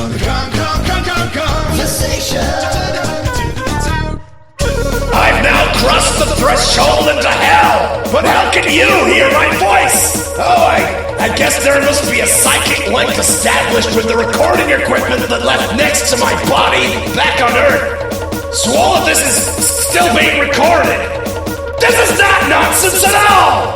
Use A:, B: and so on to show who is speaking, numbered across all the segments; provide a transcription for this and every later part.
A: I've now crossed the threshold into hell, but how can you hear my voice? Oh, I guess there must be a psychic link established with the recording equipment that left next to my body back on Earth. So all of this is still being recorded. This is not nonsense at all!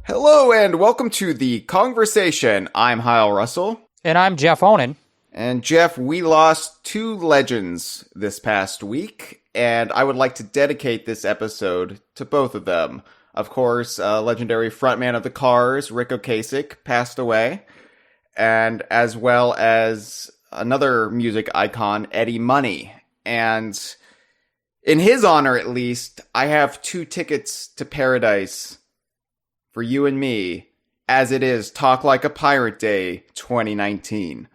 B: Hello and welcome to the Kongversation. I'm Hyle Russell.
C: And I'm Jeff Onan.
B: And Jeff, we lost two legends this past week, and I would like to dedicate this episode to both of them. Of course, legendary frontman of the Cars, Rick Ocasek, passed away, and as well as another music icon, Eddie Money. And in his honor, at least, I have 2 tickets to paradise for you and me, as it is Talk Like a Pirate Day 2019.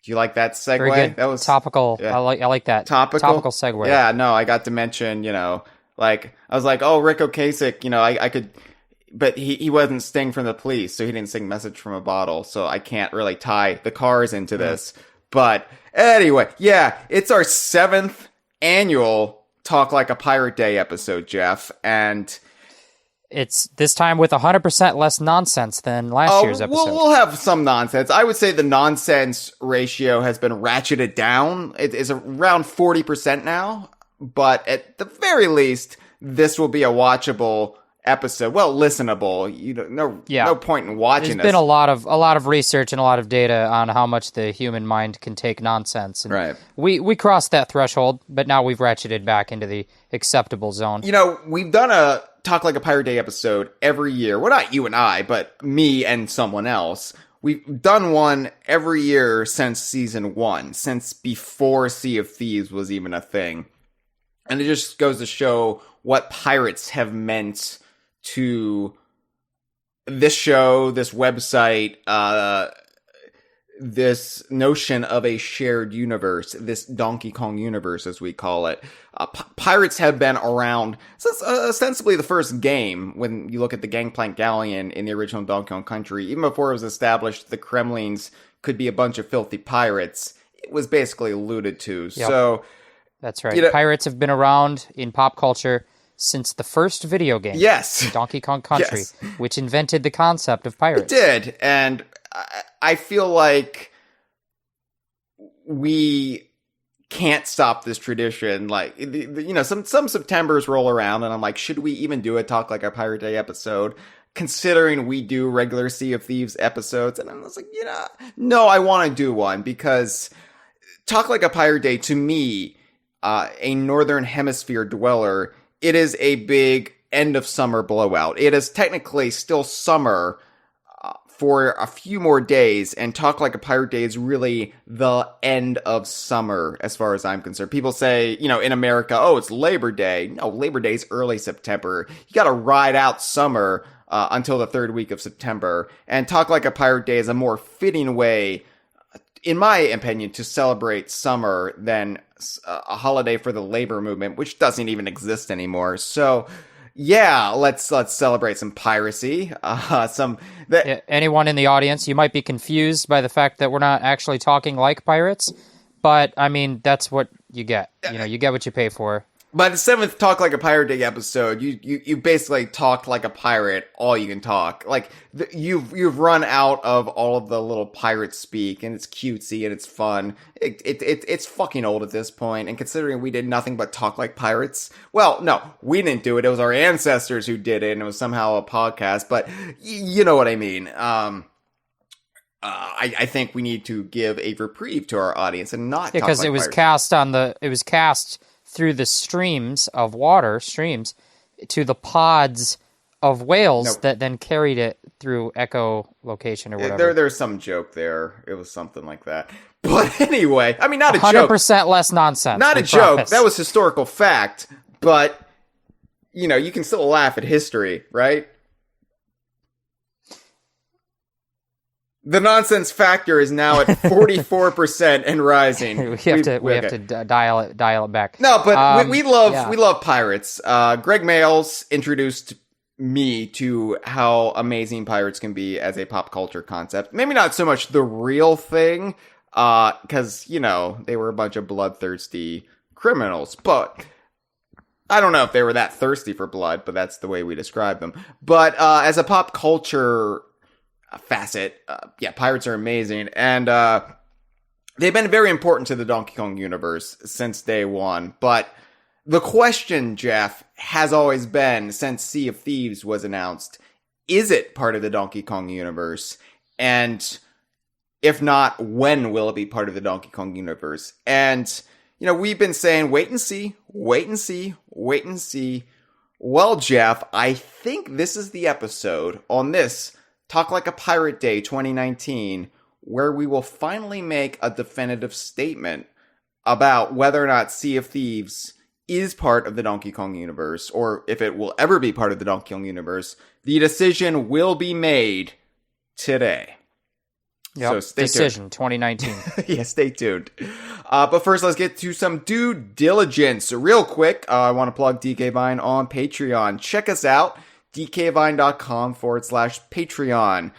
B: Do you like that segue?
C: Very good.
B: That was
C: topical.
B: Yeah.
C: I like that.
B: Topical
C: segue.
B: Yeah, no, I got to mention, I was like, oh, Rick Ocasek, I could, but he wasn't Sting from the Police, so he didn't sing Message from a Bottle, so I can't really tie the Cars into this. But anyway, yeah, it's our 7th annual Talk Like a Pirate Day episode, Jeff, and
C: it's this time with 100% less nonsense than last year's episode.
B: We'll have some nonsense. I would say the nonsense ratio has been ratcheted down. It is around 40% now, but at the very least, this will be a watchable episode. Well, listenable. No point in watching
C: There's been a lot of research and a lot of data on how much the human mind can take nonsense. And
B: right.
C: We crossed that threshold, but now we've ratcheted back into the acceptable zone.
B: We've done a Talk Like a Pirate Day episode every year. Well, not you and I, but me and someone else. We've done one every year since season 1, since before Sea of Thieves was even a thing. And it just goes to show what pirates have meant to this show, this website, this notion of a shared universe, this Donkey Kong universe, as we call it. Pirates have been around since ostensibly the first game, when you look at the Gangplank Galleon in the original Donkey Kong Country. Even before it was established the Kremlings could be a bunch of filthy pirates, it was basically alluded to. Yep. So
C: that's right. Pirates have been around in pop culture since the first video game.
B: Yes.
C: Donkey Kong Country,
B: yes.
C: Which invented the concept of pirates.
B: It did, and I feel like we can't stop this tradition. Like, some Septembers roll around, and I'm like, should we even do a Talk Like a Pirate Day episode? Considering we do regular Sea of Thieves episodes, and I was like, no, I want to do one, because Talk Like a Pirate Day, to me, a Northern Hemisphere dweller, it is a big end of summer blowout. It is technically still summer for a few more days, and Talk Like a Pirate Day is really the end of summer as far as I'm concerned. People say, in America, oh, it's Labor Day. No, Labor Day is early September. You gotta ride out summer until the 3rd week of September, and Talk Like a Pirate Day is a more fitting way, in my opinion, to celebrate summer than a holiday for the labor movement, which doesn't even exist anymore. So yeah, let's celebrate some piracy.
C: Anyone in the audience, you might be confused by the fact that we're not actually talking like pirates, but I mean, that's what you get. You get what you pay for.
B: By the 7th Talk Like a Pirate Day episode, you basically talk like a pirate, all you can talk. Like, you've run out of all of the little pirate speak, and it's cutesy, and it's fun. It's fucking old at this point, and considering we did nothing but talk like pirates, well, no, we didn't do it. It was our ancestors who did it, and it was somehow a podcast, but you know what I mean. I think we need to give a reprieve to our audience and not talk like pirates.
C: Because it was cast through the streams of water, to the pods of whales that then carried it through echolocation or whatever.
B: There's some joke there. It was something like that. But anyway, I mean, not a joke.
C: 100% less nonsense.
B: Not a joke. That was historical fact. But, you can still laugh at history, right? The nonsense factor is now at 44% and rising.
C: We have to dial it back.
B: No, but we love pirates. Greg Mayles introduced me to how amazing pirates can be as a pop culture concept. Maybe not so much the real thing, Because, they were a bunch of bloodthirsty criminals. But I don't know if they were that thirsty for blood, but that's the way we describe them. But as a pop culture facet, pirates are amazing. And they've been very important to the Donkey Kong universe since day one. But the question, Jeff, has always been, since Sea of Thieves was announced, is it part of the Donkey Kong universe? And if not, when will it be part of the Donkey Kong universe? And, we've been saying, wait and see, wait and see, wait and see. Well, Jeff, I think this is the episode on this Talk Like a Pirate Day 2019 where we will finally make a definitive statement about whether or not Sea of Thieves is part of the Donkey Kong universe, or if it will ever be part of the Donkey Kong universe. The decision will be made today.
C: Yep,
B: so stay
C: decision
B: tuned.
C: 2019.
B: Yeah, stay tuned. But first, let's get to some due diligence. Real quick, I want to plug DK Vine on Patreon. Check us out, dkvine.com/Patreon.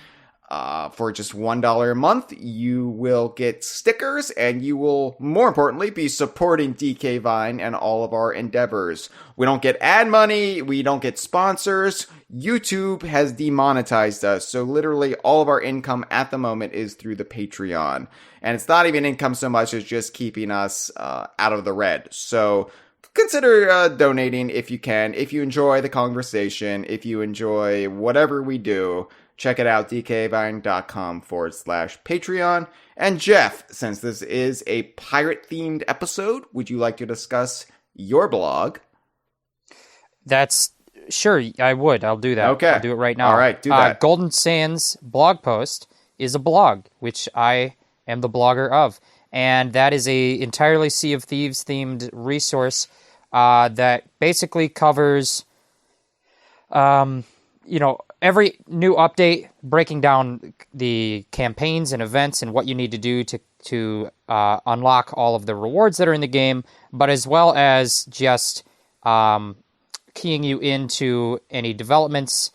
B: For just $1 a month, you will get stickers, and you will, more importantly, be supporting DK Vine and all of our endeavors. We don't get ad money, we don't get sponsors. YouTube has demonetized us, so literally all of our income at the moment is through the Patreon. And it's not even income so much as just keeping us out of the red. So consider donating if you can. If you enjoy the conversation, if you enjoy whatever we do, check it out, dkvine.com/Patreon. And Jeff, since this is a pirate-themed episode, would you like to discuss your blog?
C: Sure, I would. I'll do that.
B: Okay.
C: I'll do it right now.
B: All right, do that.
C: Golden Sands blog post is a blog, which I am the blogger of. And that is a entirely Sea of Thieves themed resource that basically covers, every new update, breaking down the campaigns and events and what you need to do to unlock all of the rewards that are in the game, but as well as just keying you into any developments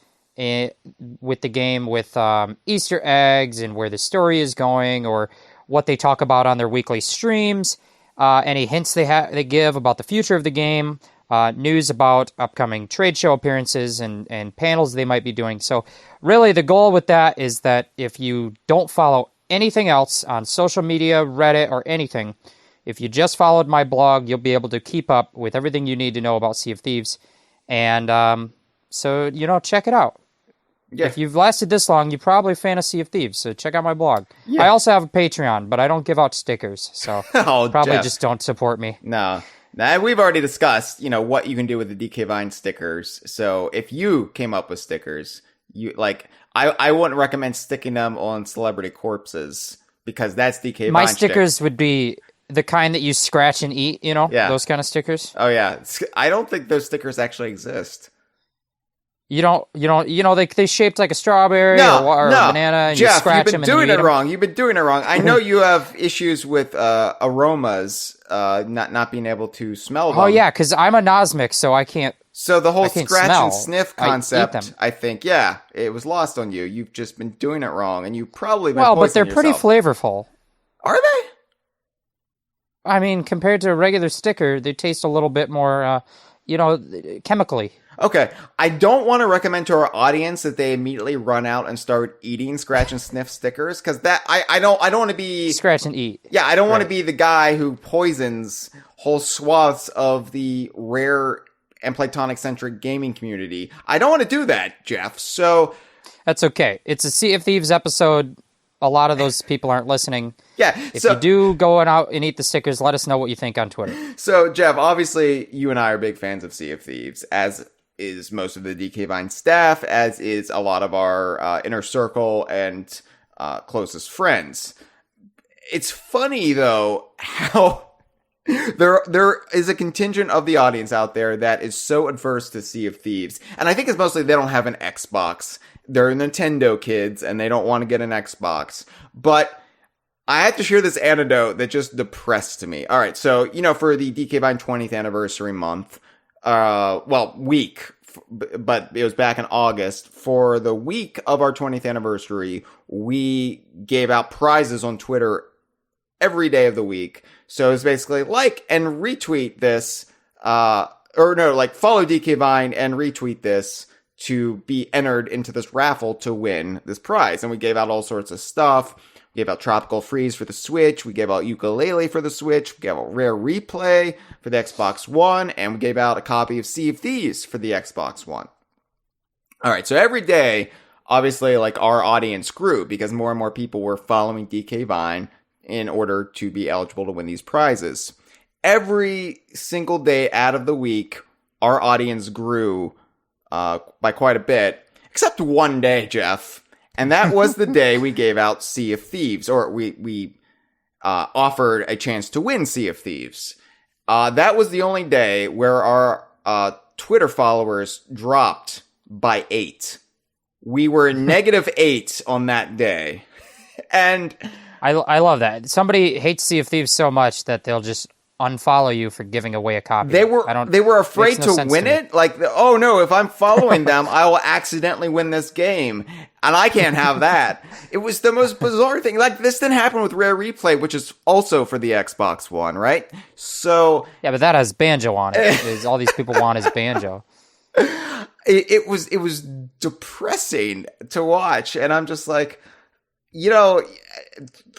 C: with the game, with Easter eggs and where the story is going, or what they talk about on their weekly streams, any hints they give about the future of the game, news about upcoming trade show appearances and panels they might be doing. So really the goal with that is that if you don't follow anything else on social media, Reddit, or anything, if you just followed my blog, you'll be able to keep up with everything you need to know about Sea of Thieves. And so, check it out. Yeah. If you've lasted this long, you're probably a fan of Sea of Thieves, so check out my blog. Yeah. I also have a Patreon, but I don't give out stickers, so probably
B: Jeff.
C: Just don't support me.
B: No. Now, we've already discussed, what you can do with the DK Vine stickers. So if you came up with stickers, I wouldn't recommend sticking them on celebrity corpses, because that's DK Vine.
C: My stickers would be the kind that you scratch and eat, those kind of stickers.
B: Oh yeah. I don't think those stickers actually exist.
C: They shaped like a strawberry or a banana, and
B: Jeff,
C: you scratch them and you eat them.
B: You've been doing it wrong. I know you have issues with aromas, not being able to smell them.
C: Oh yeah, because I'm a nosmic, so I can't.
B: So the whole scratch
C: smell.
B: and sniff concept, I think, it was lost on you. You've just been doing it wrong, and you've probably been poisoning
C: but they're pretty
B: yourself.
C: flavorful.
B: Are they?
C: I mean, compared to a regular sticker, they taste a little bit more, chemically.
B: Okay, I don't want to recommend to our audience that they immediately run out and start eating scratch and sniff stickers, because that I don't want to be
C: scratch and eat.
B: Yeah, I don't want to be the guy who poisons whole swaths of the rare and platonic centric gaming community. I don't want to do that, Jeff. So
C: that's okay. It's a Sea of Thieves episode. A lot of those people aren't listening.
B: Yeah.
C: If you do go out and eat the stickers, let us know what you think on Twitter.
B: So, Jeff, obviously, you and I are big fans of Sea of Thieves, as is most of the DK Vine staff, as is a lot of our inner circle and closest friends. It's funny, though, how there is a contingent of the audience out there that is so adverse to Sea of Thieves. And I think it's mostly they don't have an Xbox. They're Nintendo kids, and they don't want to get an Xbox. But I had to share this anecdote that just depressed me. All right, so, for the DK Vine 20th anniversary month, week, but it was back in August. For the week of our 20th anniversary, we gave out prizes on Twitter every day of the week. So it's basically like and retweet this, follow DK Vine and retweet this to be entered into this raffle to win this prize. And we gave out all sorts of stuff. We gave out Tropical Freeze for the Switch. We gave out Ukulele for the Switch. We gave out Rare Replay for the Xbox One. And we gave out a copy of Sea of Thieves for the Xbox One. All right, so every day, obviously, like, our audience grew because more and more people were following DK Vine in order to be eligible to win these prizes. Every single day out of the week, our audience grew by quite a bit, except one day, Jeff. And that was the day we gave out Sea of Thieves, or we offered a chance to win Sea of Thieves. That was the only day where our Twitter followers dropped by 8. We were -8 on that day. And
C: I love that. Somebody hates Sea of Thieves so much that they'll just unfollow you for giving away a copy.
B: They were afraid to win it. Like, oh no, if I'm following them, I will accidentally win this game, and I can't have that. It was the most bizarre thing. Like, this didn't happen with Rare Replay, which is also for the Xbox One, right? So
C: yeah, but that has Banjo on it. All these people want is Banjo.
B: It was depressing to watch, and I'm just like, you know,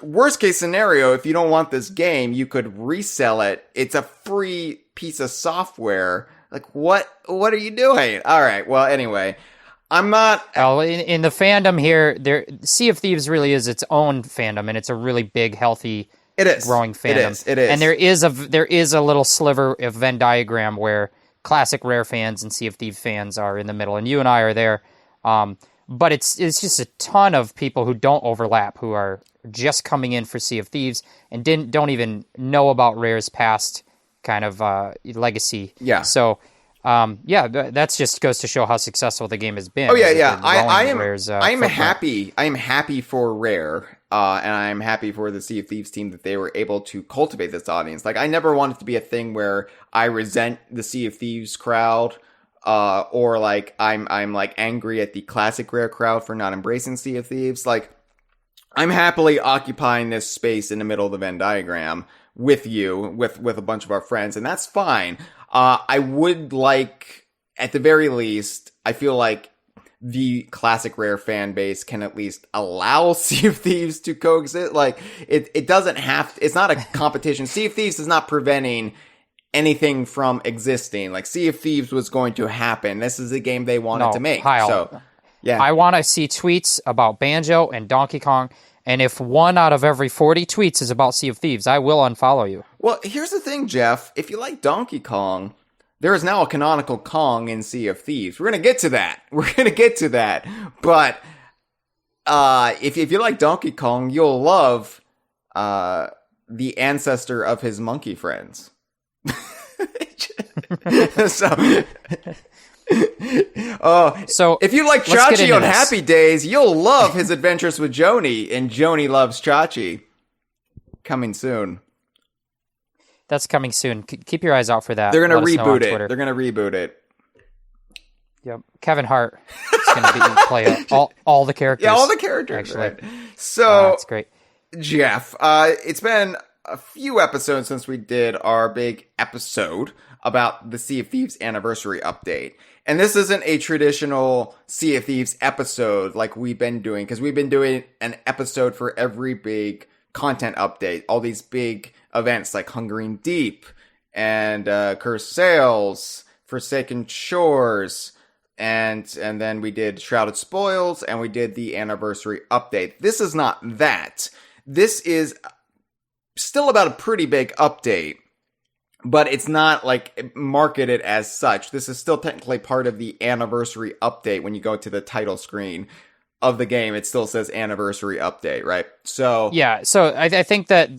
B: worst case scenario, if you don't want this game, you could resell it. It's a free piece of software. Like, what are you doing? All right. Well, anyway, I'm not.
C: Well, in the fandom here, Sea of Thieves really is its own fandom, and it's a really big, healthy, growing fandom.
B: It is. And
C: there is a little sliver of Venn diagram where classic Rare fans and Sea of Thieves fans are in the middle, and you and I are there. But it's just a ton of people who don't overlap, who are just coming in for Sea of Thieves and don't even know about Rare's past kind of legacy.
B: Yeah.
C: So, that's just goes to show how successful the game has been.
B: Oh yeah. I am happy for Rare, and I'm happy for the Sea of Thieves team that they were able to cultivate this audience. Like, I never want it to be a thing where I resent the Sea of Thieves crowd. Or like I'm like angry at the classic Rare crowd for not embracing Sea of Thieves. Like, I'm happily occupying this space in the middle of the Venn diagram with you, with a bunch of our friends, and that's fine. I would like, at the very least, I feel like the classic Rare fan base can at least allow Sea of Thieves to coexist. Like, it doesn't have to, it's not a competition. Sea of Thieves is not preventing anything from existing. Like, Sea of Thieves was going to happen. This is a game they wanted to make.
C: Hyle,
B: so, yeah.
C: I want to see tweets about Banjo and Donkey Kong, and if 1 out of every 40 tweets is about Sea of Thieves, I will unfollow you.
B: Well, here's the thing, Jeff. If you like Donkey Kong, there is now a canonical Kong in Sea of Thieves. We're going to get to that. But if you like Donkey Kong, you'll love the ancestor of his monkey friends. So if you like Chachi on Happy Days, you'll love his adventures with Joni, and Joni loves Chachi. Coming soon.
C: That's coming soon. Keep your eyes out for that.
B: They're gonna reboot it. They're gonna reboot it.
C: Yep. Kevin Hart is gonna play all the characters.
B: Yeah, all the characters. Actually, right. So
C: that's great.
B: Jeff, it's been a few episodes since we did our big episode about the Sea of Thieves anniversary update. And this isn't a traditional Sea of Thieves episode like we've been doing, because we've been doing an episode for every big content update. All these big events like Hungering Deep and Cursed Sails, Forsaken Shores, and then we did Shrouded Spoils, and we did the anniversary update. This is not that. This is still about a pretty big update, but it's not like marketed as such. This is still technically part of the anniversary update. When you go to the title screen of the game, it still says anniversary update, right? So
C: yeah, so I think that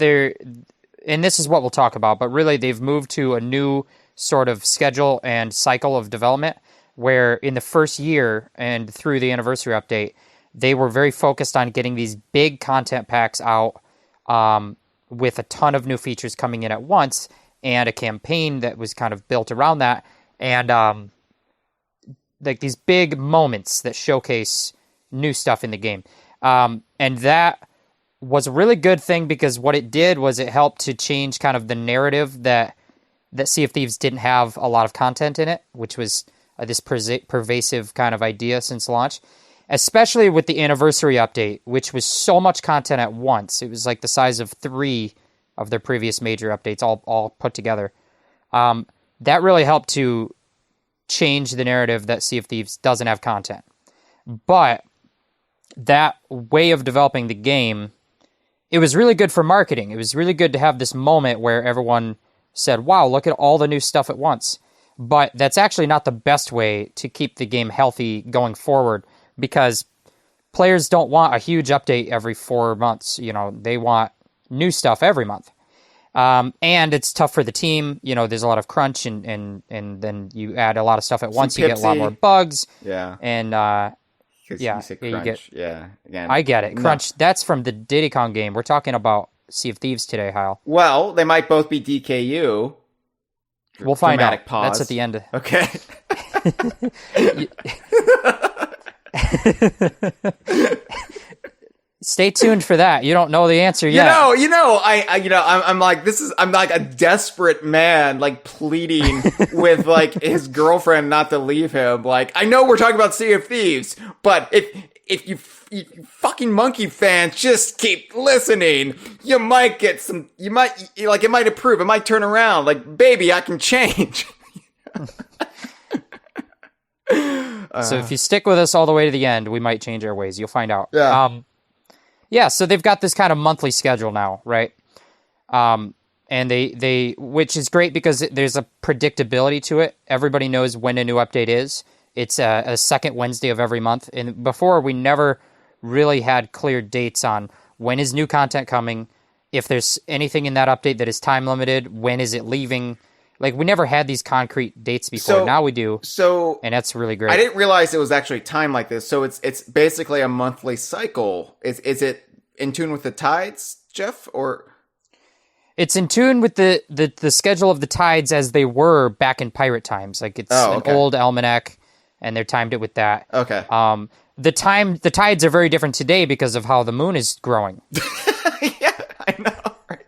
C: and this is what we'll talk about, but really they've moved to a new sort of schedule and cycle of development where in the first year and through the anniversary update, they were very focused on getting these big content packs out, with a ton of new features coming in at once, and a campaign that was kind of built around that, and like these big moments that showcase new stuff in the game. And that was a really good thing because what it did was it helped to change kind of the narrative that Sea of Thieves didn't have a lot of content in it, which was this pervasive kind of idea since launch, especially with the anniversary update, which was so much content at once. It was like the size of 3 of their previous major updates all put together. That really helped to change the narrative that Sea of Thieves doesn't have content. But that way of developing the game, it was really good for marketing. It was really good to have this moment where everyone said, wow, look at all the new stuff at once. But that's actually not the best way to keep the game healthy going forward, because players don't want a huge update every 4 months. They want new stuff every month. And it's tough for the team. There's a lot of crunch, and then you add a lot of stuff at once. You get a lot more bugs.
B: Yeah.
C: And
B: you say crunch. Again,
C: I get it. Crunch. That's from the Diddy Kong game. We're talking about Sea of Thieves today, Hyle.
B: Well, they might both be DKU.
C: We'll find out.
B: Pause.
C: That's at the end.
B: Okay.
C: Stay tuned for that. You don't know the answer yet.
B: I'm like a desperate man, like pleading with like his girlfriend not to leave him. Like, I know we're talking about Sea of Thieves, but if you fucking monkey fans just keep listening, it might improve. It might turn around. Like, baby, I can change.
C: So if you stick with us all the way to the end, we might change our ways. You'll find out.
B: Yeah.
C: So they've got this kind of monthly schedule now, right? And they which is great because there's a predictability to it. Everybody knows when a new update is. It's a second Wednesday of every month. And before, we never really had clear dates on when is new content coming, if there's anything in that update that is time limited, when is it leaving. Like, we never had these concrete dates before. Now we do. And that's really great.
B: I didn't realize it was actually timed like this. So it's basically a monthly cycle. Is it in tune with the tides, Jeff, or?
C: It's in tune with the schedule of the tides as they were back in pirate times. Like, it's an old almanac, and they're timed it with that.
B: Okay.
C: The tides are very different today because of how the moon is growing.
B: Yeah, I know. Right?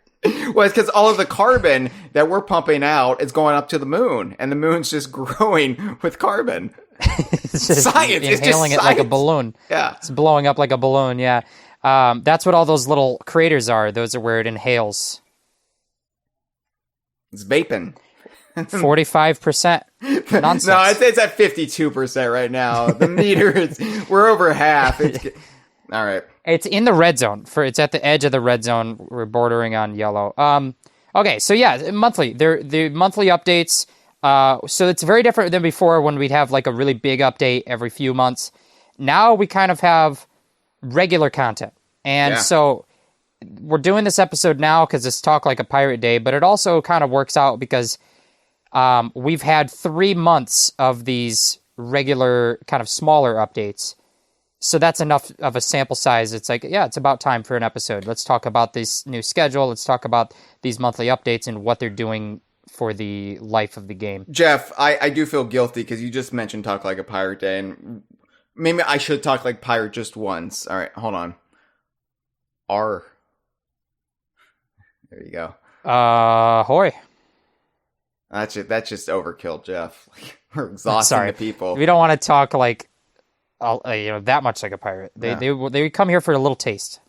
B: Well, it's because all of the carbon that we're pumping out is going up to the moon, and the moon's just growing with carbon.
C: It's just
B: science.
C: Inhaling it like a balloon.
B: Yeah.
C: It's blowing up like a balloon, yeah. That's what all those little craters are. Those are where it inhales.
B: It's vaping.
C: 45% nonsense.
B: No, it's at 52% right now. The meter we're over half. All right.
C: It's in the red zone. It's at the edge of the red zone. We're bordering on yellow. Okay, so yeah, monthly. The monthly updates. So it's very different than before when we'd have like a really big update every few months. Now we kind of have regular content. And so we're doing this episode now because it's Talk Like a Pirate Day, but it also kind of works out because we've had 3 months of these regular kind of smaller updates. So that's enough of a sample size. It's like, yeah, it's about time for an episode. Let's talk about this new schedule. Let's talk about these monthly updates and what they're doing for the life of the game.
B: Jeff, I do feel guilty because you just mentioned Talk Like a Pirate Day, and maybe I should talk like pirate just once. All right, hold on. R. There you go.
C: Hoy.
B: That's just overkill, Jeff. We're exhausting the people.
C: We don't want to talk like, that much like a pirate. They come here for a little taste,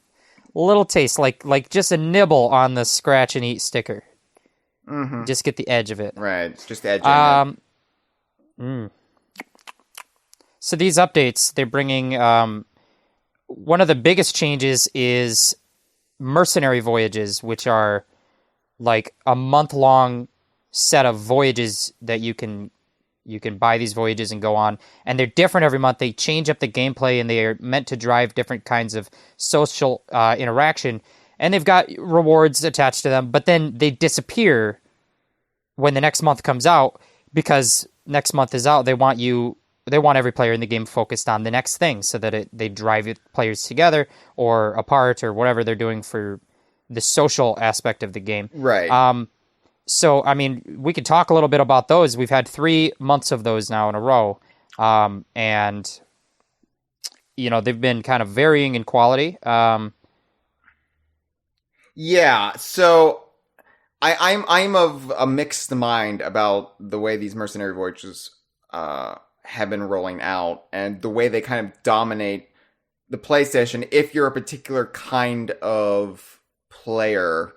C: like just a nibble on the scratch and eat sticker.
B: Mm-hmm.
C: Just get the edge of it.
B: Right, just the edge.
C: So these updates, they're bringing. One of the biggest changes is mercenary voyages, which are like a month-long set of voyages that you can buy these voyages and go on, and they're different every month. They change up the gameplay, and they are meant to drive different kinds of social interaction, and they've got rewards attached to them, but then they disappear when the next month comes out, because next month is out. They want every player in the game focused on the next thing, so that they drive players together or apart or whatever they're doing for the social aspect of the game.
B: Right.
C: So, I mean, we could talk a little bit about those. We've had 3 months of those now in a row. And, they've been kind of varying in quality.
B: Yeah, so I'm of a mixed mind about the way these mercenary voyages have been rolling out and the way they kind of dominate the PlayStation if you're a particular kind of player.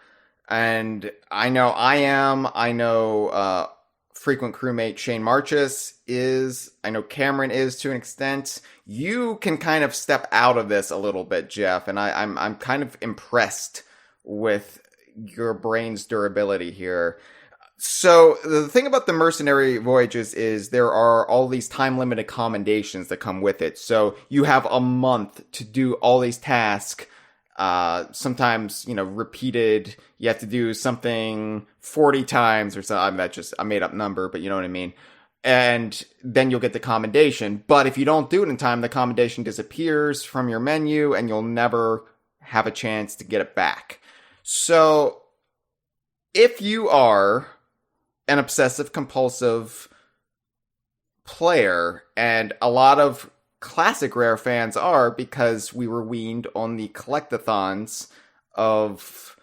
B: And I know I am. I know frequent crewmate Shane Marchus is. I know Cameron is to an extent. You can kind of step out of this a little bit, Jeff, and I'm kind of impressed with your brain's durability here. So the thing about the mercenary voyages is there are all these time-limited commendations that come with it. So you have a month to do all these tasks. Sometimes, repeated. You have to do something 40 times or something. That's just a made-up number, but you know what I mean. And then you'll get the commendation. But if you don't do it in time, the commendation disappears from your menu, and you'll never have a chance to get it back. So if you are an obsessive compulsive player, and a lot of classic Rare fans are, because we were weaned on the collectathons of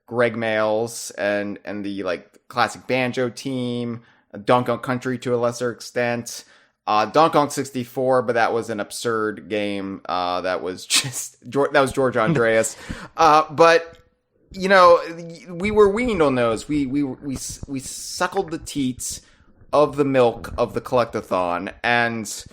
B: Greg Mails and the classic Banjo team, Donkey Kong Country to a lesser extent, Donkey Kong 64, but that was an absurd game. That was George Andreas. But we were weaned on those. We suckled the teats of the milk of the collectathon, and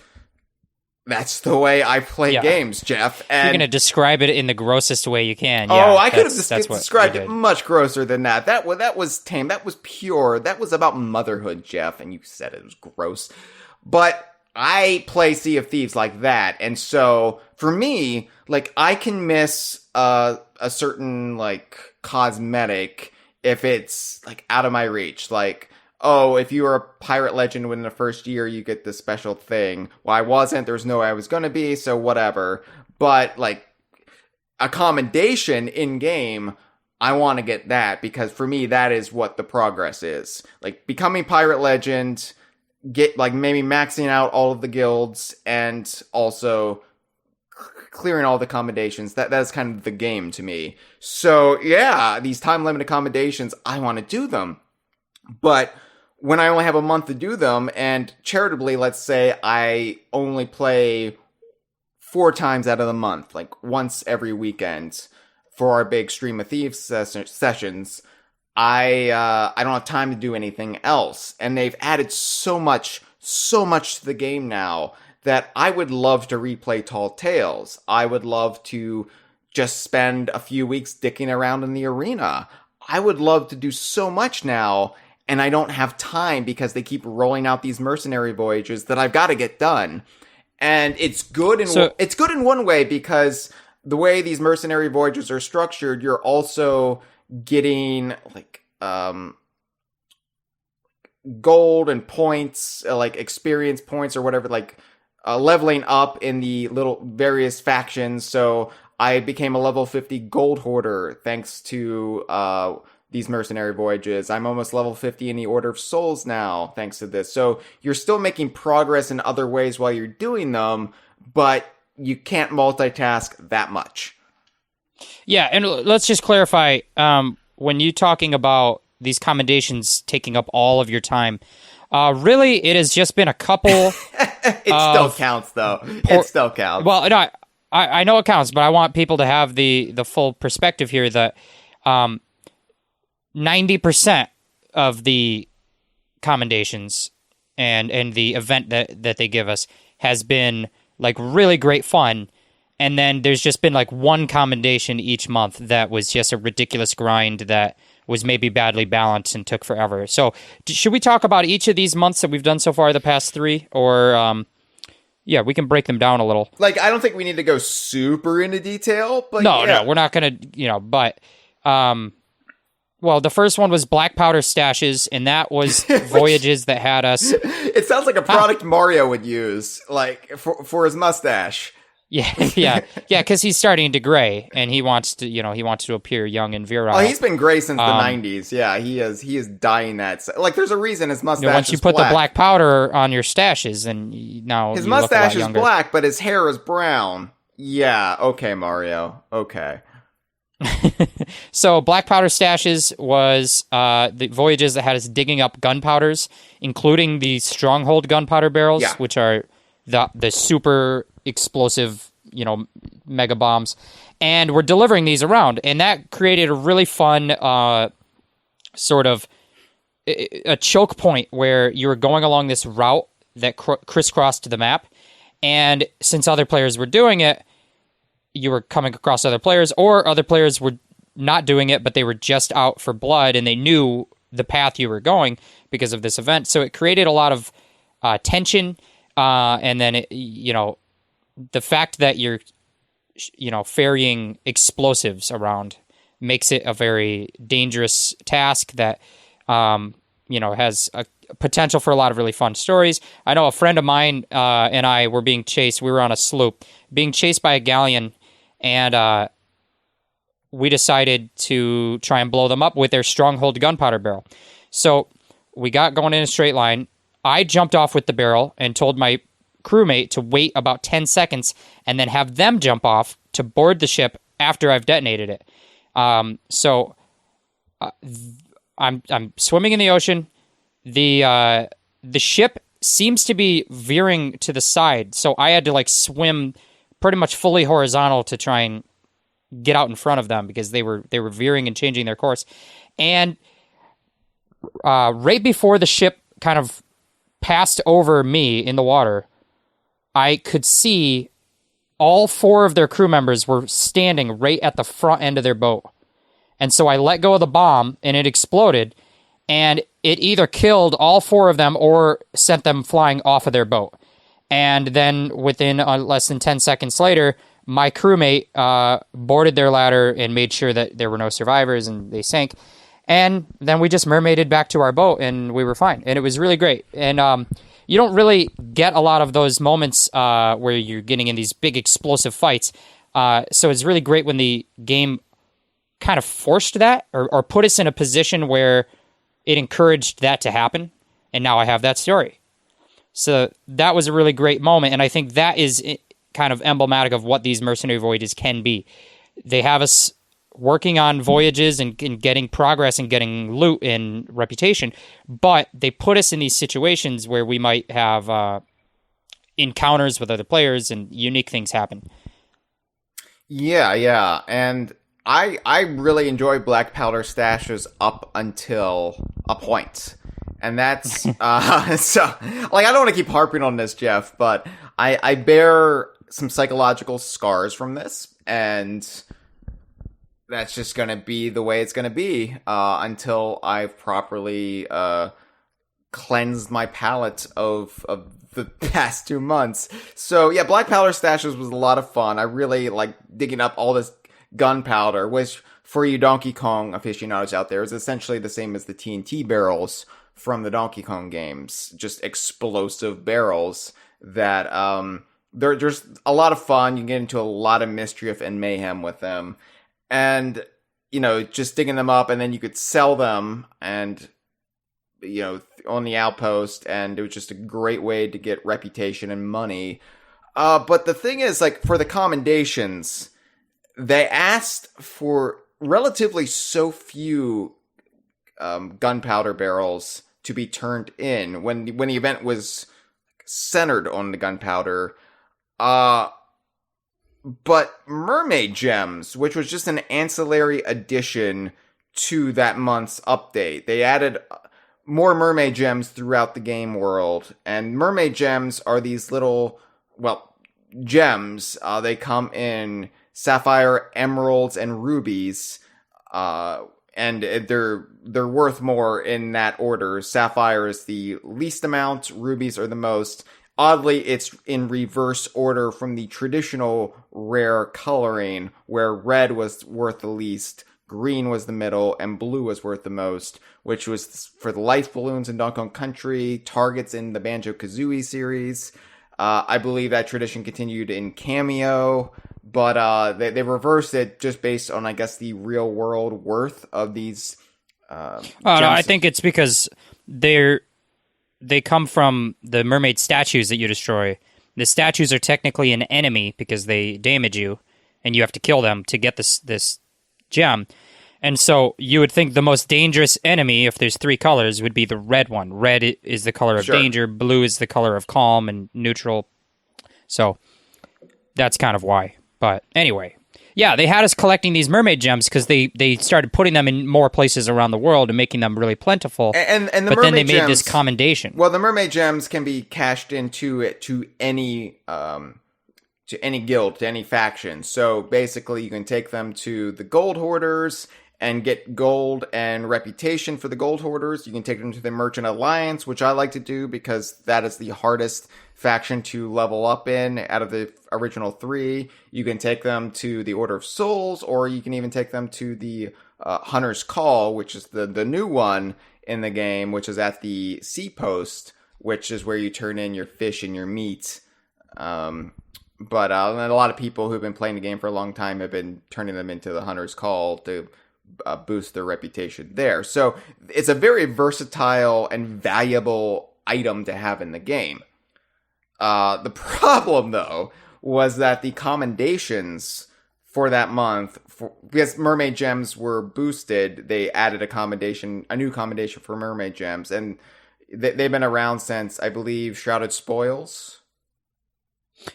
B: that's the way I play games, Jeff. And
C: you're going to describe it in the grossest way you can.
B: I could have described it much grosser than that. That was tame. That was pure. That was about motherhood, Jeff, and you said it was gross. But I play Sea of Thieves like that, and so for me, I can miss a certain cosmetic if it's out of my reach. If you were a pirate legend within the first year, you get this special thing. Well, I wasn't. There was no way I was going to be, so whatever. But a commendation in game, I want to get that, because for me, that is what the progress is. Becoming pirate legend, get maybe maxing out all of the guilds, and also clearing all the commendations. That's kind of the game to me. So yeah, these time limited commendations, I want to do them. But when I only have a month to do them, and charitably, let's say I only play 4 times out of the month, once every weekend for our big Stream of Thieves sessions, I don't have time to do anything else. And they've added so much to the game now that I would love to replay Tall Tales. I would love to just spend a few weeks dicking around in the arena. I would love to do so much now, and I don't have time because they keep rolling out these mercenary voyages that I've got to get done. And it's good in one way, because the way these mercenary voyages are structured, you're also getting gold and points, experience points or whatever, leveling up in the little various factions. So I became a level 50 gold hoarder thanks to these mercenary voyages. I'm almost level 50 in the Order of Souls now thanks to this. So you're still making progress in other ways while you're doing them, but you can't multitask that much.
C: Yeah, and let's just clarify, when you're talking about these commendations taking up all of your time, really, it has just been a couple.
B: It still counts, though. It still counts.
C: Well, no, I know it counts, but I want people to have the full perspective here that 90% of the commendations and the event that they give us has been really great fun. And then there's just been one commendation each month that was just a ridiculous grind that was maybe badly balanced and took forever. So should we talk about each of these months that we've done so far, the past 3? Or, yeah, we can break them down a little.
B: I don't think we need to go super into detail, but
C: No, we're not going to, but, well, the first one was Black Powder Stashes, and that was voyages that had us.
B: It sounds like a product Mario would use, for his mustache.
C: Yeah, because he's starting to gray, and he wants to appear young and virile.
B: Oh, he's been gray since the 90s. Yeah, he is dying that. There's a reason his mustache
C: once you
B: is
C: put
B: black.
C: the black powder on your stashes, and now
B: his
C: you look
B: mustache
C: a lot
B: is
C: younger.
B: black, but his hair is brown. Yeah, okay, Mario. Okay.
C: So Black Powder Stashes was the voyages that had us digging up gunpowders, including the Stronghold gunpowder barrels,
B: Yeah.
C: which are the super explosive, mega bombs. And we're delivering these around. And that created a really fun sort of a choke point where you were going along this route that crisscrossed the map. And since other players were doing it, you were coming across other players, or other players were not doing it, but they were just out for blood and they knew the path you were going because of this event. So it created a lot of tension. And then, the fact that you're, ferrying explosives around makes it a very dangerous task that, has a potential for a lot of really fun stories. I know a friend of mine and I were being chased. We were on a sloop being chased by a galleon, and we decided to try and blow them up with their Stronghold gunpowder barrel. So we got going in a straight line. I jumped off with the barrel and told my crewmate to wait about 10 seconds and then have them jump off to board the ship after I've detonated it. So I'm swimming in the ocean. The ship seems to be veering to the side, so I had to swim pretty much fully horizontal to try and get out in front of them because they were veering and changing their course. And right before the ship kind of passed over me in the water, I could see all 4 of their crew members were standing right at the front end of their boat. And so I let go of the bomb and it exploded, and it either killed all 4 of them or sent them flying off of their boat. And then within less than 10 seconds later, my crewmate boarded their ladder and made sure that there were no survivors and they sank. And then we just mermaided back to our boat and we were fine. And it was really great. And you don't really get a lot of those moments where you're getting in these big explosive fights. So it's really great when the game kind of forced that or put us in a position where it encouraged that to happen. And now I have that story. So that was a really great moment. And I think that is kind of emblematic of what these mercenary voyages can be. They have us working on voyages and getting progress and getting loot and reputation, but they put us in these situations where we might have encounters with other players and unique things happen.
B: Yeah. And I really enjoy Black Powder Stashes up until a point. And that's, so, I don't want to keep harping on this, Jeff, but I bear some psychological scars from this, and that's just going to be the way it's going to be, until I've properly, cleansed my palate of the past 2 months. So yeah, Black Powder Stashes was a lot of fun. I really like digging up all this gunpowder, which for you Donkey Kong aficionados out there is essentially the same as the TNT barrels from the Donkey Kong games, just explosive barrels that they're just a lot of fun. You can get into a lot of mischief and mayhem with them, and just digging them up, and then you could sell them, and on the outpost, and it was just a great way to get reputation and money. But the thing is, for the commendations, they asked for relatively so few gunpowder barrels to be turned in when the event was centered on the gunpowder. But mermaid gems, which was just an ancillary addition to that month's update, they added more mermaid gems throughout the game world. And mermaid gems are these little, gems. They come in sapphire, emeralds, and rubies. And they're worth more in that order. Sapphire is the least amount, rubies are the most. Oddly, it's in reverse order from the traditional rare coloring, where red was worth the least, green was the middle, and blue was worth the most, which was for the life balloons in Donkey Kong Country, targets in the Banjo-Kazooie series. I believe that tradition continued in Cameo, but they reversed it just based on, I guess, the real world worth of these.
C: No, I think it's because they come from the mermaid statues that you destroy. The statues are technically an enemy because they damage you, and you have to kill them to get this gem. And so you would think the most dangerous enemy, if there's 3 colors, would be the red one. Red is the color of danger, blue is the color of calm, and neutral. So that's kind of why. But anyway, yeah, they had us collecting these mermaid gems because they started putting them in more places around the world and making them really plentiful.
B: And the
C: but
B: mermaid
C: then they made
B: gems,
C: this commendation.
B: Well, the mermaid gems can be cashed into any guild, to any faction. So basically, you can take them to the gold hoarders and get gold and reputation for the gold hoarders. You can take them to the Merchant Alliance, which I like to do because that is the hardest faction to level up in out of the original 3. You can take them to the Order of Souls, or you can even take them to the Hunter's Call, which is the new one in the game, which is at the Sea Post, which is where you turn in your fish and your meat. But a lot of people who've been playing the game for a long time have been turning them into the Hunter's Call to boost their reputation there. So it's a very versatile and valuable item to have in the game. The problem, though, was that the commendations for that month, because mermaid gems were boosted, they added a new commendation for mermaid gems, and they've been around since, I believe, Shrouded Spoils.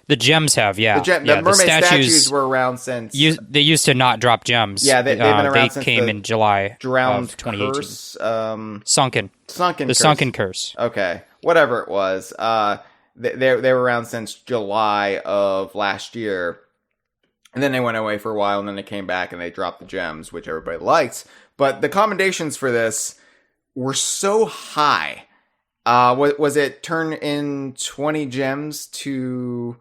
C: The gems have, yeah.
B: The mermaid statues were around since...
C: they used to not drop gems.
B: Yeah, they've been around
C: they
B: since
C: came in July
B: Drowned
C: of 2018.
B: Curse,
C: Sunken.
B: Curse.
C: Sunken Curse.
B: Okay, whatever it was. They were around since July of last year. And then they went away for a while, and then they came back and they dropped the gems, which everybody liked. But the commendations for this were so high. Was it turn in 20 gems to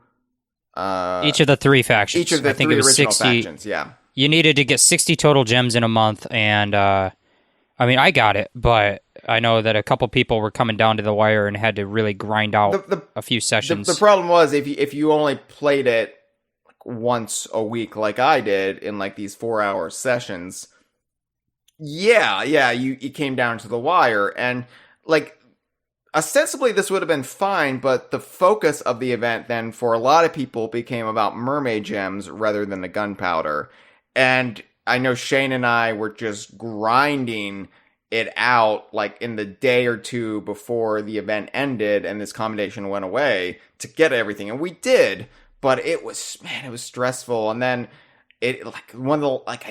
C: each of the 3 factions?
B: Each of the 3 original factions, yeah.
C: You needed to get 60 total gems in a month, and I mean, I got it, but I know that a couple people were coming down to the wire and had to really grind out a few sessions.
B: The problem was if you only played it once a week like I did in like these 4-hour sessions, you came down to the wire, and like ostensibly this would have been fine, but the focus of the event then for a lot of people became about mermaid gems rather than the gunpowder. And I know Shane and I were just grinding it out like in the day or 2 before the event ended and this commendation went away to get everything, and we did. But it was stressful. And then I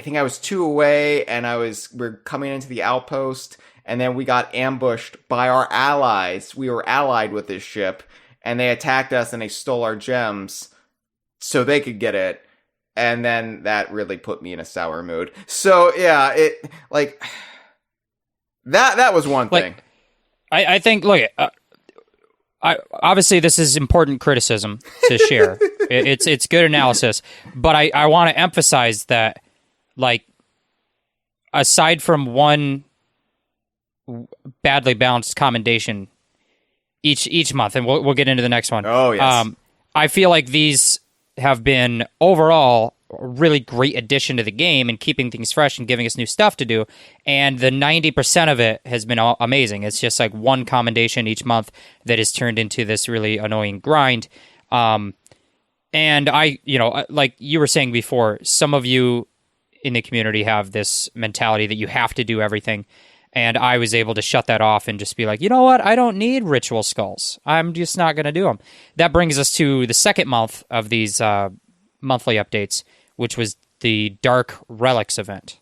B: think I was 2 away, and we're coming into the outpost, and then we got ambushed by our allies. We were allied with this ship, and they attacked us and they stole our gems so they could get it. And then that really put me in a sour mood. So yeah, that was one thing.
C: I think, look, obviously this is important criticism to share. It's good analysis, but I want to emphasize that, like, aside from one badly balanced commendation each month, and we'll get into the next one.
B: Oh yes.
C: I feel like these have been overall a really great addition to the game and keeping things fresh and giving us new stuff to do. And the 90% of it has been amazing. It's just like one commendation each month that has turned into this really annoying grind. And I, like you were saying before, some of you in the community have this mentality that you have to do everything. And I was able to shut that off and just be like, you know what? I don't need ritual skulls. I'm just not going to do them. That brings us to the second month of these monthly updates, which was the Dark Relics event.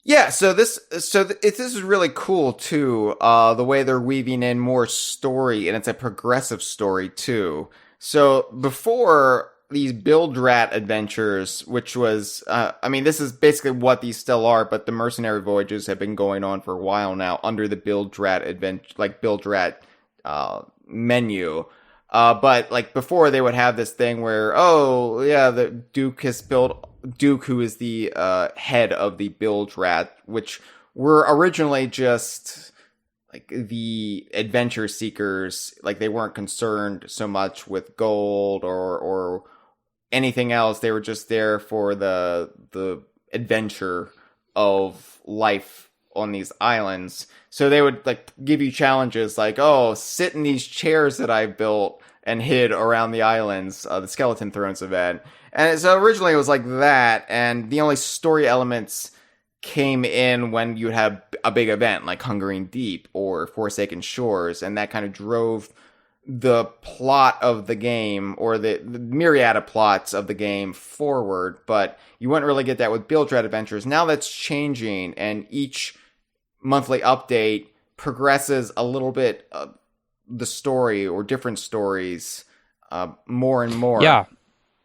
B: Yeah, this is really cool too. The way they're weaving in more story, and it's a progressive story too. So before these Build Rat adventures, which was, this is basically what these still are, but the mercenary voyages have been going on for a while now under the Build Rat menu. But like before, they would have this thing where, the Duke, who is the head of the Build Rat, which were originally just like the adventure seekers. Like they weren't concerned so much with gold or anything else. They were just there for the adventure of life on these islands. So they would like give you challenges like, sit in these chairs that I built and hid around the islands, the Skeleton Thrones event. And so originally it was like that, and the only story elements came in when you have a big event like Hungering Deep or Forsaken Shores, and that kind of drove the plot of the game, or the myriad of plots of the game, forward. But you wouldn't really get that with Build Dread Adventures. Now that's changing, and each monthly update progresses a little bit of the story or different stories more and more.
C: Yeah.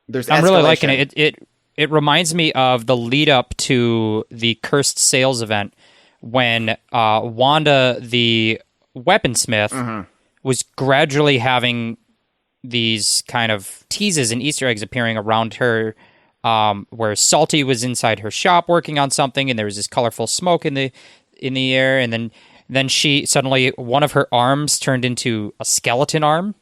B: There's
C: I'm really liking
B: escalation.
C: it. It reminds me of the lead up to the Cursed Sales event when Wanda, the weaponsmith, was gradually having these kind of teases and Easter eggs appearing around her, where Salty was inside her shop working on something, and there was this colorful smoke in the air, and then she suddenly, one of her arms turned into a skeleton arm,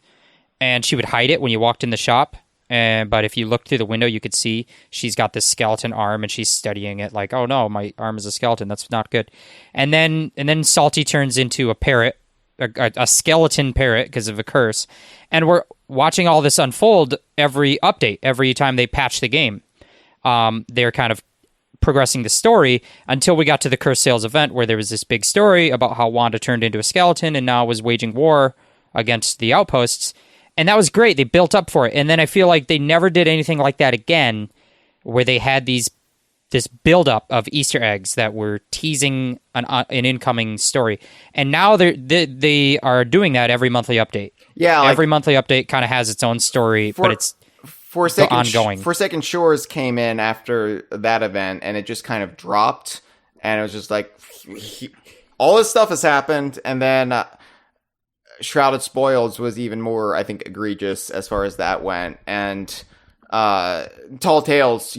C: and she would hide it when you walked in the shop. But if you looked through the window, you could see she's got this skeleton arm, and she's studying it like, oh no, my arm is a skeleton. That's not good. And then Salty turns into a parrot, a skeleton parrot because of a curse. And we're watching all this unfold every update, every time they patch the game. They're kind of progressing the story until we got to the Cursed Sales event, where there was this big story about how Wanda turned into a skeleton and now was waging war against the outposts. And that was great. They built up for it. And then I feel like they never did anything like that again, where they had this buildup of Easter eggs that were teasing an incoming story. And now they are doing that every monthly update.
B: Yeah,
C: every monthly update kind of has its own story, but it's ongoing.
B: Forsaken Shores came in after that event, and it just kind of dropped. And it was just like, all this stuff has happened, and then Shrouded Spoils was even more, I think, egregious as far as that went. And Tall Tales,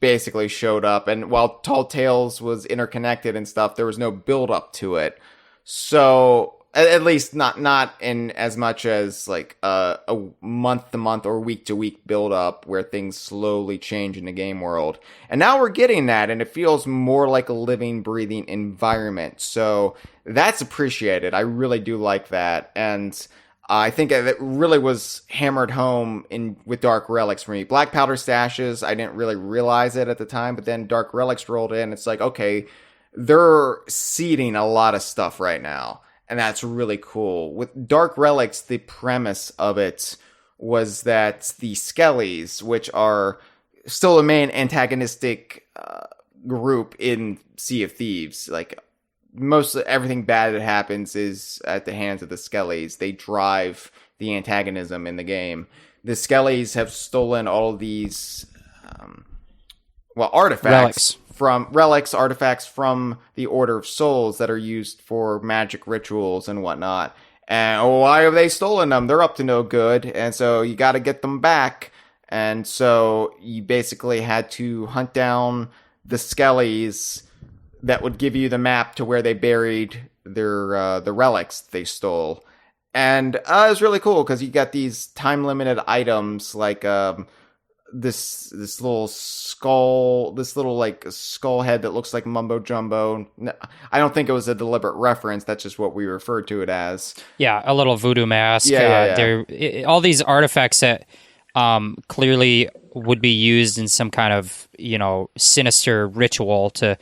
B: basically showed up. And while Tall Tales was interconnected and stuff, there was no build up to it. So at least not in as much as like a month to month or week to week build up where things slowly change in the game world. And now we're getting that, and it feels more like a living, breathing environment. So that's appreciated. I really do like that. And I think it really was hammered home with Dark Relics for me. Black Powder Stashes, I didn't really realize it at the time, but then Dark Relics rolled in. It's like, okay, they're seeding a lot of stuff right now. And that's really cool. With Dark Relics, the premise of it was that the Skellies, which are still the main antagonistic group in Sea of Thieves, like most of everything bad that happens is at the hands of the Skellies. They drive the antagonism in the game. The Skellies have stolen all of these, artifacts. Artifacts from the Order of Souls that are used for magic rituals and whatnot. And why have they stolen them? They're up to no good, and so you got to get them back. And so you basically had to hunt down the Skellies that would give you the map to where they buried their the relics they stole. And it was really cool because you got these time limited items like this little skull, this little like skull head that looks like Mumbo Jumbo. I don't think it was a deliberate reference. That's just what we referred to it as.
C: Yeah, a little voodoo mask.
B: Yeah.
C: All these artifacts that clearly would be used in some kind of sinister ritual to.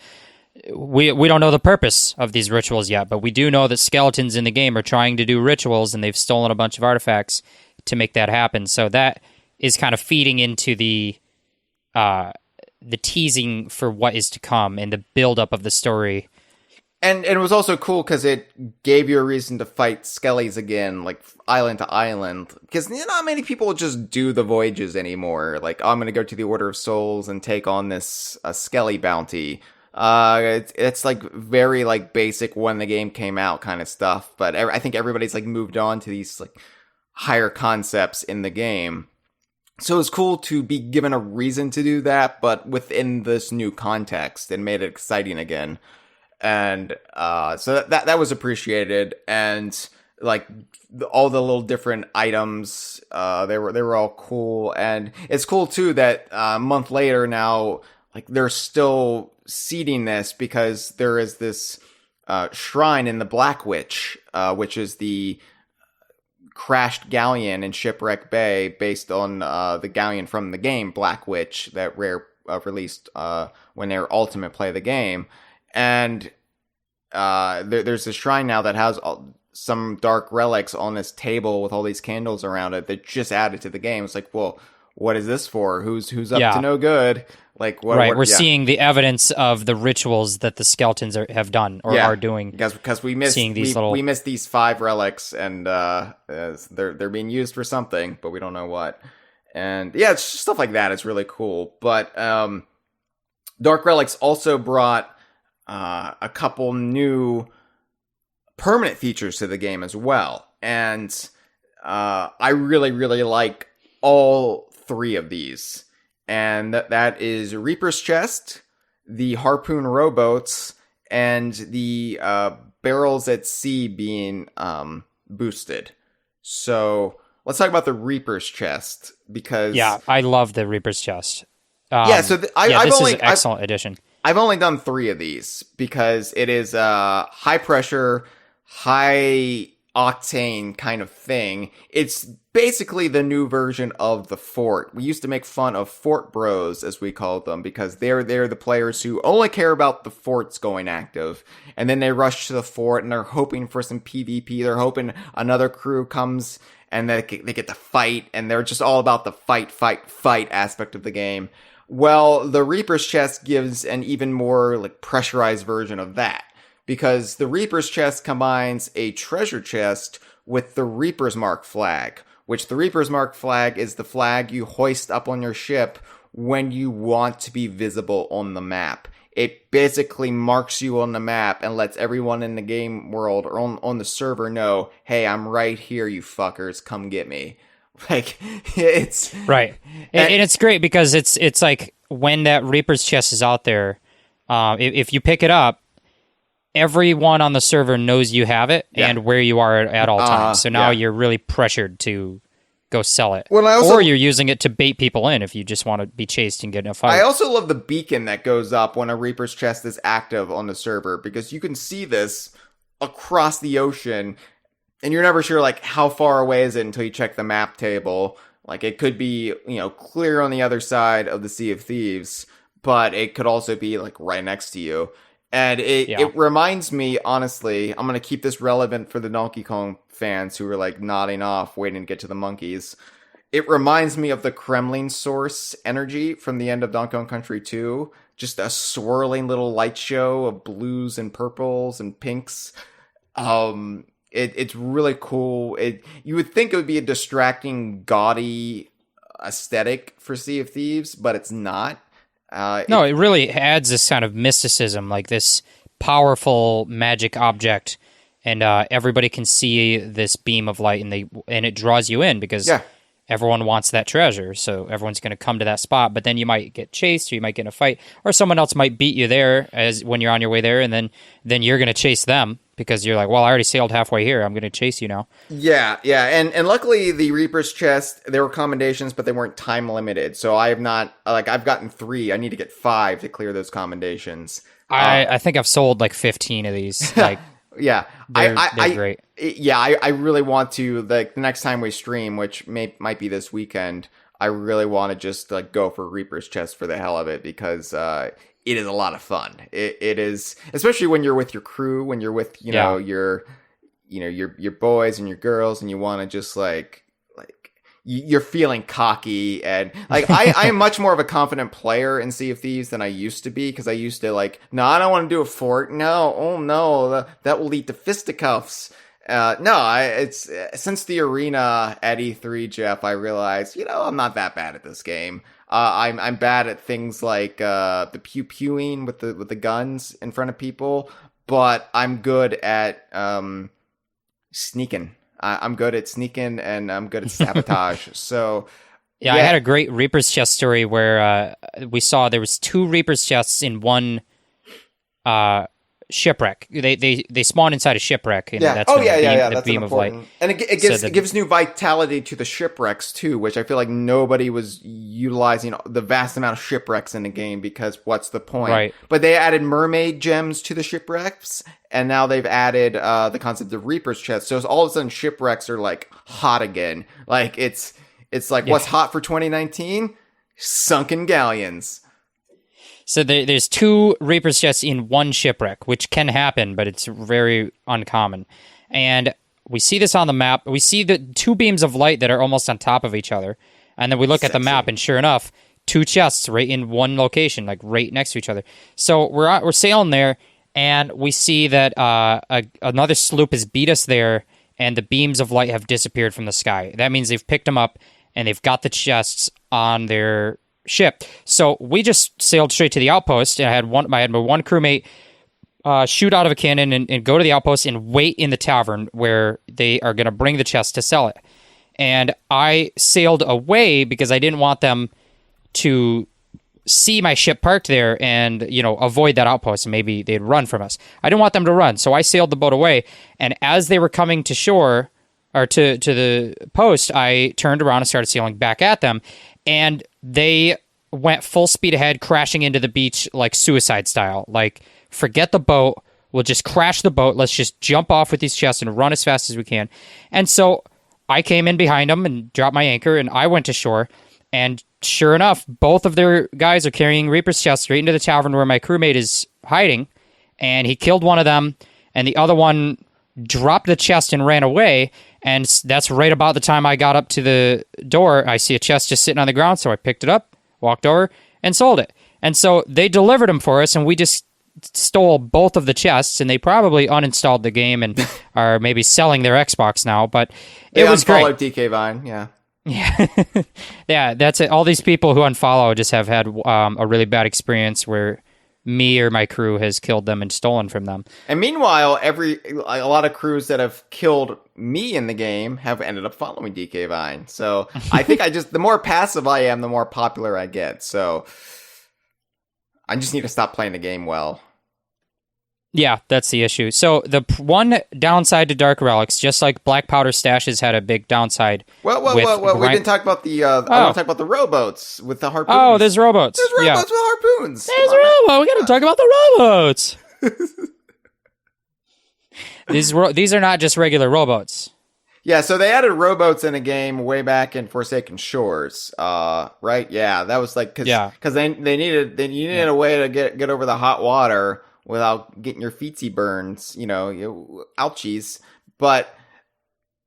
C: We don't know the purpose of these rituals yet, but we do know that skeletons in the game are trying to do rituals, and they've stolen a bunch of artifacts to make that happen. So that is kind of feeding into the teasing for what is to come and the buildup of the story.
B: And it was also cool because it gave you a reason to fight Skellies again, like island to island. Because not many people just do the voyages anymore. Like, I'm going to go to the Order of Souls and take on this Skelly bounty. It's like very like basic when the game came out kind of stuff. But I think everybody's like moved on to these like higher concepts in the game. So it's cool to be given a reason to do that, but within this new context, and made it exciting again. And so that was appreciated. And like all the little different items, they were all cool. And it's cool too that a month later now, like they're still seeding this because there is this shrine in the Black Witch, which is the crashed galleon in Shipwreck Bay based on the galleon from the game Black Witch that Rare released when their ultimate play of the game. And there's a shrine now that has some dark relics on this table with all these candles around it that just added to the game. It's like, well, what is this for? Who's up to no good? Like, what?
C: Right,
B: what,
C: we're seeing the evidence of the rituals that the skeletons have done or are doing.
B: Because we missed we missed these 5 relics, and they're being used for something, but we don't know what. And yeah, it's just stuff like that. It's really cool. But Dark Relics also brought a couple new permanent features to the game as well, and I really, really like all 3 of these. And that is Reaper's Chest, the Harpoon Rowboats, and the Barrels at Sea being boosted. So let's talk about the Reaper's Chest, because...
C: Yeah, I love the Reaper's Chest.
B: This is an
C: excellent addition.
B: I've only done 3 of these, because it is a high pressure, high octane kind of thing. It's basically the new version of the Fort. We used to make fun of Fort Bros, as we called them, because they're the players who only care about the forts going active, and then they rush to the fort and they're hoping for some PvP. They're hoping another crew comes and they get to fight, and they're just all about the fight aspect of the game. Well, the Reaper's Chest gives an even more like pressurized version of that, because the Reaper's Chest combines a treasure chest with the Reaper's Mark flag, which the Reaper's Mark flag is the flag you hoist up on your ship when you want to be visible on the map. It basically marks you on the map and lets everyone in the game world or on the server know, hey, I'm right here, you fuckers, come get me. Like, it's...
C: Right. And it's great because it's like when that Reaper's Chest is out there, if you pick it up, everyone on the server knows you have it and where you are at all times. So now you're really pressured to go sell it.
B: Well,
C: or you're using it to bait people in if you just want to be chased and get in a fight.
B: I also love the beacon that goes up when a Reaper's Chest is active on the server, because you can see this across the ocean, and you're never sure, like, how far away is it until you check the map table. Like, it could be, clear on the other side of the Sea of Thieves, but it could also be, like, right next to you. And it reminds me, honestly, I'm going to keep this relevant for the Donkey Kong fans who are like nodding off, waiting to get to the monkeys. It reminds me of the Kremlin source energy from the end of Donkey Kong Country 2. Just a swirling little light show of blues and purples and pinks. It's really cool. You would think it would be a distracting, gaudy aesthetic for Sea of Thieves, but it's not.
C: No, it really adds this kind of mysticism, like this powerful magic object, and everybody can see this beam of light, and it draws you in because everyone wants that treasure, so everyone's going to come to that spot. But then you might get chased, or you might get in a fight, or someone else might beat you there as when you're on your way there, and then you're going to chase them because you're like, well, I already sailed halfway here. I'm going to chase you now. Yeah,
B: and luckily the Reaper's Chest, there were commendations, but they weren't time limited. So I have not, I've gotten 3. I need to get 5 to clear those commendations.
C: I think I've sold like 15 of these. Like,
B: yeah,
C: they're great.
B: Yeah, I really want to, like, the next time we stream, which might be this weekend, I really want to just like go for Reaper's Chest for the hell of it, because it is a lot of fun. It is, especially when you're with your crew, when you're with your boys and your girls, and you want to just like you're feeling cocky, and like I am much more of a confident player in Sea of Thieves than I used to be, because I used to like, no, I don't want to do a fort. No, oh no, that will lead to fisticuffs. It's since the arena at E3, Jeff, I realized, I'm not that bad at this game. I'm bad at things like the pew-pewing with the guns in front of people, but I'm good at sneaking. I'm good at sneaking, and I'm good at sabotage. So
C: yeah, I had a great Reaper's Chest story where we saw there was 2 Reaper's Chests in one shipwreck. They spawn inside a shipwreck, and
B: Yeah.
C: that's when the
B: That's
C: beam of light.
B: And it gives new vitality to the shipwrecks too, which I feel like nobody was utilizing the vast amount of shipwrecks in the game because what's the point?
C: Right.
B: But they added mermaid gems to the shipwrecks, and now they've added the concept of Reaper's chest. So all of a sudden, shipwrecks are like hot again. Like it's like what's hot for 2019? Sunken galleons.
C: So there's 2 Reaper's chests in one shipwreck, which can happen, but it's very uncommon. And we see this on the map. We see the 2 beams of light that are almost on top of each other. And then we look at the map, and sure enough, 2 chests right in one location, like right next to each other. So we're sailing there, and we see that another sloop has beat us there, and the beams of light have disappeared from the sky. That means they've picked them up, and they've got the chests on their ship. So we just sailed straight to the outpost, and I had my one crewmate shoot out of a cannon and go to the outpost and wait in the tavern where they are going to bring the chest to sell it. And I sailed away because I didn't want them to see my ship parked there and, avoid that outpost, and maybe they'd run from us. I didn't want them to run, so I sailed the boat away. And as they were coming to shore, or to the post, I turned around and started sailing back at them, and they went full speed ahead, crashing into the beach like suicide style. Like, forget the boat. We'll just crash the boat. Let's just jump off with these chests and run as fast as we can. And so I came in behind them and dropped my anchor, and I went to shore. And sure enough, both of their guys are carrying Reaper's chests straight into the tavern where my crewmate is hiding. And he killed one of them, and the other one dropped the chest and ran away. And that's right about the time I got up to the door. I see a chest just sitting on the ground, so I picked it up, walked over, and sold it. And so they delivered them for us, and we just stole both of the chests, and they probably uninstalled the game and are maybe selling their Xbox now, but it was great.
B: DK Vine, yeah.
C: Yeah, yeah, that's it. All these people who unfollow just have had a really bad experience where me or my crew has killed them and stolen from them.
B: And meanwhile, a lot of crews that have killed me in the game have ended up following DK Vine. So I think the more passive I am, the more popular I get. So I just need to stop playing the game well.
C: Yeah, that's the issue. So the one downside to Dark Relics, just like Black Powder Stashes had a big downside.
B: Well, we didn't talk about the. I want to talk about the rowboats with the harpoons.
C: Oh, there's rowboats.
B: There's rowboats with harpoons.
C: There's rowboats. We got to talk about the rowboats. These are not just regular rowboats.
B: Yeah, so they added rowboats in a game way back in Forsaken Shores, right? Yeah, that was like because they needed a way to get over the hot water without getting your feetsy burns, ouchies. But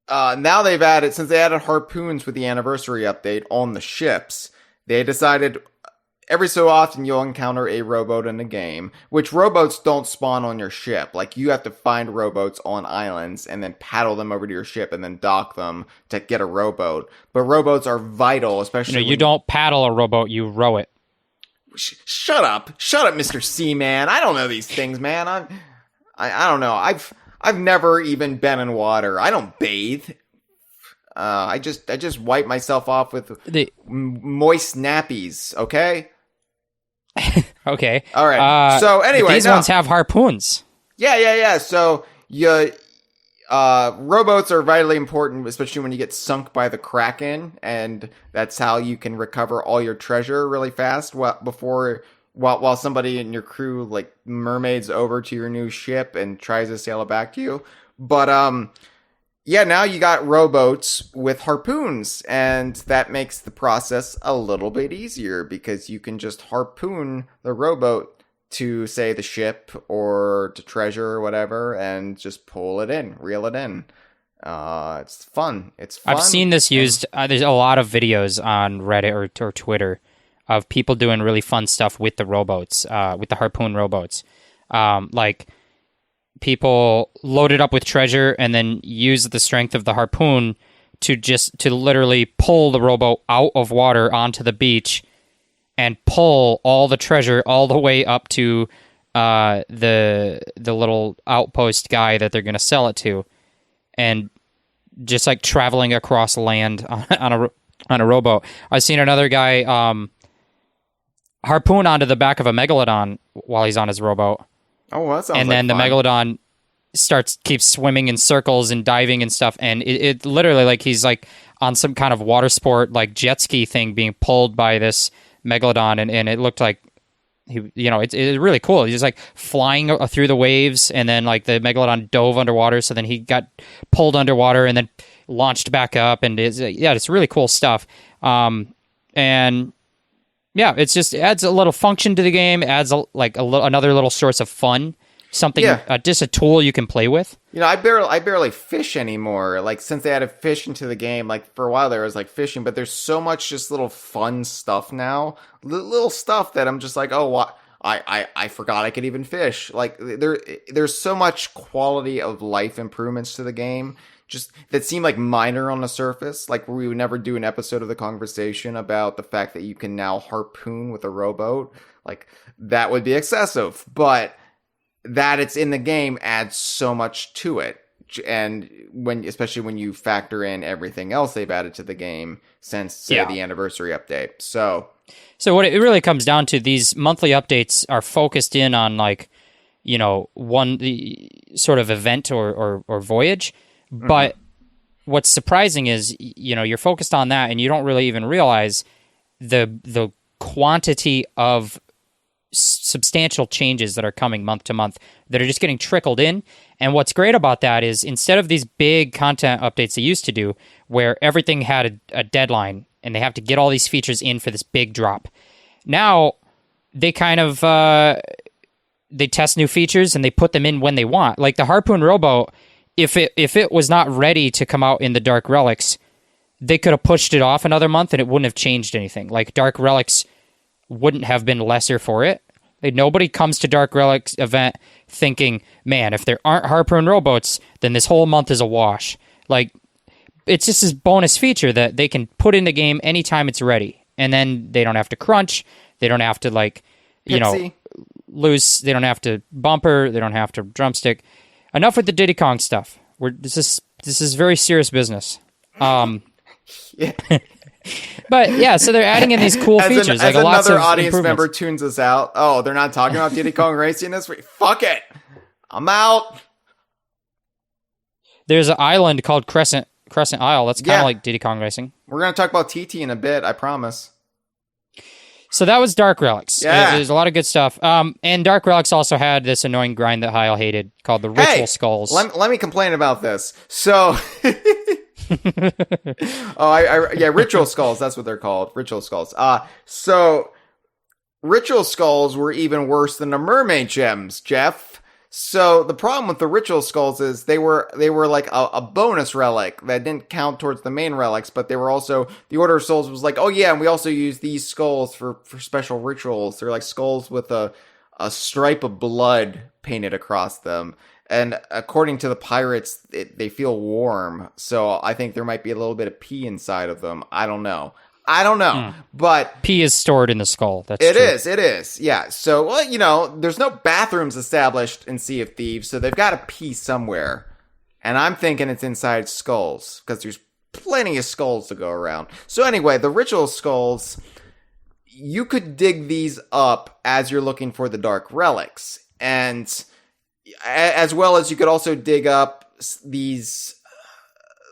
B: now they've added, since they added harpoons with the anniversary update on the ships, they decided every so often you'll encounter a rowboat in the game, which rowboats don't spawn on your ship. Like, you have to find rowboats on islands and then paddle them over to your ship and then dock them to get a rowboat. But rowboats are vital, especially
C: you don't paddle a rowboat, you row it.
B: Shut up, Mr. Seaman. I don't know these things, man. I don't know. I've never even been in water. I don't bathe. I just wipe myself off with moist nappies. Okay.
C: Okay.
B: All right. So anyway,
C: these ones have harpoons.
B: Yeah. So rowboats are vitally important, especially when you get sunk by the Kraken, and that's how you can recover all your treasure really fast while somebody in your crew like mermaids over to your new ship and tries to sail it back to you. But now you got rowboats with harpoons, and that makes the process a little bit easier because you can just harpoon the rowboat to, say, the ship or to treasure or whatever, and just pull it in, reel it in. It's fun.
C: I've seen this used. There's a lot of videos on Reddit or Twitter of people doing really fun stuff with the rowboats, with the harpoon rowboats. Like, people load it up with treasure and then use the strength of the harpoon to literally pull the rowboat out of water onto the beach and pull all the treasure all the way up to the little outpost guy that they're going to sell it to, and just like traveling across land on a rowboat. I've seen another guy harpoon onto the back of a megalodon while he's on his rowboat.
B: Oh, well, that sounds
C: and
B: like
C: then the
B: fun.
C: megalodon keeps swimming in circles and diving and stuff, and it literally, like, he's like on some kind of water sport, like jet ski thing, being pulled by this megalodon, and it looked like it's really cool. He's just like flying through the waves, and then like the megalodon dove underwater, so then he got pulled underwater and then launched back up, and it's really cool stuff. And yeah, it adds a little function to the game, adds another little source of fun. Something, just a tool you can play with.
B: I barely fish anymore. Like, since they added fish into the game, like for a while there was like fishing, but there's so much just little fun stuff now. Little stuff that I'm just like, oh, what? I forgot I could even fish. Like, there's so much quality of life improvements to the game, just that seem like minor on the surface. Like, we would never do an episode of the Kongversation about the fact that you can now harpoon with a rowboat. Like, that would be excessive, but that it's in the game adds so much to it. And especially when you factor in everything else they've added to the game since, say, the anniversary update. So
C: what it really comes down to, these monthly updates are focused in on, like, one sort of event or voyage. But what's surprising is, you're focused on that, and you don't really even realize the quantity of substantial changes that are coming month to month that are just getting trickled in. And what's great about that is, instead of these big content updates they used to do, where everything had a deadline and they have to get all these features in for this big drop, now they kind of they test new features and they put them in when they want. Like the harpoon rowboat, if it was not ready to come out in the Dark Relics, they could have pushed it off another month and it wouldn't have changed anything. Like, Dark Relics wouldn't have been lesser for it. Nobody comes to Dark Relics event thinking, man, if there aren't harpoon rowboats, then this whole month is a wash. Like, it's just this bonus feature that they can put in the game anytime it's ready. And then they don't have to crunch. They don't have to, like, loose. They don't have to bumper. They don't have to drumstick. Enough with the Diddy Kong stuff. This is very serious business.
B: Yeah.
C: But yeah, so they're adding in these cool features.
B: As
C: lots
B: another
C: of
B: audience member tunes us out. Oh, they're not talking about Diddy Kong Racing this week? Fuck it. I'm out.
C: There's an island called Crescent Isle. That's kind of like Diddy Kong Racing.
B: We're going to talk about TT in a bit, I promise.
C: So that was Dark Relics.
B: Yeah.
C: There's a lot of good stuff. And Dark Relics also had this annoying grind that Hyle hated called the Ritual Skulls.
B: Let me complain about this. So... Ritual Skulls, that's what they're called. Ritual Skulls. So Ritual Skulls were even worse than the Mermaid Gems, Jeff. So the problem with the Ritual Skulls is they were like a bonus relic that didn't count towards the main relics, but they were also, the Order of Souls was like, oh yeah, and we also use these skulls for special rituals. They're like skulls with a stripe of blood painted across them. And according to the pirates, they feel warm. So I think there might be a little bit of pee inside of them. I don't know. But
C: pee is stored in the skull.
B: It is. Yeah. So, well, there's no bathrooms established in Sea of Thieves, so they've got to pee somewhere. And I'm thinking it's inside skulls, because there's plenty of skulls to go around. So anyway, the Ritual Skulls, you could dig these up as you're looking for the Dark Relics. And... as well as you could also dig up these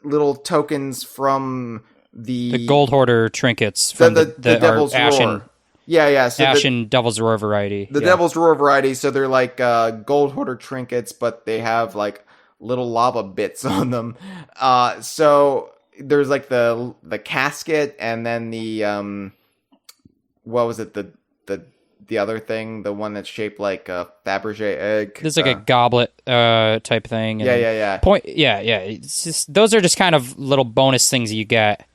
B: little tokens from the
C: Gold Hoarder trinkets from the
B: Devil's Roar. Yeah. So
C: Ashen Devil's Roar variety.
B: The Devil's Roar variety. So they're like Gold Hoarder trinkets, but they have like little lava bits on them. So there's like the casket, and then the what was it? The other thing, the one that's shaped like a Fabergé egg.
C: There's like a goblet type thing.
B: Yeah.
C: It's just, those are just kind of little bonus things you get.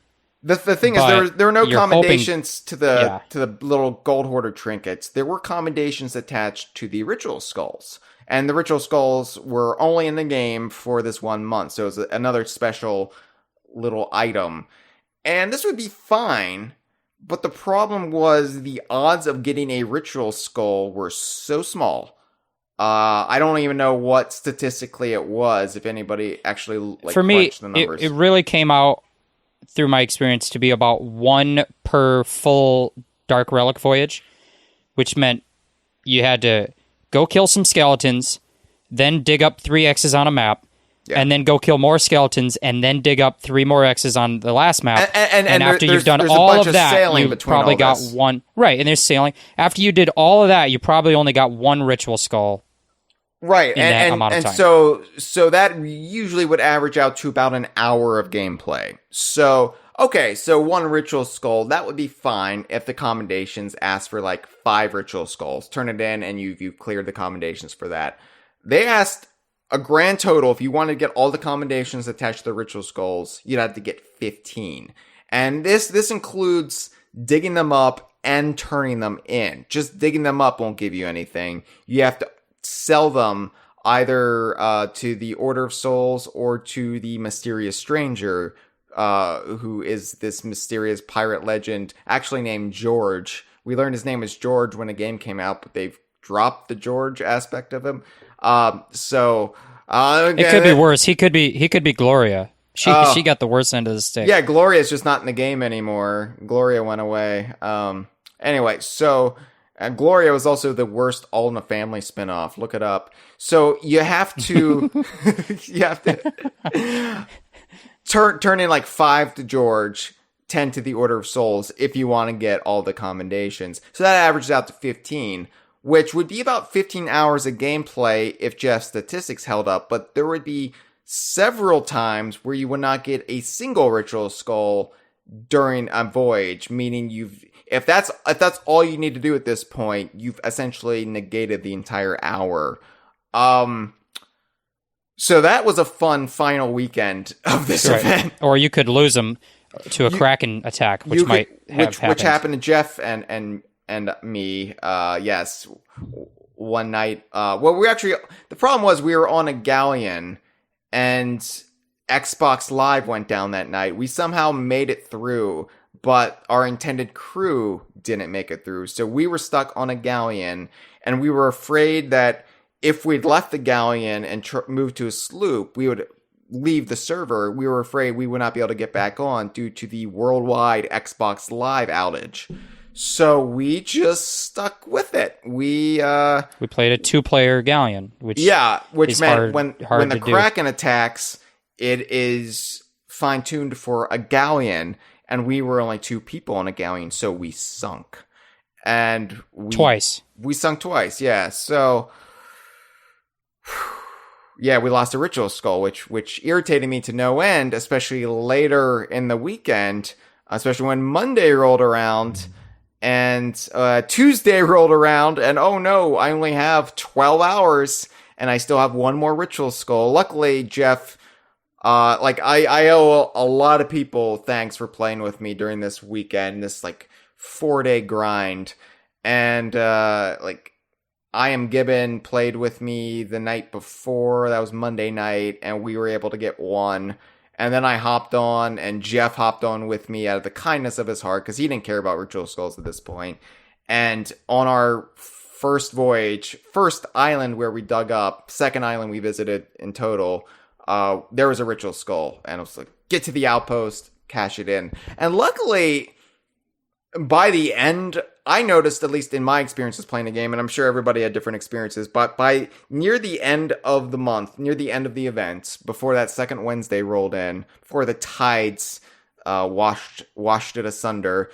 B: The thing is, there were no commendations to the little Gold Hoarder trinkets. There were commendations attached to the Ritual Skulls. And the Ritual Skulls were only in the game for this 1 month. So it was another special little item. And this would be fine. But the problem was the odds of getting a Ritual Skull were so small. I don't even know what statistically it was, if anybody actually
C: for me,
B: crunched the numbers.
C: It really came out, through my experience, to be about 1 per full Dark Relic voyage, which meant you had to go kill some skeletons, then dig up 3 X's on a map, and then go kill more skeletons, and then dig up 3 more X's on the last map. And after you've done all of that, you probably got one. Right, and there's sailing. After you did all of that, you probably only got 1 ritual skull.
B: Right,
C: in that amount of time.
B: So that usually would average out to about an hour of gameplay. So, okay, so 1 ritual skull, that would be fine if the commendations ask for like 5 ritual skulls. Turn it in and you've cleared the commendations for that. They asked a grand total, if you wanted to get all the commendations attached to the ritual skulls, you'd have to get 15. And this includes digging them up and turning them in. Just digging them up won't give you anything. You have to sell them either to the Order of Souls or to the Mysterious Stranger, who is this mysterious pirate legend, actually named George. We learned his name was George when a game came out, but they've dropped the George aspect of him.
C: It could be worse. He could be Gloria. She got the worst end of the stick.
B: Yeah, Gloria's just not in the game anymore. Gloria went away. Anyway, so Gloria was also the worst All in the Family spinoff. Look it up. So you have to turn in like 5 to George, 10 to the Order of Souls if you want to get all the commendations. So that averages out to 15, which would be about 15 hours of gameplay if Jeff's statistics held up, but there would be several times where you would not get a single ritual skull during a voyage, meaning if that's all you need to do at this point, you've essentially negated the entire hour. So that was a fun final weekend of this event.
C: Or you could lose them to a Kraken attack, which
B: happened to Jeff and me. Yes, one night. The problem was we were on a galleon and Xbox Live went down that night. We somehow made it through, but our intended crew didn't make it through. So we were stuck on a galleon, and we were afraid that if we'd left the galleon and moved to a sloop, we would leave the server. We were afraid we would not be able to get back on due to the worldwide Xbox Live outage. So we just stuck with it. We
C: played a 2-player galleon, which
B: meant when the
C: do.
B: Kraken attacks, it is fine-tuned for a galleon, and we were only 2 people on a galleon, so we sunk. And we sunk twice, yeah. So yeah, we lost a ritual skull, which irritated me to no end, especially later in the weekend, especially when Monday rolled around. And Tuesday rolled around, and oh no, I only have 12 hours, and I still have 1 more ritual skull. Luckily, Jeff, I owe a lot of people thanks for playing with me during this weekend, this 4-day grind. And I Am Gibbon played with me the night before. That was Monday night, and we were able to get 1. And then I hopped on, and Jeff hopped on with me out of the kindness of his heart, because he didn't care about ritual skulls at this point. And on our first voyage, first island where we dug up, second island we visited in total, there was a ritual skull. And I was like, get to the outpost, cash it in. And luckily, by the end, I noticed, at least in my experiences playing the game, and I'm sure everybody had different experiences, but by near the end of the month, near the end of the event, before that second Wednesday rolled in, before the tides washed it asunder,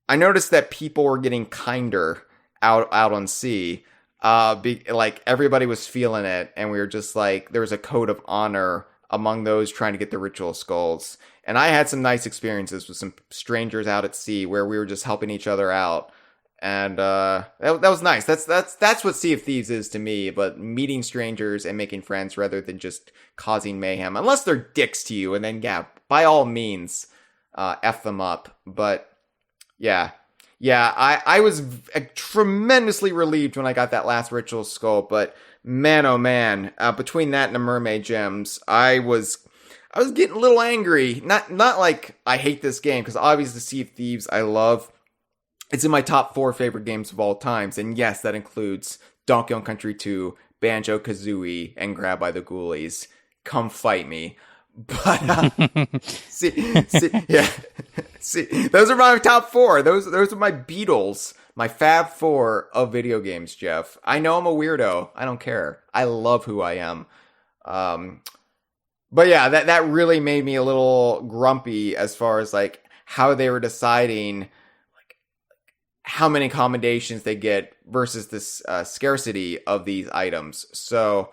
B: I noticed that people were getting kinder out on sea. Everybody was feeling it, and we were just there was a code of honor among those trying to get the ritual skulls. And I had some nice experiences with some strangers out at sea where we were just helping each other out. And that was nice. That's what Sea of Thieves is to me, but meeting strangers and making friends rather than just causing mayhem. Unless they're dicks to you, and then, yeah, by all means, F them up. But, yeah, I was tremendously relieved when I got that last ritual skull, but man, oh man, between that and the mermaid gems, I was getting a little angry. Not like I hate this game, because obviously Sea of Thieves I love. It's in my top 4 favorite games of all times, and yes, that includes Donkey Kong Country 2, Banjo-Kazooie, and Grab by the Ghoulies. Come fight me. But, yeah. See, those are my top 4. Those are my Beatles, my Fab 4 of video games, Jeff. I know I'm a weirdo. I don't care. I love who I am. But yeah, that really made me a little grumpy as far as like how they were deciding like how many commendations they get versus this scarcity of these items. So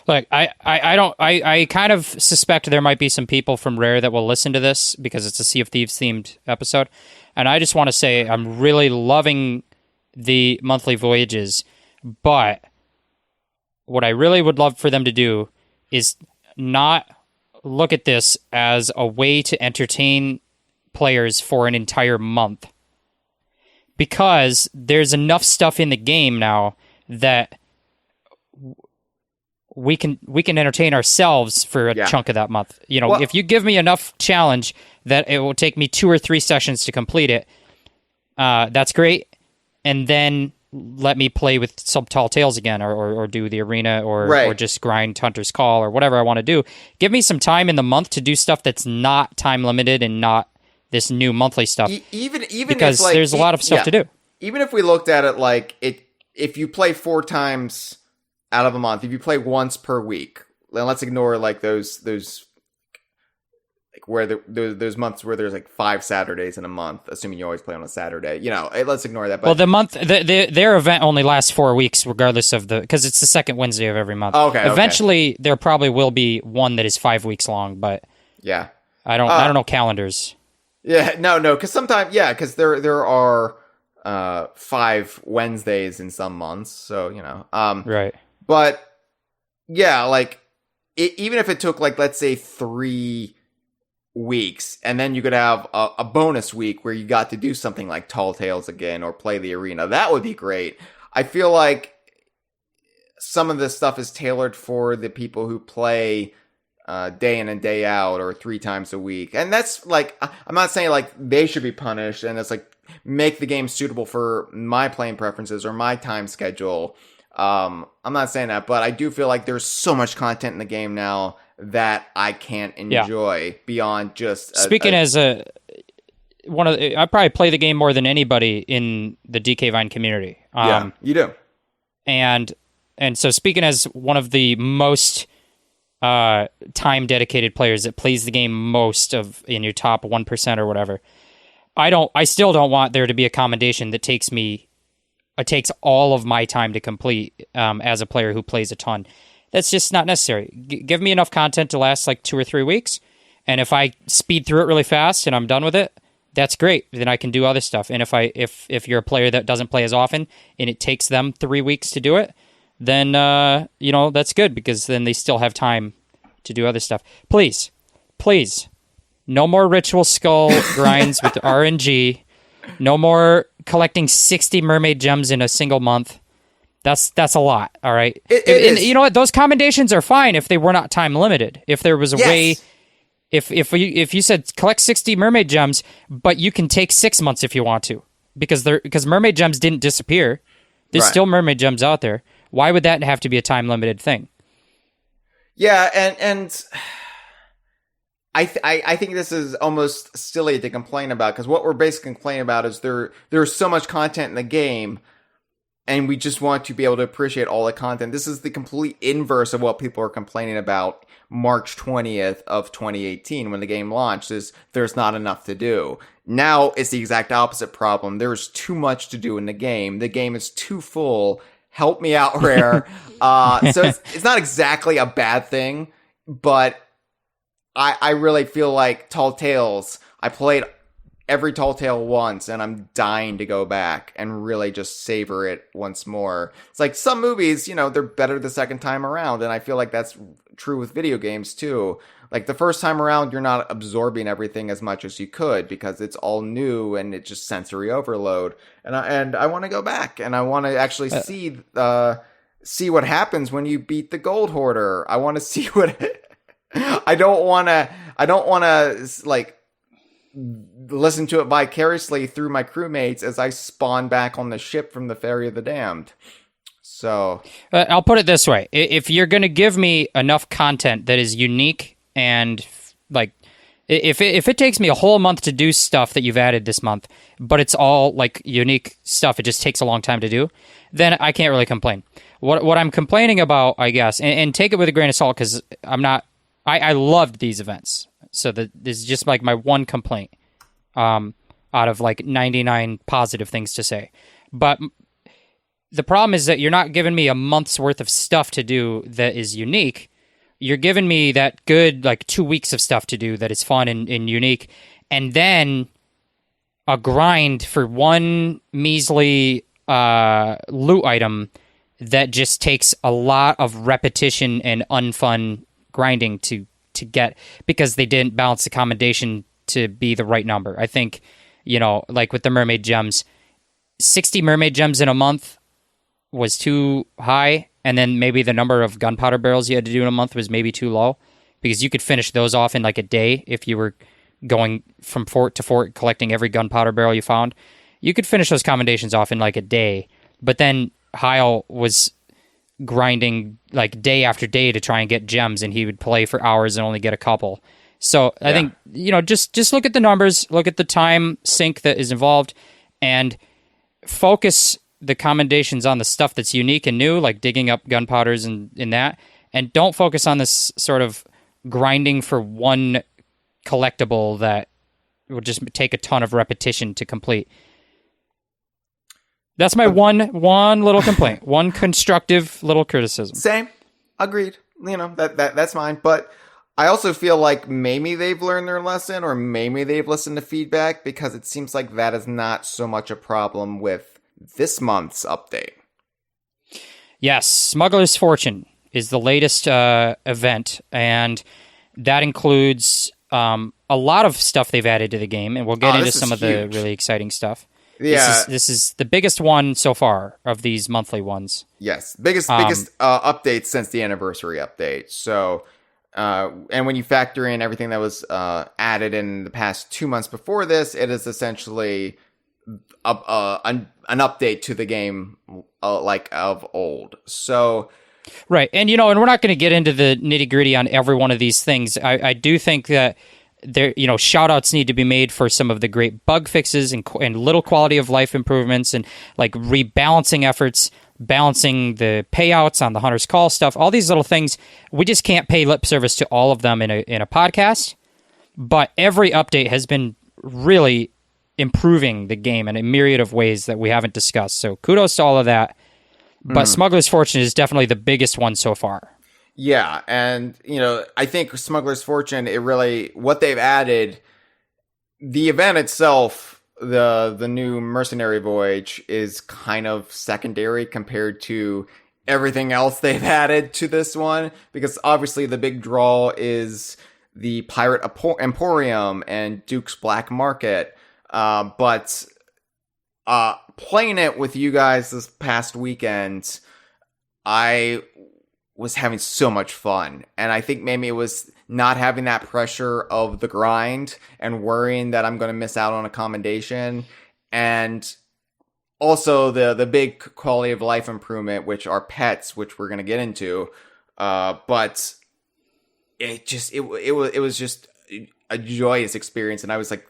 C: Like I kind of suspect there might be some people from Rare that will listen to this because it's a Sea of Thieves themed episode, and I just want to say I'm really loving the monthly voyages, but what I really would love for them to do is not look at this as a way to entertain players for an entire month, because there's enough stuff in the game now that we can entertain ourselves for a chunk of that month. You know, if you give me enough challenge that it will take me 2 or 3 sessions to complete it, that's great. And then let me play with some Tall Tales again, or do the arena, or just grind Hunter's Call, or whatever I want to do. Give me some time in the month to do stuff that's not time limited and not this new monthly stuff.
B: Even
C: because
B: if, like,
C: there's a lot of stuff to do.
B: Even if we looked at it like if you play 4 times out of a month, if you play once per week, then let's ignore like those like where those months where there's like 5 Saturdays in a month, assuming you always play on a Saturday. You know, let's ignore that. But,
C: well, the month their event only lasts 4 weeks, regardless of because it's the second Wednesday of every month.
B: Okay.
C: Eventually, there probably will be one that is 5 weeks long, but
B: yeah,
C: I don't know calendars.
B: Yeah, no, because sometimes because there are 5 Wednesdays in some months, so you know,
C: right.
B: But yeah, like even if it took like let's say 3 weeks, and then you could have a bonus week where you got to do something like Tall Tales again or play the arena, that would be great. I feel like some of this stuff is tailored for the people who play day in and day out or 3 times a week, and that's like I'm not saying like they should be punished, and it's like make the game suitable for my playing preferences or my time schedule. I'm not saying that, but I do feel like there's so much content in the game now that I can't enjoy beyond just
C: speaking as I probably play the game more than anybody in the DK Vine community.
B: Yeah, you do.
C: And so speaking as one of the most time dedicated players that plays the game most of in your top 1% or whatever, I still don't want there to be a commendation that takes all of my time to complete as a player who plays a ton. That's just not necessary. Give me enough content to last like 2 or 3 weeks, and if I speed through it really fast and I'm done with it, that's great. Then I can do other stuff. And if you're a player that doesn't play as often and it takes them 3 weeks to do it, then that's good, because then they still have time to do other stuff. Please, no more Ritual Skull grinds with RNG. No more collecting 60 mermaid gems in a single month. That's a lot, all right? And you know what? Those commendations are fine if they were not time limited. If there was a way, if you said collect 60 mermaid gems, but you can take 6 months if you want to, because mermaid gems didn't disappear. There's still mermaid gems out there. Why would that have to be a time limited thing?
B: Yeah, and I think this is almost silly to complain about, because what we're basically complaining about is there's so much content in the game, and we just want to be able to appreciate all the content. This is the complete inverse of what people are complaining about March 20th of 2018 when the game launched, is there's not enough to do. Now it's the exact opposite problem. There's too much to do in the game. The game is too full. Help me out, Rare. So it's not exactly a bad thing, but I really feel like Tall Tales, I played every Tall Tale once, and I'm dying to go back and really just savor it once more. It's like some movies, they're better the second time around, and I feel like that's true with video games too. Like the first time around, you're not absorbing everything as much as you could because it's all new and it's just sensory overload. And I want to go back, and I want to actually see what happens when you beat the Gold Hoarder. I want to see what. I don't want to like listen to it vicariously through my crewmates as I spawn back on the ship from the Ferry of the Damned. So
C: I'll put it this way: if you're going to give me enough content that is unique and like If it takes me a whole month to do stuff that you've added this month, but it's all like unique stuff, it just takes a long time to do, then I can't really complain. What I'm complaining about, I guess, and take it with a grain of salt, because I loved these events. So this is just like my one complaint out of like 99 positive things to say. But the problem is that you're not giving me a month's worth of stuff to do that is unique. You're giving me that good like 2 weeks of stuff to do that is fun and unique, and then a grind for one measly loot item that just takes a lot of repetition and unfun grinding to get, because they didn't balance the commendation to be the right number. I think, like with the mermaid gems, 60 mermaid gems in a month was too high, and then maybe the number of gunpowder barrels you had to do in a month was maybe too low, because you could finish those off in like a day if you were going from fort to fort collecting every gunpowder barrel you found. You could finish those commendations off in like a day, but then Hyle was grinding like day after day to try and get gems, and he would play for hours and only get a couple. So I think, just look at the numbers, look at the time sink that is involved, and focus the commendations on the stuff that's unique and new, like digging up gunpowders and in that, and don't focus on this sort of grinding for one collectible that will just take a ton of repetition to complete. That's my one little complaint, one constructive little criticism.
B: Same, agreed. That's mine. But I also feel like maybe they've learned their lesson, or maybe they've listened to feedback, because it seems like that is not so much a problem with this month's update.
C: Yes, Smuggler's Fortune is the latest event, and that includes a lot of stuff they've added to the game, and we'll get into some of the really exciting stuff.
B: Yeah,
C: this is the biggest one so far of these monthly ones.
B: Yes, biggest update since the anniversary update. So, and when you factor in everything that was added in the past 2 months before this, it is essentially an update to the game like of old. So,
C: right, and and we're not going to get into the nitty gritty on every one of these things. I do think that there, shout outs need to be made for some of the great bug fixes and little quality of life improvements, and like rebalancing efforts, balancing the payouts on the Hunter's Call stuff. All these little things, we just can't pay lip service to all of them in a podcast. But every update has been really improving the game in a myriad of ways that we haven't discussed. So kudos to all of that. But Smuggler's Fortune is definitely the biggest one so far.
B: Yeah, and I think Smuggler's Fortune, what they've added, the event itself, the new Mercenary Voyage, is kind of secondary compared to everything else they've added to this one, because obviously the big draw is the Pirate Emporium and Duke's Black Market. But playing it with you guys this past weekend, I was having so much fun. And I think maybe it was not having that pressure of the grind and worrying that I'm going to miss out on a commendation. And also the big quality of life improvement, which are pets, which we're going to get into. But it was just a joyous experience. And I was like,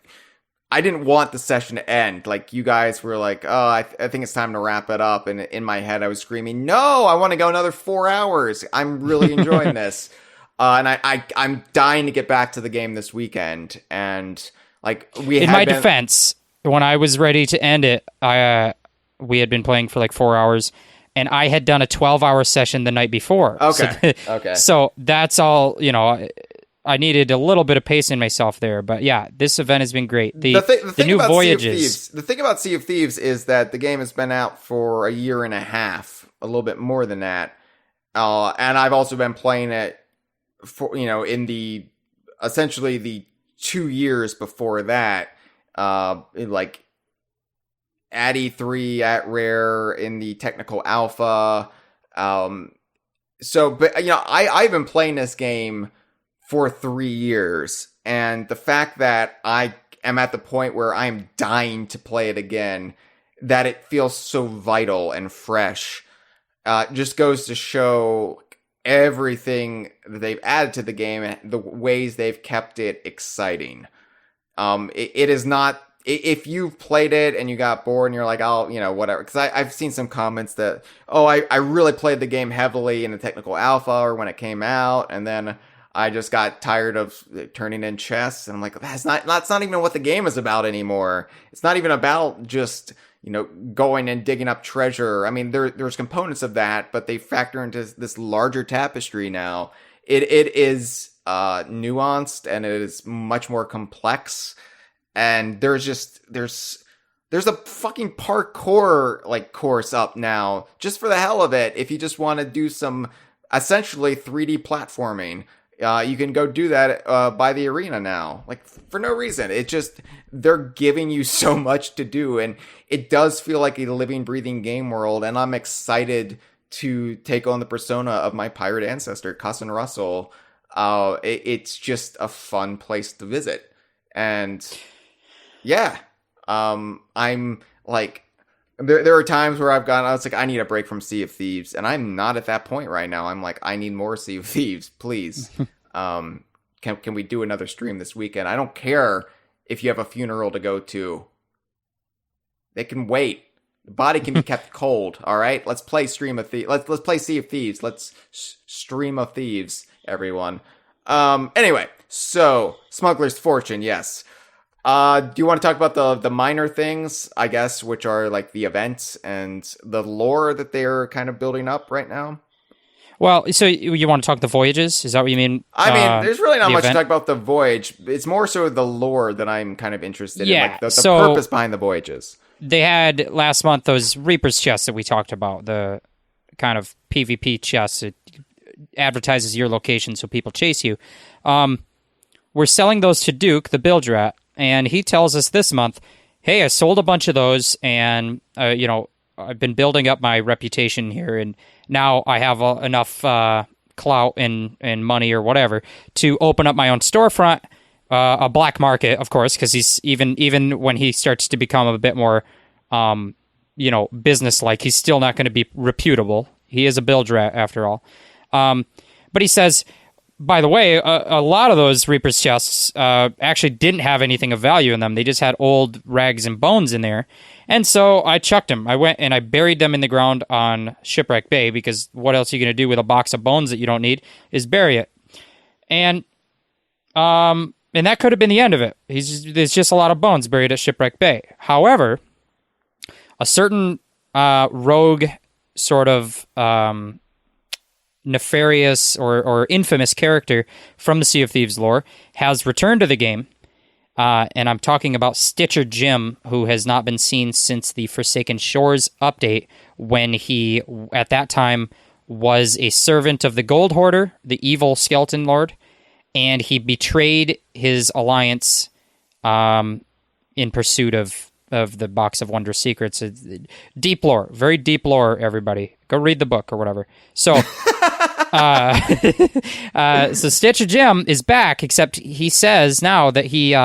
B: I didn't want the session to end. Like, you guys were like, oh, I think it's time to wrap it up. And in my head, I was screaming, no, I want to go another 4 hours. I'm really enjoying this. And I'm dying to get back to the game this weekend. And like, in my
C: defense, when I was ready to end it, we had been playing for like 4 hours, and I had done a 12-hour session the night before.
B: Okay. Okay.
C: So that's all, I needed a little bit of pace in myself there, but yeah, this event has been great. The new voyages.
B: The thing about Sea of Thieves is that the game has been out for a year and a half, a little bit more than that, and I've also been playing it for in essentially the 2 years before that, like at E3, at Rare, in the technical alpha. But I've been playing this game for 3 years, and the fact that I am at the point where I'm dying to play it again, that it feels so vital and fresh, just goes to show everything that they've added to the game and the ways they've kept it exciting. It is not, if you've played it and you got bored and you're like, oh, whatever. Because I've seen some comments that, I really played the game heavily in the technical alpha or when it came out, and then I just got tired of turning in chests. And I'm like, that's not even what the game is about anymore. It's not even about just, going and digging up treasure. I mean, there's components of that, but they factor into this larger tapestry now. It is nuanced and it is much more complex. And there's a fucking parkour course up now just for the hell of it. If you just want to do some essentially 3D platforming, you can go do that by the arena now, for no reason. They're giving you so much to do, and it does feel like a living, breathing game world. And I'm excited to take on the persona of my pirate ancestor, Cousin Russell. It's just a fun place to visit, and yeah, I'm like, there are times where I was like, I need a break from Sea of Thieves, and I'm not at that point right now. I'm like, I need more Sea of Thieves, please. Can we do another stream this weekend? I don't care if you have a funeral to go to. They can wait. The body can be kept cold. All right, let's play Stream of Thieves. Let's play Sea of Thieves. Let's Stream of Thieves, everyone. Anyway, so Smuggler's Fortune, yes. Do you want to talk about the minor things, I guess, which are like the events and the lore that they're kind of building up right now?
C: Well, so you want to talk the voyages? Is that what you mean?
B: I mean, there's really not much to talk about the voyage. It's more so the lore that I'm kind of interested in, like the purpose behind the voyages.
C: They had last month those Reaper's chests that we talked about, the kind of PvP chests. It advertises your location so people chase you. We're selling those to Duke, the bilge rat, and he tells us this month, hey, I sold a bunch of those, and I've been building up my reputation here, and now I have enough clout and money or whatever to open up my own storefront, a black market, of course, because he's even when he starts to become a bit more, business-like, he's still not going to be reputable. He is a bilge rat, after all. But he says, by the way, a lot of those Reaper's chests actually didn't have anything of value in them. They just had old rags and bones in there. And so I chucked them. I went and I buried them in the ground on Shipwreck Bay, because what else are you going to do with a box of bones that you don't need is bury it. And that could have been the end of it. There's just a lot of bones buried at Shipwreck Bay. However, a certain rogue sort of nefarious or infamous character from the Sea of Thieves lore has returned to the game. And I'm talking about Stitcher Jim, who has not been seen since the Forsaken Shores update, when he, at that time, was a servant of the Gold Hoarder, the evil skeleton lord, and he betrayed his alliance in pursuit of the Box of Wondrous Secrets. Deep lore, very deep lore, everybody. Go read the book or whatever. So... so Stitcher Jim is back, except he says now that he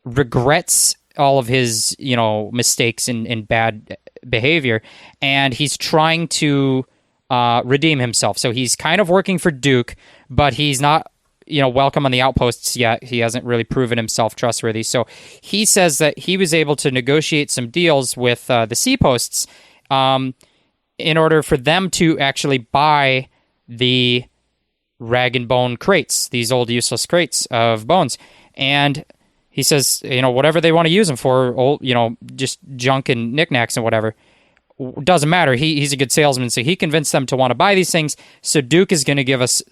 C: regrets all of his, mistakes and bad behavior, and he's trying to redeem himself. So he's kind of working for Duke, but he's not, welcome on the outposts yet. He hasn't really proven himself trustworthy. So he says that he was able to negotiate some deals with the Seaposts in order for them to actually buy the rag and bone crates, these old useless crates of bones. And he says, whatever they want to use them for, old, just junk and knickknacks and whatever, doesn't matter. He's a good salesman, so he convinced them to want to buy these things. So Duke is going to give us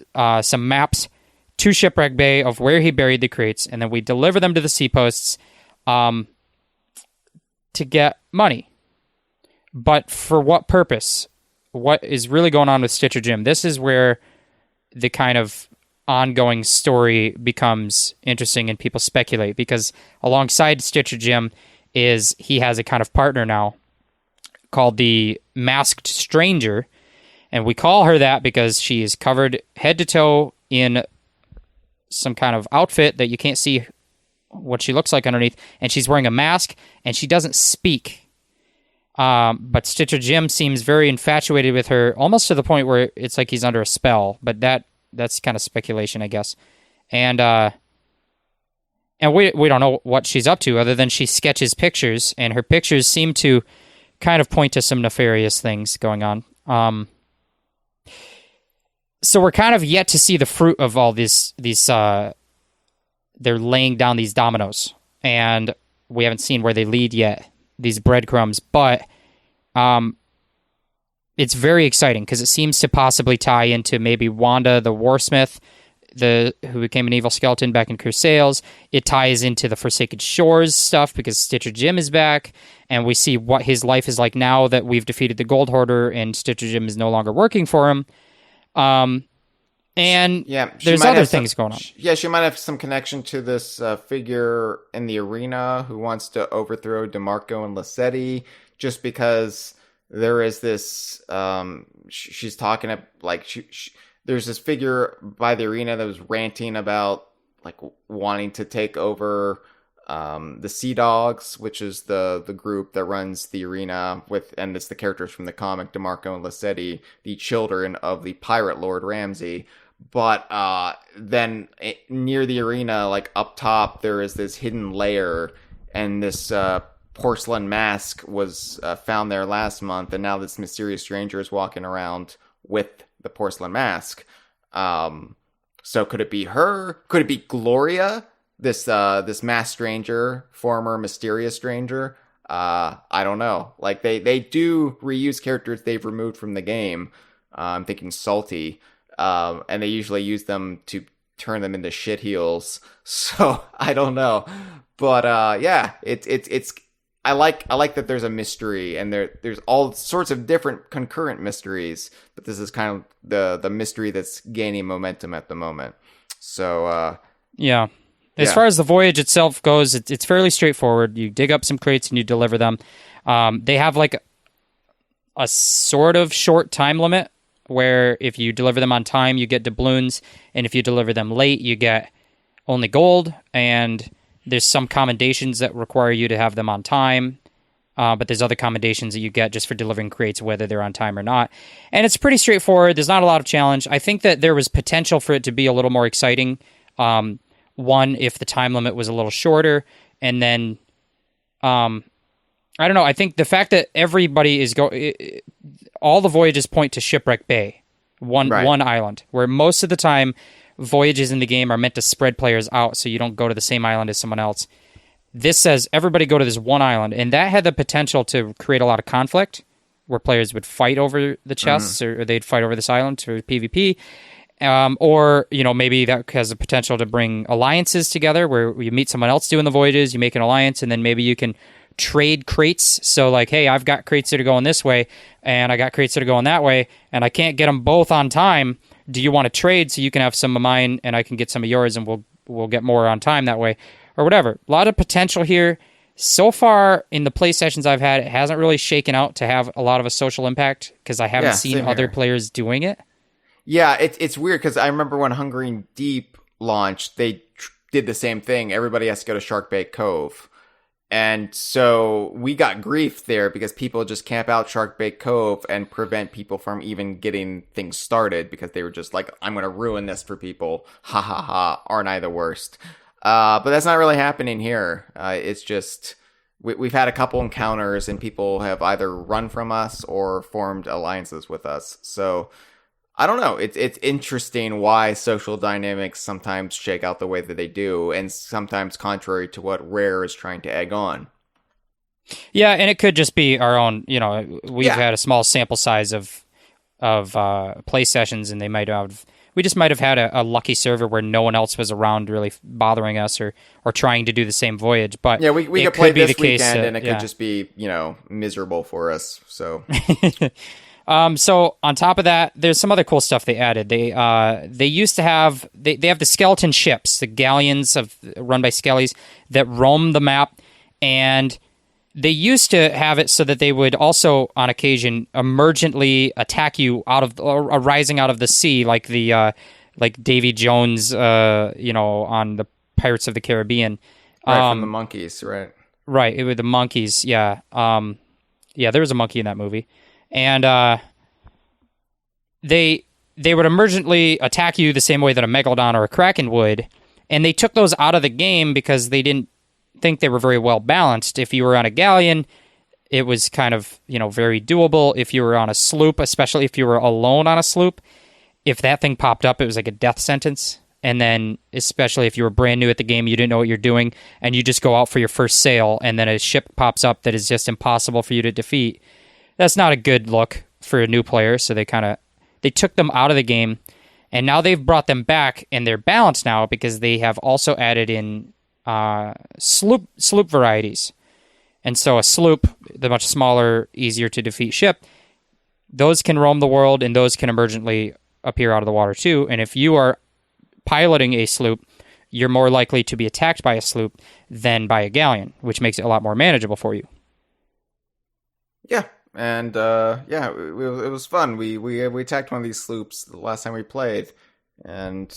C: some maps to Shipwreck Bay of where he buried the crates, and then we deliver them to the Seaposts to get money. But for what purpose? What is really going on with Stitcher Jim? This is where the kind of ongoing story becomes interesting and people speculate, because alongside Stitcher Jim he has a kind of partner now called the Masked Stranger, and we call her that because she is covered head to toe in some kind of outfit that you can't see what she looks like underneath, and she's wearing a mask, and she doesn't speak. But Stitcher Jim seems very infatuated with her, almost to the point where it's like he's under a spell. But that's kind of speculation, I guess. And we don't know what she's up to other than she sketches pictures, and her pictures seem to kind of point to some nefarious things going on. So we're kind of yet to see the fruit of all these they're laying down these dominoes, and we haven't seen where they lead yet, these breadcrumbs, but it's very exciting because it seems to possibly tie into maybe Wanda the Warsmith, who became an evil skeleton back in Crusales. It ties into the Forsaken Shores stuff because Stitcher Jim is back, and we see what his life is like now that we've defeated the Gold Hoarder and Stitcher Jim is no longer working for him. And there's other things going on.
B: Yeah, she might have some connection to this figure in the arena who wants to overthrow DeMarco and Lassetti, just because there is this. She's talking there's this figure by the arena that was ranting about like wanting to take over the Sea Dogs, which is the group that runs the arena and it's the characters from the comic, DeMarco and Lassetti, the children of the pirate Lord Ramsay. But then near the arena, like up top, there is this hidden layer, and this porcelain mask was found there last month, and now this mysterious stranger is walking around with the porcelain mask. So could it be her? Could it be Gloria? This masked stranger, former mysterious stranger? I don't know. Like they do reuse characters they've removed from the game. I'm thinking Salty. And they usually use them to turn them into shitheels. So I don't know, but it's I like that there's a mystery, and there's all sorts of different concurrent mysteries, but this is kind of the mystery that's gaining momentum at the moment. So
C: as far as the voyage itself goes, it's fairly straightforward. You dig up some crates and you deliver them. They have like a sort of short time limit, where if you deliver them on time, you get doubloons, and if you deliver them late, you get only gold, and there's some commendations that require you to have them on time, but there's other commendations that you get just for delivering crates, whether they're on time or not. And it's pretty straightforward. There's not a lot of challenge. I think that there was potential for it to be a little more exciting. One, if the time limit was a little shorter, and then I don't know. I think the fact that everybody is all the voyages point to Shipwreck Bay, one island, where most of the time voyages in the game are meant to spread players out so you don't go to the same island as someone else. This says everybody go to this one island, and that had the potential to create a lot of conflict where players would fight over the chests or they'd fight over this island for PvP. Or, maybe that has the potential to bring alliances together where you meet someone else doing the voyages, you make an alliance, and then maybe you can trade crates. So like, hey, I've got crates that are going this way and I got crates that are going that way, and I can't get them both on time. Do you want to trade so you can have some of mine and I can get some of yours, and we'll get more on time that way, or whatever. A lot of potential here. So far in the play sessions I've had, it hasn't really shaken out to have a lot of a social impact because I haven't seen other players doing it.
B: Yeah, it's weird because I remember when Hungering Deep launched, they did the same thing. Everybody has to go to Shark Bay Cove. And so we got grief there because people just camp out Shark Bay Cove and prevent people from even getting things started because they were just like, I'm going to ruin this for people. Ha ha ha. Aren't I the worst? But that's not really happening here. It's just we've had a couple encounters and people have either run from us or formed alliances with us. So I don't know. It's interesting why social dynamics sometimes shake out the way that they do, and sometimes contrary to what Rare is trying to egg on.
C: Yeah, and it could just be our own. We've had a small sample size of play sessions, and we just might have had a lucky server where no one else was around really bothering us or trying to do the same voyage. But
B: yeah, we could play this weekend, and it could just be miserable for us. So.
C: So on top of that, there's some other cool stuff they added. They used to have they have the skeleton ships, the galleons run by Skellies that roam the map, and they used to have it so that they would also on occasion emergently attack you rising out of the sea, like the like Davy Jones, on the Pirates of the Caribbean,
B: right from the monkeys, right?
C: Right, with the monkeys, yeah. Yeah, there was a monkey in that movie. And they would emergently attack you the same way that a Megalodon or a Kraken would. And they took those out of the game because they didn't think they were very well balanced. If you were on a galleon, it was kind of, very doable. If you were on a sloop, especially if you were alone on a sloop, if that thing popped up, it was like a death sentence. And then, especially if you were brand new at the game, you didn't know what you're doing, and you just go out for your first sail, and then a ship pops up that is just impossible for you to defeat. That's not a good look for a new player, so they took them out of the game, and now they've brought them back, and they're balanced now because they have also added in sloop varieties. And so a sloop, the much smaller, easier to defeat ship, those can roam the world, and those can emergently appear out of the water too. And if you are piloting a sloop, you're more likely to be attacked by a sloop than by a galleon, which makes it a lot more manageable for you.
B: Yeah, and it was fun. We attacked one of these sloops the last time we played, and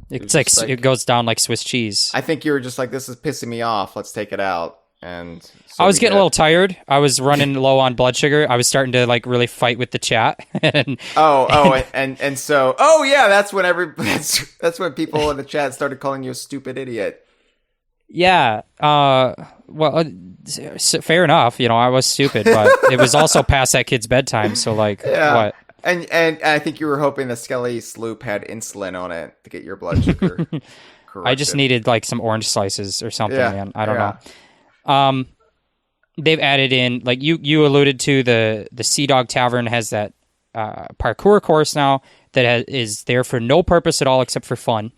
C: it's like it goes down like Swiss cheese.
B: I think you were just like, this is pissing me off. Let's take it out. And so
C: I was getting a little tired. I was running low on blood sugar. I was starting to like really fight with the chat. and
B: so that's when that's when people in the chat started calling you a stupid idiot.
C: Yeah. Fair enough. I was stupid, but it was also past that kid's bedtime. So like, what?
B: And I think you were hoping the Skelly sloop had insulin on it to get your blood sugar corrected.
C: I just needed like some orange slices or something, man. I don't know. They've added in, like you alluded to, the Sea Dog Tavern has that parkour course now that is there for no purpose at all except for fun.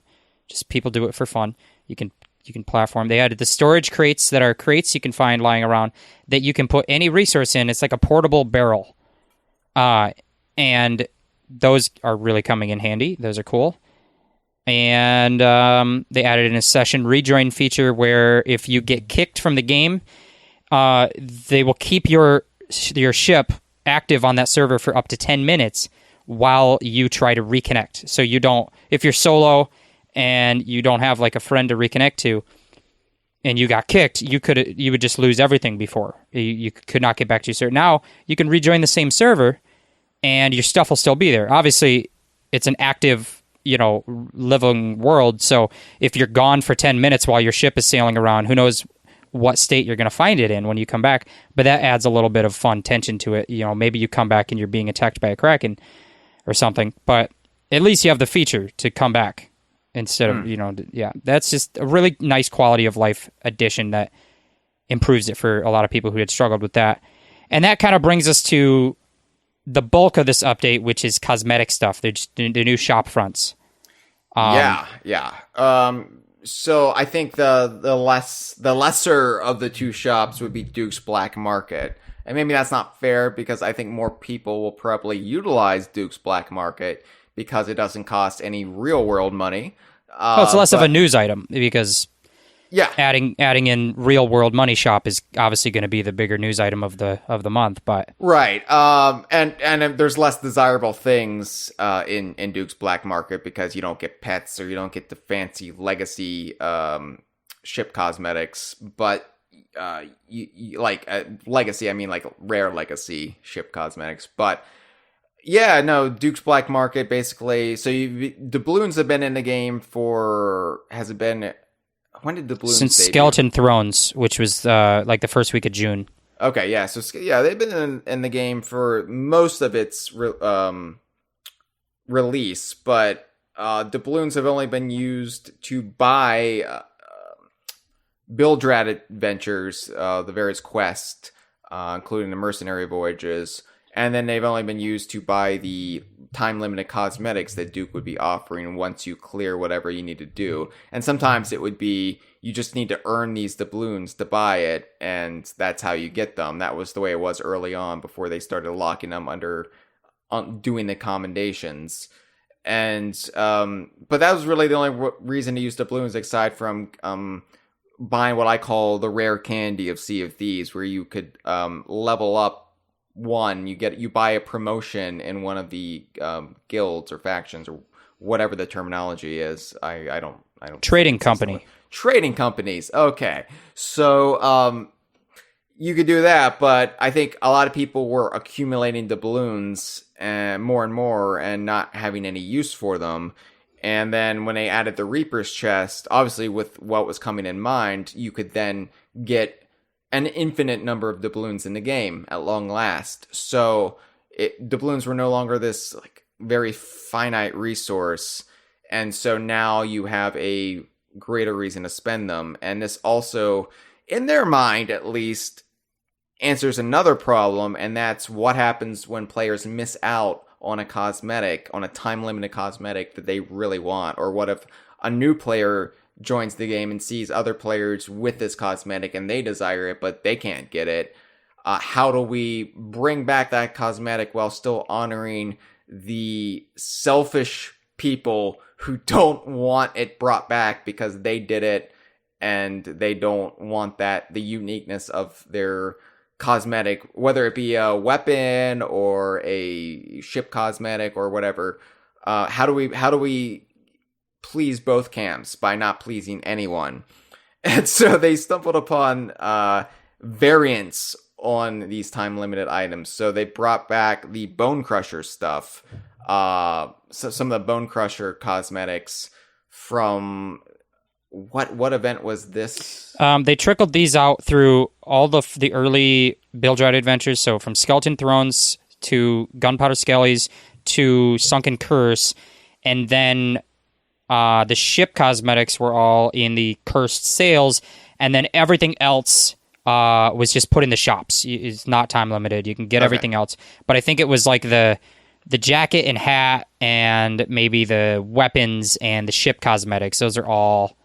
C: Just people do it for fun. You can platform. They added the storage crates that are crates you can find lying around that you can put any resource in. It's like a portable barrel. And those are really coming in handy. Those are cool. And they added in a session rejoin feature where if you get kicked from the game, they will keep your ship active on that server for up to 10 minutes while you try to reconnect. So if you're solo and you don't have like a friend to reconnect to, and you got kicked, you would just lose everything before. You could not get back to your server. Now you can rejoin the same server, and your stuff will still be there. Obviously, it's an active, living world. So if you're gone for 10 minutes while your ship is sailing around, who knows what state you're going to find it in when you come back. But that adds a little bit of fun tension to it. Maybe you come back and you're being attacked by a Kraken or something, but at least you have the feature to come back instead of, that's just a really nice quality of life addition that improves it for a lot of people who had struggled with that. And that kind of brings us to the bulk of this update, which is cosmetic stuff. The new shop fronts.
B: So I think the lesser of the two shops would be Duke's Black Market. And maybe that's not fair because I think more people will probably utilize Duke's Black Market because it doesn't cost any real world money.
C: It's less of a news item because adding in real world money shop is obviously going to be the bigger news item of the month. But
B: right, and there's less desirable things in Duke's Black Market because you don't get pets or you don't get the fancy legacy ship cosmetics, but legacy, I mean like rare legacy ship cosmetics, but. Yeah, no, Duke's Black Market, basically. So doubloons have been in the game has it been, when did doubloons
C: since
B: debut?
C: Skeleton Thrones, which was like the first week of June.
B: Okay, yeah, so they've been in the game for most of its release, but doubloons have only been used to buy build rat adventures, the various quests, including the mercenary voyages. And then they've only been used to buy the time-limited cosmetics that Duke would be offering once you clear whatever you need to do. And sometimes it would be, you just need to earn these doubloons to buy it, and that's how you get them. That was the way it was early on before they started locking them doing the commendations. And, but that was really the only reason to use doubloons aside from buying what I call the rare candy of Sea of Thieves, where you could level up. You buy a promotion in one of the guilds or factions or whatever the terminology is. I don't
C: trading company.
B: Trading companies. Okay. So you could do that, but I think a lot of people were accumulating doubloons and more and not having any use for them. And then when they added the Reaper's chest, obviously with what was coming in mind, you could then get an infinite number of doubloons in the game at long last. So doubloons were no longer this like very finite resource. And so now you have a greater reason to spend them. And this also, in their mind at least, answers another problem, and that's what happens when players miss out on a cosmetic, on a time-limited cosmetic that they really want. Or what if a new player joins the game and sees other players with this cosmetic and they desire it, but they can't get it? How do we bring back that cosmetic while still honoring the selfish people who don't want it brought back because they did it and they don't want the uniqueness of their cosmetic, whether it be a weapon or a ship cosmetic or whatever? How do we please both camps by not pleasing anyone? And so they stumbled upon variants on these time-limited items. So they brought back the Bone Crusher stuff. So some of the Bone Crusher cosmetics from what event was this?
C: They trickled these out through all the early Build Right adventures. So from Skeleton Thrones to Gunpowder Skellies to Sunken Curse, and then the ship cosmetics were all in the Cursed Sails, and then everything else was just put in the shops. It's not time limited. You can get everything else. But I think it was like the jacket and hat and maybe the weapons and the ship cosmetics. Those are all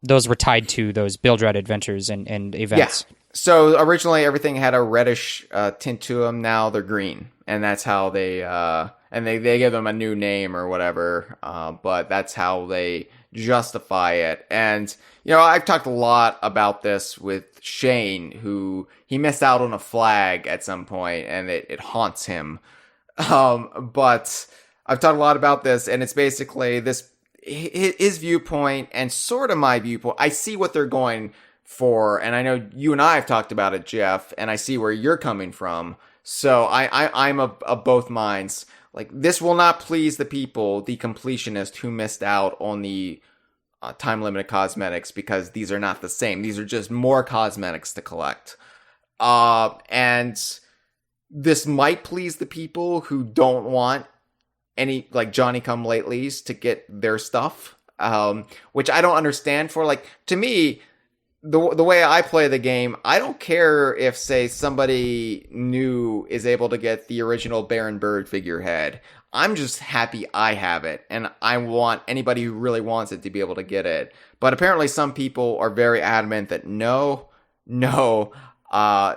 C: those were tied to those Build Right adventures and events.
B: Yeah. So originally everything had a reddish tint to them. Now they're green, and that's how they and they give them a new name or whatever. But that's how they justify it. And I've talked a lot about this with Shane, who he missed out on a flag at some point, and it haunts him. But I've talked a lot about this, and it's basically his viewpoint and sort of my viewpoint. I see what they're going for, and I know you and I have talked about it, Jeff, and I see where you're coming from. So I'm of both minds. Like, this will not please the people, the completionist who missed out on the time-limited cosmetics, because these are not the same. These are just more cosmetics to collect. And this might please the people who don't want any, like, Johnny-come-latelys to get their stuff, which I don't understand for. Like, to me, the way I play the game, I don't care if, say, somebody new is able to get the original Baron Bird figurehead. I'm just happy I have it, and I want anybody who really wants it to be able to get it. But apparently some people are very adamant that no,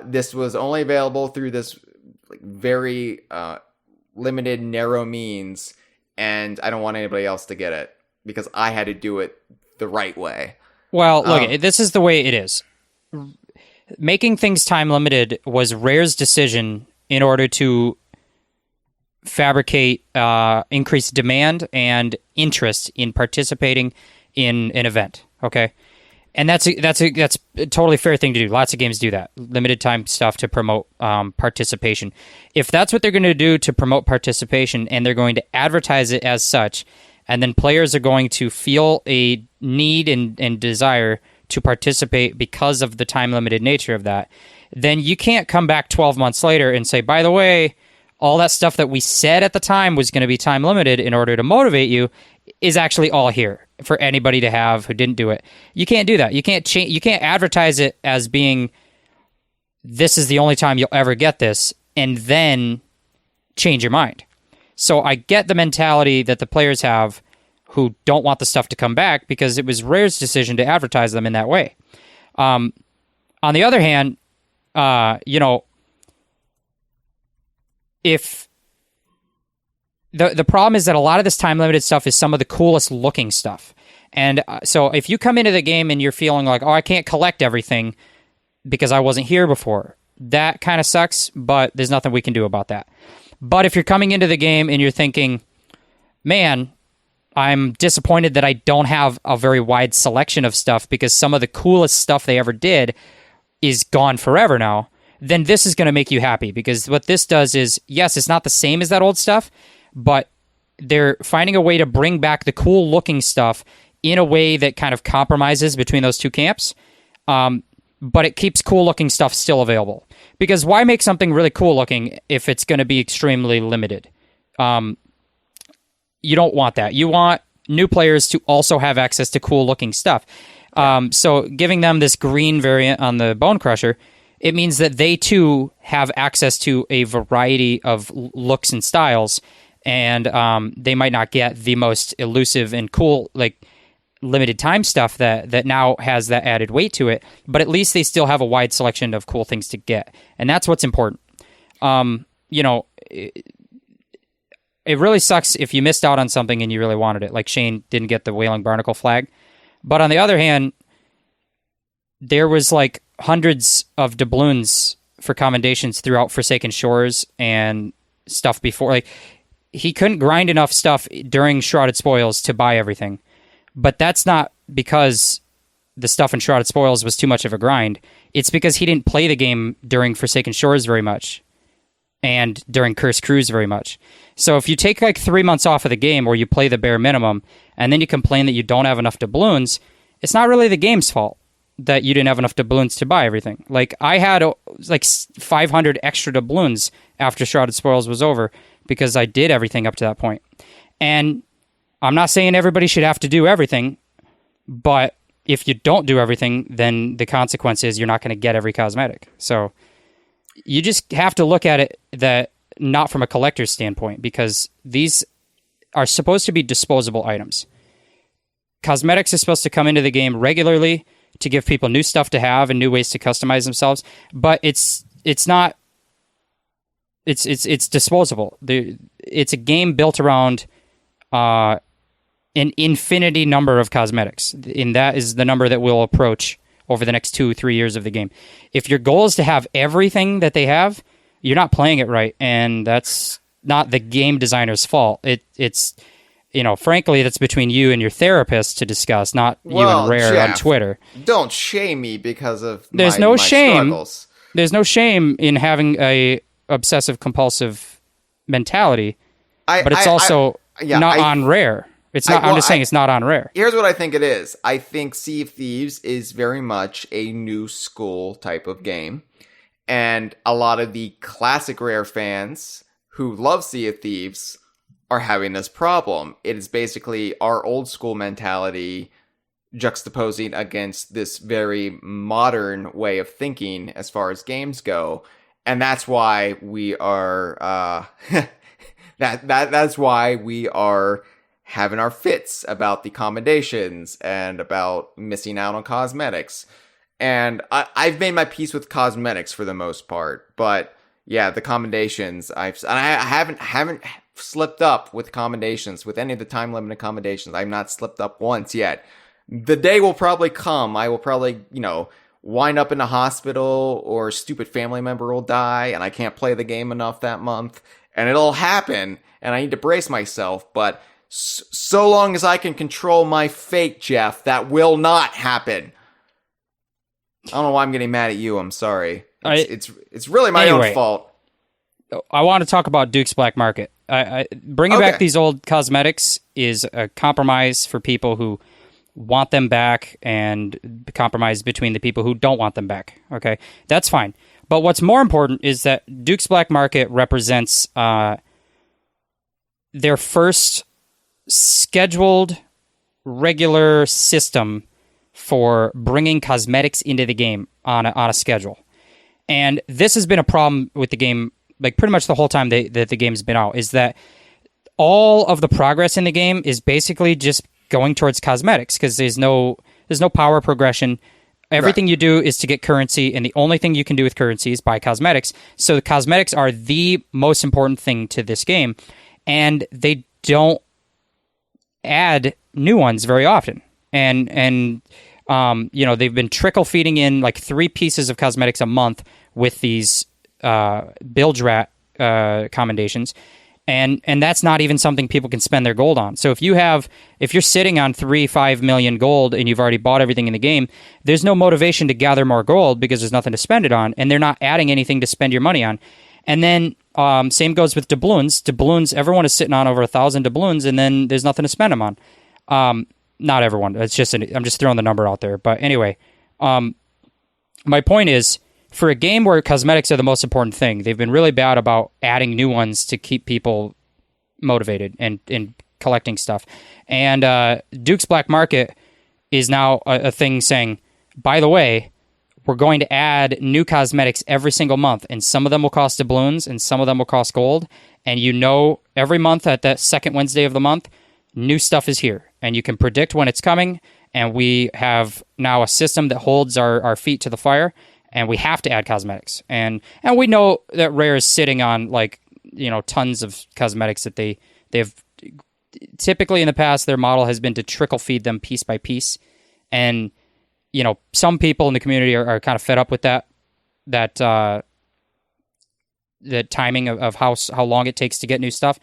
B: this was only available through this very limited, narrow means, and I don't want anybody else to get it, because I had to do it the right way.
C: Well, look, this is the way it is. Making things time limited was Rare's decision in order to fabricate increased demand and interest in participating in an event. Okay, and that's a totally fair thing to do. Lots of games do that, limited time stuff to promote participation. If that's what they're going to do to promote participation, and they're going to advertise it as such, and then players are going to feel a need and desire to participate because of the time-limited nature of that, then you can't come back 12 months later and say, by the way, all that stuff that we said at the time was going to be time-limited in order to motivate you is actually all here for anybody to have who didn't do it. You can't do that. You can't advertise it as being, this is the only time you'll ever get this, and then change your mind. So I get the mentality that the players have who don't want the stuff to come back, because it was Rare's decision to advertise them in that way. On the other hand, if the problem is that a lot of this time-limited stuff is some of the coolest looking stuff. And so if you come into the game and you're feeling like, I can't collect everything because I wasn't here before, that kind of sucks, but there's nothing we can do about that. But if you're coming into the game and you're thinking, man, I'm disappointed that I don't have a very wide selection of stuff, because some of the coolest stuff they ever did is gone forever now, then this is going to make you happy, because what this does is, yes, it's not the same as that old stuff, but they're finding a way to bring back the cool looking stuff in a way that kind of compromises between those two camps. But it keeps cool looking stuff still available, because why make something really cool looking if it's going to be extremely limited? You don't want that. You want new players to also have access to cool looking stuff. So giving them this green variant on the Bone Crusher, it means that they too have access to a variety of looks and styles, and they might not get the most elusive and cool, like, limited time stuff that now has that added weight to it, but at least they still have a wide selection of cool things to get, and that's what's important. It really sucks if you missed out on something and you really wanted it, like Shane didn't get the Wailing Barnacle flag. But on the other hand, there was like hundreds of doubloons for commendations throughout Forsaken Shores and stuff before. Like, he couldn't grind enough stuff during Shrouded Spoils to buy everything. But that's not because the stuff in Shrouded Spoils was too much of a grind. It's because he didn't play the game during Forsaken Shores very much and during Cursed Cruise very much. So if you take like 3 months off of the game or you play the bare minimum and then you complain that you don't have enough doubloons, it's not really the game's fault that you didn't have enough doubloons to buy everything. Like, I had like 500 extra doubloons after Shrouded Spoils was over because I did everything up to that point. And I'm not saying everybody should have to do everything, but if you don't do everything, then the consequence is you're not going to get every cosmetic. So you just have to look at it that not from a collector's standpoint, because these are supposed to be disposable items. Cosmetics is supposed to come into the game regularly to give people new stuff to have and new ways to customize themselves, but it's not. It's disposable. It's a game built around an infinity number of cosmetics, and that is the number that we'll approach over the next 2-3 years of the game. If your goal is to have everything that they have, you're not playing it right, and that's not the game designer's fault. It's frankly, that's between you and your therapist to discuss, not you and Rare
B: Jeff,
C: on Twitter.
B: Don't shame me because of
C: There's
B: my
C: no shame.
B: struggles.
C: There's no shame in having a obsessive compulsive mentality, but it's also not on Rare. It's not. I'm just saying it's not on Rare.
B: Here's what I think it is. I think Sea of Thieves is very much a new school type of game. And a lot of the classic Rare fans who love Sea of Thieves are having this problem. It is basically our old school mentality juxtaposing against this very modern way of thinking as far as games go. And that's why we are that's why we are having our fits about the commendations and about missing out on cosmetics. And I've made my peace with cosmetics for the most part, but yeah, the commendations I haven't slipped up with commendations, with any of the time limited commendations. I've not slipped up once yet. The day will probably come. I will probably, wind up in a hospital, or a stupid family member will die and I can't play the game enough that month, and it'll happen and I need to brace myself. But so long as I can control my fate, Jeff, that will not happen. I don't know why I'm getting mad at you. I'm sorry. It's really my own fault.
C: I want to talk about Duke's Black Market. Bringing back these old cosmetics is a compromise for people who want them back, and compromise between the people who don't want them back. Okay, that's fine. But what's more important is that Duke's Black Market represents their first scheduled, regular system for bringing cosmetics into the game on a schedule. And this has been a problem with the game, like pretty much the whole time that the game's been out, is that all of the progress in the game is basically just going towards cosmetics, because there's no power progression. Everything you do is to get currency, and the only thing you can do with currency is buy cosmetics. So the cosmetics are the most important thing to this game, and they don't add new ones very often. And they've been trickle feeding in like 3 pieces of cosmetics a month with these bilge rat commendations, And that's not even something people can spend their gold on. So if you're sitting on 5 million gold and you've already bought everything in the game, there's no motivation to gather more gold because there's nothing to spend it on, and they're not adding anything to spend your money on. And then same goes with doubloons. Doubloons, everyone is sitting on over 1,000 doubloons, and then there's nothing to spend them on. Not everyone. It's just I'm just throwing the number out there. But anyway, my point is, for a game where cosmetics are the most important thing, they've been really bad about adding new ones to keep people motivated and collecting stuff. And Duke's Black Market is now a thing saying, by the way, we're going to add new cosmetics every single month, and some of them will cost doubloons, and some of them will cost gold. And every month at that second Wednesday of the month, new stuff is here, and you can predict when it's coming. And we have now a system that holds our feet to the fire, and we have to add cosmetics. And we know that Rare is sitting on tons of cosmetics that they've typically in the past, their model has been to trickle feed them piece by piece. And some people in the community are kind of fed up with that the timing of how long it takes to get new stuff.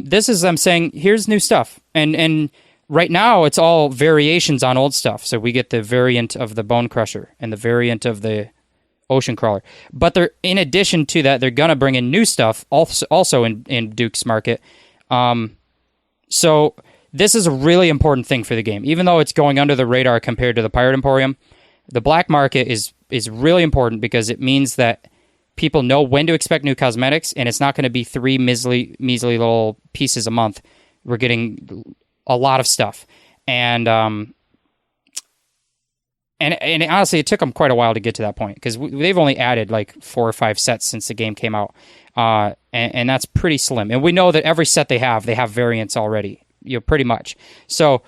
C: This is them saying, here's new stuff. And right now, it's all variations on old stuff. So we get the variant of the Bone Crusher and the variant of the Ocean Crawler. But in addition to that, they're going to bring in new stuff also in Duke's Market. So this is a really important thing for the game. Even though it's going under the radar compared to the Pirate Emporium, the Black Market is really important because it means that people know when to expect new cosmetics, and it's not going to be 3 measly little pieces a month. We're getting a lot of stuff, and honestly, it took them quite a while to get to that point because they've only added like 4 or 5 sets since the game came out, and that's pretty slim. And we know that every set they have variants already, pretty much. So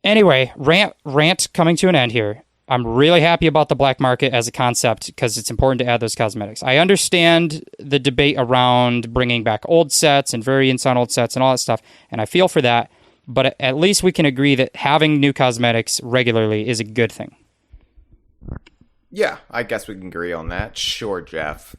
C: anyway, rant coming to an end here. I'm really happy about the Black Market as a concept because it's important to add those cosmetics. I understand the debate around bringing back old sets and variants on old sets and all that stuff, and I feel for that, but at least we can agree that having new cosmetics regularly is a good thing.
B: Yeah, I guess we can agree on that. Sure, Jeff.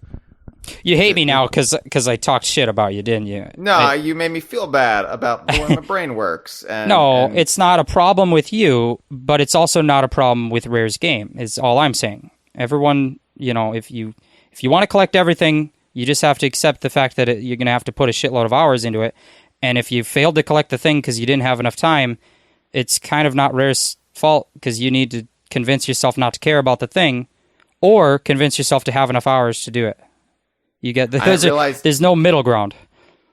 C: You hate me now because I talked shit about you, didn't you?
B: No, you made me feel bad about the way my brain works.
C: It's not a problem with you, but it's also not a problem with Rare's game, is all I'm saying. Everyone, if you want to collect everything, you just have to accept the fact that you're going to have to put a shitload of hours into it. And if you failed to collect the thing because you didn't have enough time, it's kind of not Rare's fault because you need to convince yourself not to care about the thing or convince yourself to have enough hours to do it. You get there's no middle ground.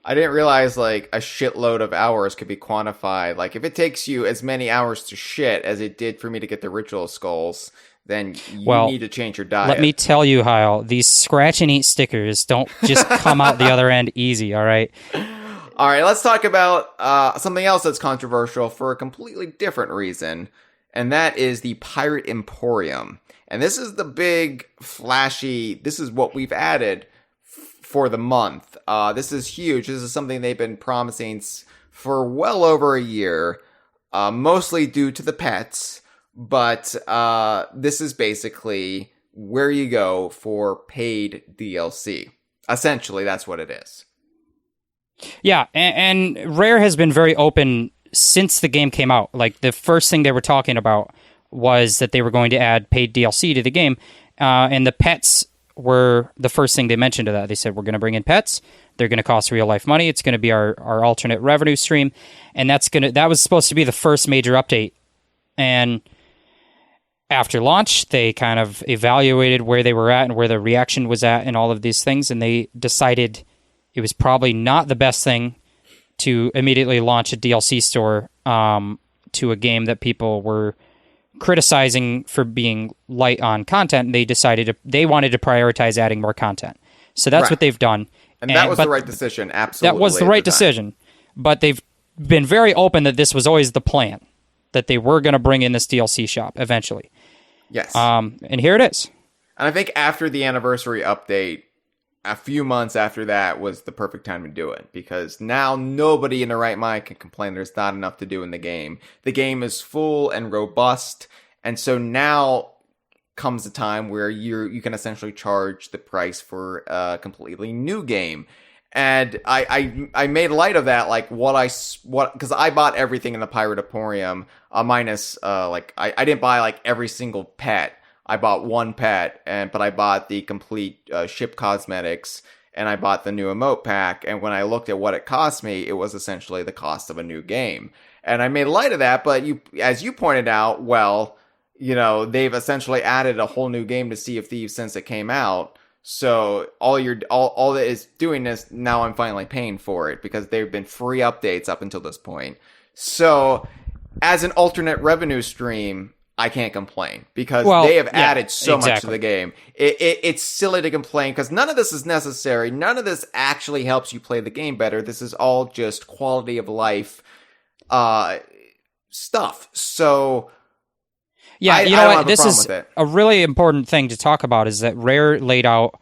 B: I didn't realize like a shitload of hours could be quantified. Like if it takes you as many hours to shit as it did for me to get the ritual skulls, then you need to change your diet.
C: Let me tell you, Hyle, these scratch and eat stickers don't just come out the other end easy, all right?
B: All right, let's talk about something else that's controversial for a completely different reason, and that is the Pirate Emporium. And this is the big, flashy, this is what we've added for the month. This is huge. This is something they've been promising for well over a year, mostly due to the pets, but this is basically where you go for paid DLC. Essentially, that's what it is.
C: Yeah, and Rare has been very open since the game came out. Like, the first thing they were talking about was that they were going to add paid DLC to the game, and the pets were the first thing they mentioned to that. They said, we're going to bring in pets. They're going to cost real life money. It's going to be our alternate revenue stream. And that was supposed to be the first major update. And after launch, they kind of evaluated where they were at and where the reaction was at and all of these things. And they decided it was probably not the best thing to immediately launch a DLC store to a game that people were criticizing for being light on content. They wanted to prioritize adding more content. So that's what they've done.
B: And that was the right decision, absolutely.
C: That was the right decision. But they've been very open that this was always the plan, that they were going to bring in this DLC shop eventually.
B: Yes.
C: And here it is.
B: And I think after the anniversary update, a few months after that was the perfect time to do it, because now nobody in their right mind can complain there's not enough to do in the game. The game is full and robust, and so now comes a time where you can essentially charge the price for a completely new game. And I made light of that, like because I bought everything in the Piratoporium, minus I didn't buy like every single pet. I bought one pet, but I bought the complete ship cosmetics, and I bought the new emote pack. And when I looked at what it cost me, it was essentially the cost of a new game. And I made light of that, but as you pointed out, well, they've essentially added a whole new game to Sea of Thieves since it came out. So all that is doing is now I'm finally paying for it because they've been free updates up until this point. So as an alternate revenue stream, I can't complain because they have added so much to the game. It's silly to complain because none of this is necessary. None of this actually helps you play the game better. This is all just quality of life stuff. So
C: yeah, this is a really important thing to talk about is that Rare laid out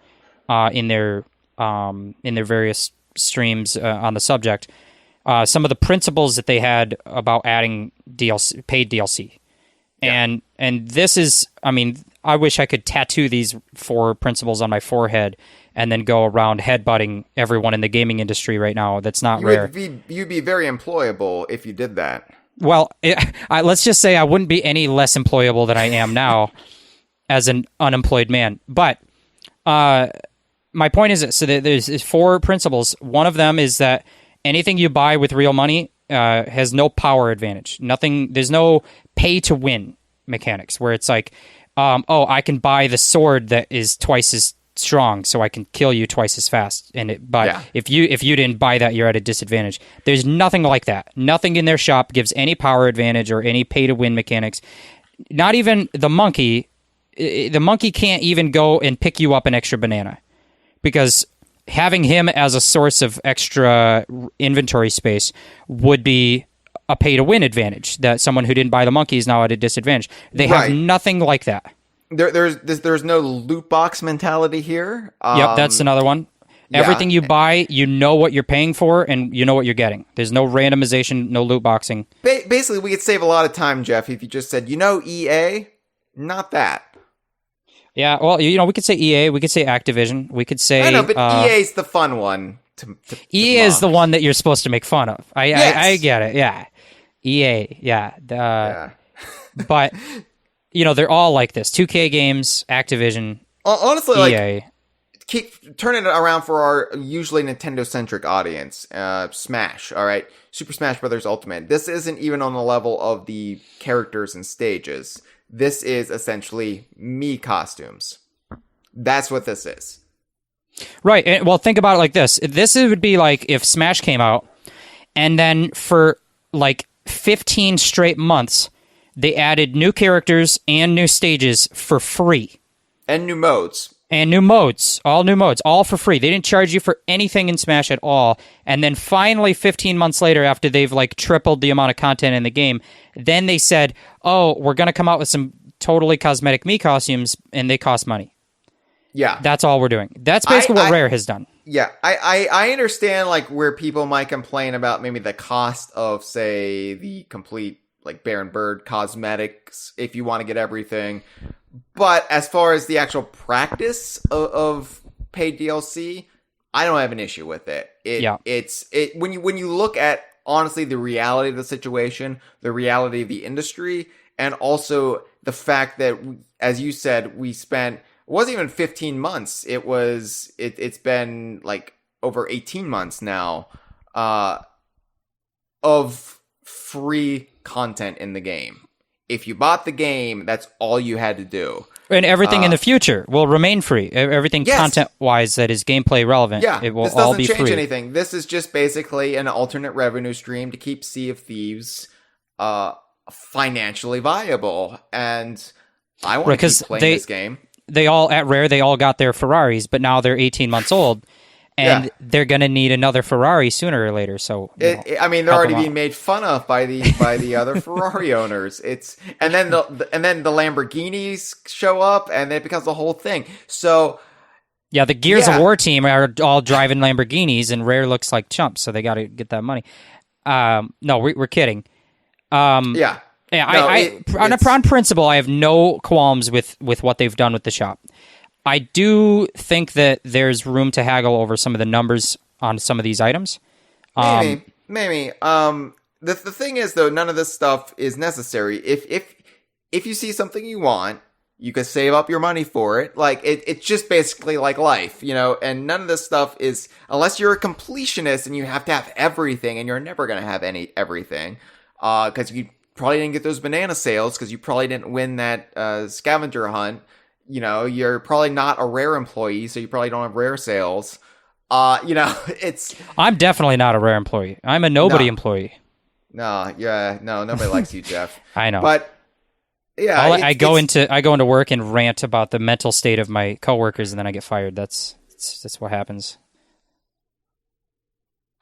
C: in their various streams on the subject some of the principles that they had about adding DLC, paid DLC. Yeah. And this is, I mean, I wish I could tattoo these 4 principles on my forehead and then go around headbutting everyone in the gaming industry right now. That's not Rare.
B: You'd be very employable if you did that.
C: Well, let's just say I wouldn't be any less employable than I am now as an unemployed man. But my point is, so there's 4 principles. One of them is that anything you buy with real money has no power advantage. There's no pay to win mechanics where it's like, I can buy the sword that is twice as strong, so I can kill you twice as fast. If you didn't buy that, you're at a disadvantage. There's nothing like that. Nothing in their shop gives any power advantage or any pay to win mechanics. Not even the monkey. The monkey can't even go and pick you up an extra banana because having him as a source of extra inventory space would be a pay to win advantage. That someone who didn't buy the monkey is now at a disadvantage. They have nothing like that.
B: There's no loot box mentality here.
C: Yep, that's another one. Everything you buy, you know what you're paying for, and you know what you're getting. There's no randomization, no loot boxing.
B: Basically, we could save a lot of time, Jeff, if you just said, EA, not that.
C: Yeah, well, we could say EA, we could say Activision, we could say...
B: I know, but EA's the fun one.
C: EA is the one that you're supposed to make fun of. I get it, yeah. EA, yeah. But... they're all like this. 2K Games, Activision,
B: honestly,
C: EA.
B: Keep turning it around for our usually Nintendo-centric audience. Smash, all right? Super Smash Bros. Ultimate. This isn't even on the level of the characters and stages. This is essentially Mii costumes. That's what this is.
C: Right. And, well, think about it like this. This would be like if Smash came out, and then for like 15 straight months... they added new characters and new stages for free.
B: And new modes.
C: All for free. They didn't charge you for anything in Smash at all. And then finally, 15 months later, after they've like tripled the amount of content in the game, then they said, we're going to come out with some totally cosmetic Mii costumes, and they cost money.
B: Yeah.
C: That's all we're doing. That's basically what Rare has done.
B: Yeah, I understand like where people might complain about maybe the cost of, say, the complete like Baron Bird cosmetics if you want to get everything. But as far as the actual practice of paid DLC, I don't have an issue with it. It's when you look at honestly the reality of the situation, the reality of the industry, and also the fact that, as you said, we spent, it wasn't even 15 months. It's been like over 18 months now of free content in the game. If you bought the game, that's all you had to do. And
C: everything in the future will remain free. Everything content-wise that is gameplay relevant, it will all be free. This doesn't change
B: anything. This is just basically an alternate revenue stream to keep Sea of Thieves financially viable. And I want to keep playing this game.
C: They all, at Rare, they all got their Ferraris, but now they're 18 months old. And they're going to need another Ferrari sooner or later. So
B: they're already being made fun of by the other Ferrari owners. And then the Lamborghinis show up, and it becomes the whole thing. So
C: yeah, the Gears of War team are all driving Lamborghinis, and Rare looks like chumps, so they got to get that money. No, we're kidding. On principle, I have no qualms with what they've done with the shop. I do think that there's room to haggle over some of the numbers on some of these items.
B: Maybe. The thing is, though, none of this stuff is necessary. If you see something you want, you can save up your money for it. Like, it's just basically like life, you know, and none of this stuff is, unless you're a completionist and you have to have everything, and you're never going to have everything, because you probably didn't get those banana sales, because you probably didn't win that scavenger hunt. You know, you're probably not a Rare employee, so you probably don't have Rare sales. You know, it's...
C: I'm definitely not a Rare employee. I'm a nobody employee.
B: No, nobody likes you, Jeff.
C: I know.
B: But... yeah,
C: I go into work and rant about the mental state of my coworkers, and then I get fired. That's what happens.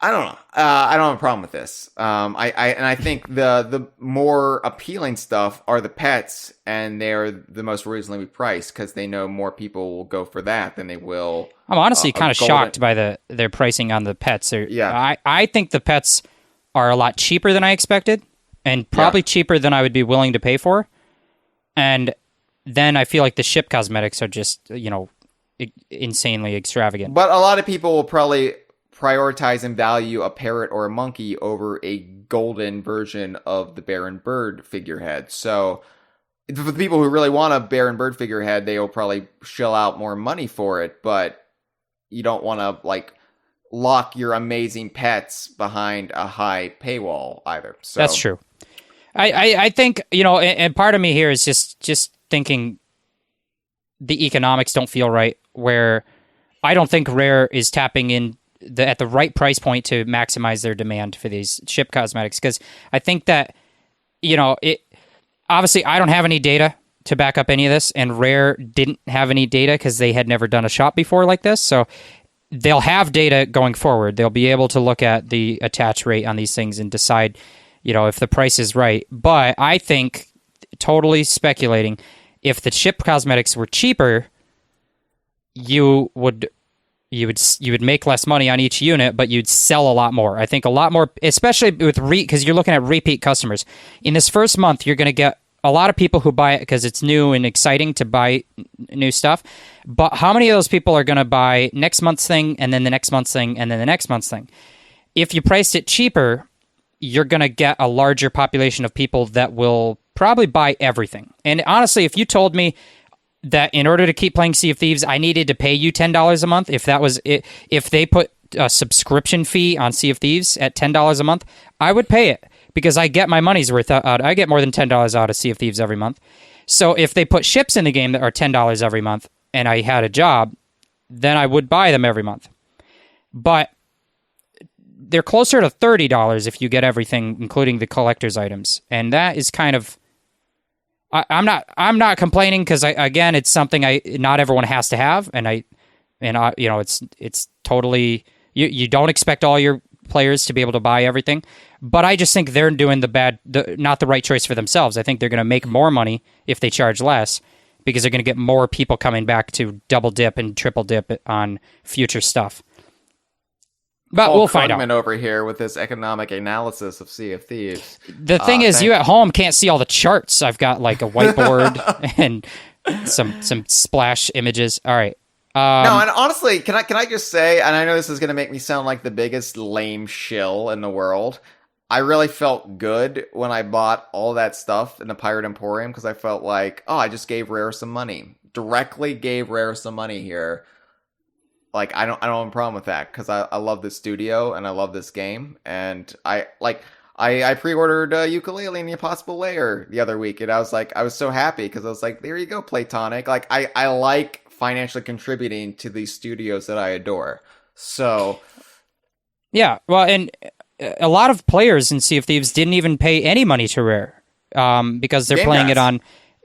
B: I don't know. I don't have a problem with this. I think the more appealing stuff are the pets, and they're the most reasonably priced because they know more people will go for that than they will.
C: I'm honestly kind of shocked by their pricing on the pets. I think the pets are a lot cheaper than I expected, and probably cheaper than I would be willing to pay for. And then I feel like the ship cosmetics are just, you know, insanely extravagant.
B: But a lot of people will probably prioritize and value a parrot or a monkey over a golden version of the bear and bird figurehead. So for the people who really want a bear and bird figurehead, they will probably shell out more money for it. But you don't want to, like, lock your amazing pets behind a high paywall either. So
C: that's true. I think, you know, and part of me here is just thinking the economics don't feel right, where I don't think Rare is tapping in at the right price point to maximize their demand for these ship cosmetics. Because I think that, you know, obviously I don't have any data to back up any of this, and Rare didn't have any data because they had never done a shop before like this. So they'll have data going forward. They'll be able to look at the attach rate on these things and decide, you know, if the price is right. But I think, totally speculating, if the ship cosmetics were cheaper, you would make less money on each unit, but you'd sell a lot more. I think a lot more, especially with because you're looking at repeat customers. In this first month, you're going to get a lot of people who buy it because it's new and exciting to buy new stuff. But how many of those people are going to buy next month's thing, and then the next month's thing, and then the next month's thing? If you priced it cheaper, you're going to get a larger population of people that will probably buy everything. And honestly, if you told me that in order to keep playing Sea of Thieves, I needed to pay you $10 a month, if that was it, if they put a subscription fee on Sea of Thieves at $10 a month, I would pay it because I get my money's worth out. I get more than $10 out of Sea of Thieves every month. So if they put ships in the game that are $10 every month and I had a job, then I would buy them every month. But they're closer to $30 if you get everything, including the collector's items. And that is kind of... I'm not complaining because again, it's something not everyone has to have, and you know, it's totally, you don't expect all your players to be able to buy everything, but I just think they're doing not the right choice for themselves. I think they're going to make more money if they charge less because they're going to get more people coming back to double dip and triple dip on future stuff. But we'll find out.
B: Over here with this economic analysis of Sea of Thieves.
C: The thing is, you at home can't see all the charts. I've got like a whiteboard and some splash images. All right.
B: No, and honestly, can I just say, and I know this is going to make me sound like the biggest lame shill in the world, I really felt good when I bought all that stuff in the Pirate Emporium because I felt like, oh, I just gave Rare some money. Directly gave Rare some money here. Like, I don't have a problem with that because I love this studio and I love this game. And I pre-ordered Yooka-Laylee and the Impossible Lair the other week, and I was so happy because I was like, there you go, Platonic. Like, I like financially contributing to these studios that I adore. So,
C: yeah, well, and a lot of players in Sea of Thieves didn't even pay any money to Rare because they're playing it on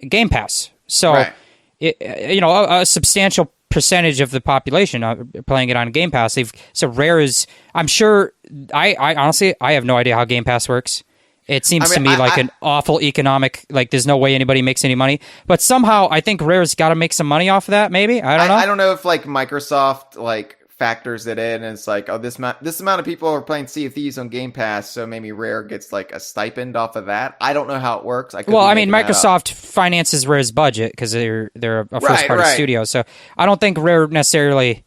C: Game Pass. So, right. A substantial percentage of the population playing it on Game Pass. So Rare is, I'm sure, I honestly, I have no idea how Game Pass works. It seems to me like an awful economic, like there's no way anybody makes any money. But somehow I think Rare's got to make some money off of that, maybe? I don't know.
B: I don't know if like Microsoft like factors it in and it's like, oh, this amount of people are playing Sea of Thieves on Game Pass, so maybe Rare gets like a stipend off of that. I don't know how it works.
C: Microsoft finances Rare's budget because they're a first-party studio, so I don't think Rare necessarily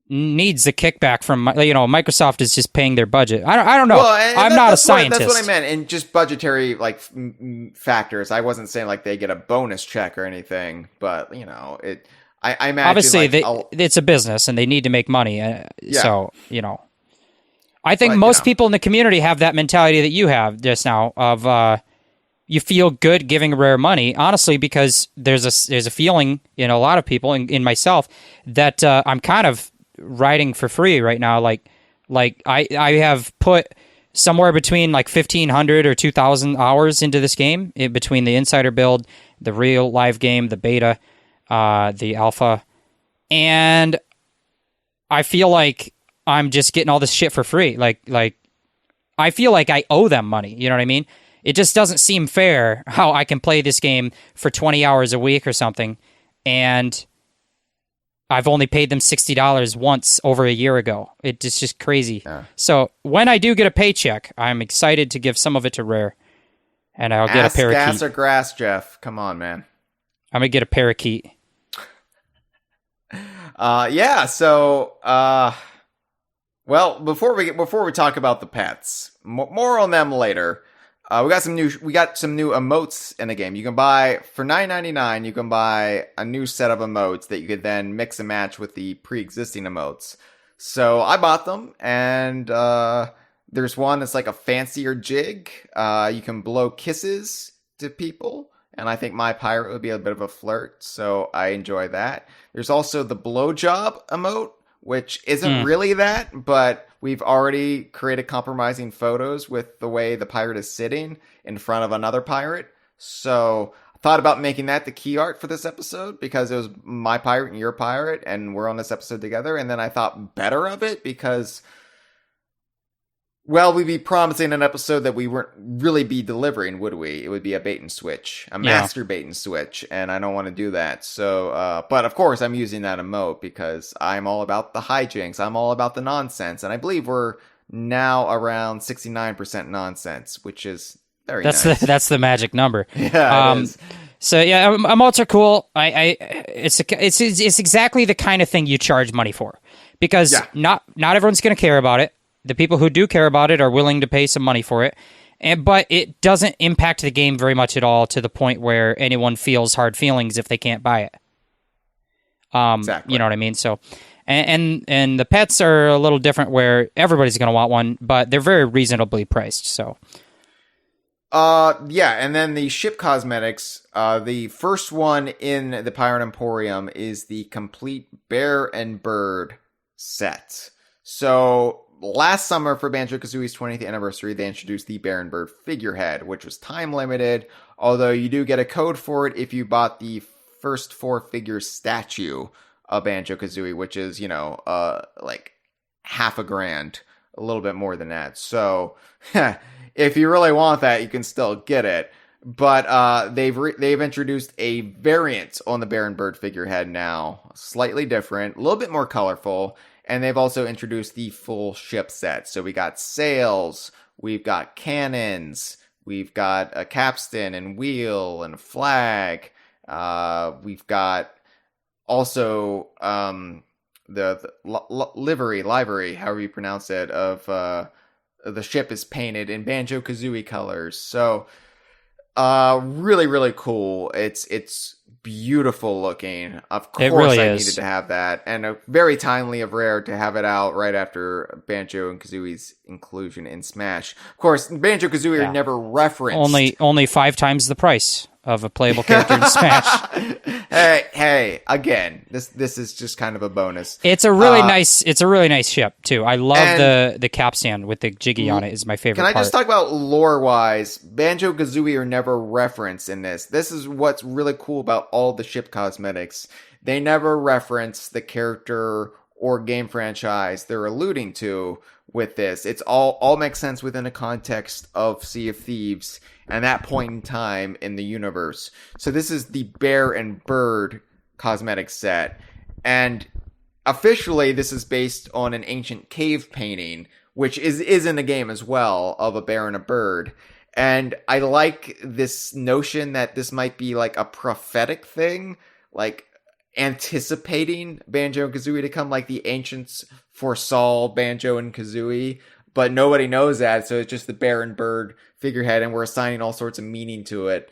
C: needs the kickback from, Microsoft is just paying their budget. I don't know.
B: Well, and
C: I'm not a scientist.
B: That's what I meant. And just budgetary factors. I wasn't saying like they get a bonus check or anything, but I imagine
C: obviously
B: like,
C: it's a business and they need to make money. So I think
B: But,
C: most people in the community have that mentality that you have just now of you feel good giving Rare money, honestly, because there's a feeling in a lot of people, in myself, that I'm kind of riding for free right now. Like I have put somewhere between like 1,500 or 2,000 hours into this game, between the insider build, the real live game, the beta, the alpha, and I feel like I'm just getting all this shit for free. Like I feel like I owe them money. You know what I mean? It just doesn't seem fair how I can play this game for 20 hours a week or something, and I've only paid them $60 once over a year ago. It's just crazy. Yeah. So when I do get a paycheck, I'm excited to give some of it to Rare, and I'll get a parakeet.
B: Gas or grass, Jeff? Come on, man.
C: I'm gonna get a parakeet.
B: Yeah. So, well, before we talk about the pets, more on them later. We got some new emotes in the game. You can buy for $9.99. You can buy a new set of emotes that you could then mix and match with the pre-existing emotes. So I bought them, and there's one that's like a fancier jig. You can blow kisses to people, and I think my pirate would be a bit of a flirt, so I enjoy that. There's also the blowjob emote, which isn't really that, but we've already created compromising photos with the way the pirate is sitting in front of another pirate. So I thought about making that the key art for this episode because it was my pirate and your pirate, and we're on this episode together. And then I thought better of it because, well, we'd be promising an episode that we wouldn't really be delivering, would we? It would be a bait and switch, a master bait and switch, and I don't want to do that. So, but of course, I'm using that emote because I'm all about the hijinks. I'm all about the nonsense, and I believe we're now around 69% nonsense, which is very nice.
C: That's the magic number.
B: Yeah, it is.
C: So yeah, emotes are cool. It's exactly the kind of thing you charge money for because not everyone's going to care about it. The people who do care about it are willing to pay some money for it, but it doesn't impact the game very much at all to the point where anyone feels hard feelings if they can't buy it. Exactly. You know what I mean? So, and the pets are a little different where everybody's going to want one, but they're very reasonably priced. So,
B: yeah, and then the ship cosmetics. The first one in the Pirate Emporium is the complete bear and bird set. So, last summer for Banjo-Kazooie's 20th anniversary, they introduced the Bear and Bird figurehead, which was time limited, although you do get a code for it if you bought the first 4-figure statue of Banjo-Kazooie, which is, like $1,000, a little bit more than that. So, if you really want that, you can still get it. But they've introduced a variant on the Bear and Bird figurehead now, slightly different, a little bit more colorful. And they've also introduced the full ship set. So we got sails, we've got cannons, we've got a capstan and wheel and a flag. We've got also the livery, however you pronounce it, of the ship is painted in Banjo-Kazooie colors. So really, really cool. It's beautiful looking. Of course,
C: really
B: I
C: is.
B: needed to have that, and very timely of Rare to have it out right after Banjo and Kazooie's inclusion in Smash. Of course, Banjo-Kazooie are never referenced.
C: Only 5 times the price of a playable character in Smash.
B: Hey! Again, this is just kind of a bonus.
C: It's a really nice ship too. I love the capstan with the jiggy on it. Is my favorite.
B: Can I
C: part.
B: just talk about lore wise? Banjo-Kazooie are never referenced in this. This is what's really cool about all the ship cosmetics. They never reference the character or game franchise they're alluding to with this. It's all makes sense within the context of Sea of Thieves and that point in time in the universe. So this is the Bear and Bird cosmetic set. And officially this is based on an ancient cave painting, which is in the game as well, of a bear and a bird. And I like this notion that this might be like a prophetic thing. Like, anticipating Banjo and Kazooie to come, like the ancients foresaw Banjo and Kazooie, but nobody knows that, so it's just the Baron Bird figurehead, and we're assigning all sorts of meaning to it.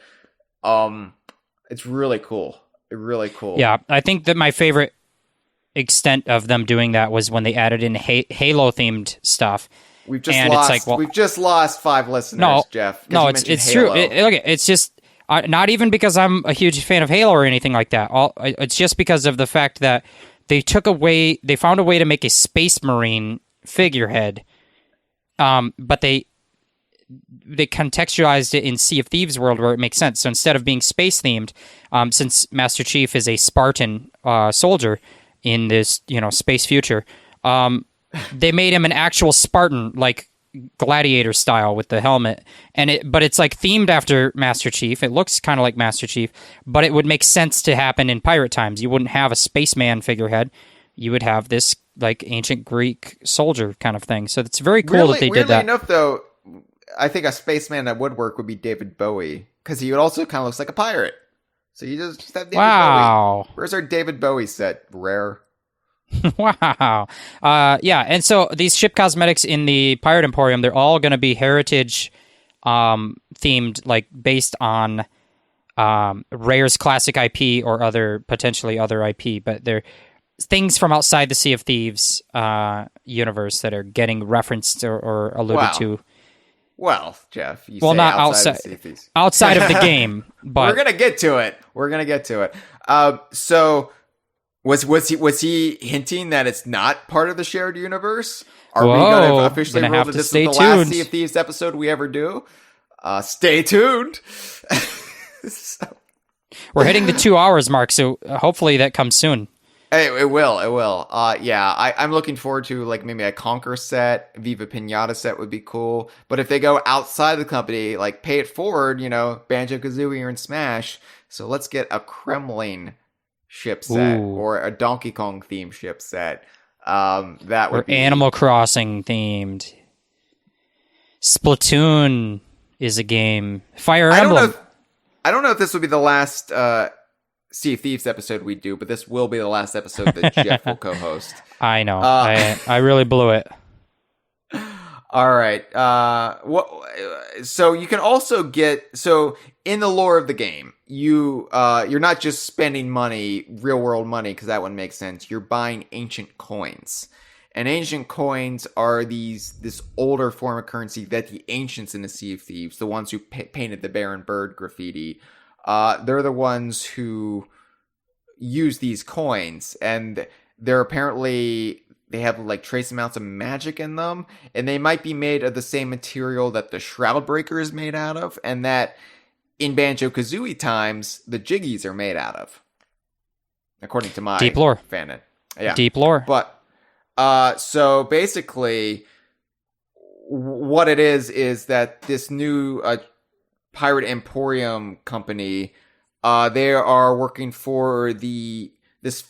B: It's really cool. Really cool.
C: Yeah, I think that my favorite extent of them doing that was when they added in Halo themed stuff.
B: We've just lost 5 listeners, Jeff.
C: No, it's true. It's just not even because I'm a huge fan of Halo or anything like that. It's just because of the fact that they found a way to make a Space Marine figurehead, but they contextualized it in Sea of Thieves world where it makes sense. So instead of being space themed, since Master Chief is a Spartan soldier in this space future, they made him an actual Spartan, like gladiator style with the helmet, but it's like themed after Master Chief. It looks kind of like Master Chief, but it would make sense to happen in pirate times. You wouldn't have a spaceman figurehead. You would have this like ancient Greek soldier kind of thing. So it's very cool that they did that.
B: Weirdly enough, though, I think a spaceman that would work would be David Bowie, because he would also kind of looks like a pirate. So you just have David Bowie. Where's our David Bowie set? Rare.
C: Wow. Yeah, and so these ship cosmetics in the Pirate Emporium, they're all going to be heritage themed, like based on Rare's classic IP or potentially other IP, but they're things from outside the Sea of Thieves universe that are getting referenced or alluded to. Well,
B: Jeff, you say
C: not outside of the game, but
B: we're gonna get to it. So was he hinting that it's not part of the shared universe? Are we going to officially rule that this is the last Sea of Thieves episode we ever do? Stay tuned.
C: We're hitting the 2 hours mark, so hopefully that comes soon.
B: Hey, it will. Yeah, I'm looking forward to like maybe a Conquer set, Viva Pinata set would be cool. But if they go outside the company, like pay it forward, Banjo-Kazooie are in Smash. So let's get a Kremling ship set or a Donkey Kong themed ship set. That would be
C: Animal Crossing themed. Splatoon is a game. Fire Emblem.
B: I don't know if this will be the last Sea of Thieves episode we do, but this will be the last episode that Jeff will co-host.
C: I know. I really blew it.
B: All right. So you can also in the lore of the game, you're not just spending money, real world money, because that wouldn't make sense. You're buying ancient coins. And ancient coins are this older form of currency that the ancients in the Sea of Thieves, the ones who painted the Baron Bird graffiti, they're the ones who use these coins, and they're apparently, they have like trace amounts of magic in them, and they might be made of the same material that the Shroudbreaker is made out of, and that in Banjo-Kazooie times, the Jiggies are made out of, according to my
C: deep lore.
B: Fanon. Yeah.
C: Deep lore.
B: But, so basically, what it is that this new Pirate Emporium company, they are working for this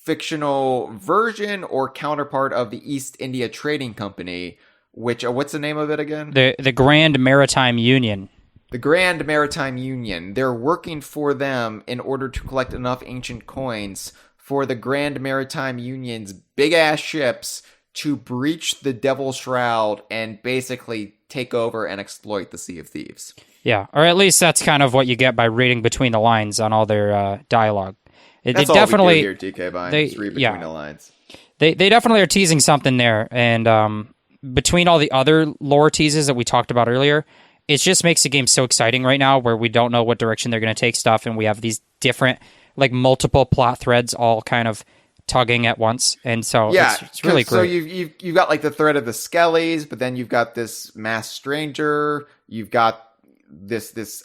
B: fictional version or counterpart of the East India Trading Company, which what's the name of it again?
C: The Grand Maritime Union.
B: The Grand Maritime Union. They're working for them in order to collect enough ancient coins for the Grand Maritime Union's big ass ships to breach the Devil's Shroud and basically take over and exploit the Sea of Thieves.
C: Yeah, or at least that's kind of what you get by reading between the lines on all their dialogue.
B: That's all definitely, we do here, DK Vine. Just read between the lines.
C: They definitely are teasing something there, and between all the other lore teases that we talked about earlier, it just makes the game so exciting right now, where we don't know what direction they're going to take stuff, and we have these different, like multiple plot threads all kind of tugging at once, and so it's really great.
B: So you've got like the thread of the Skellies, but then you've got this masked stranger, you've got this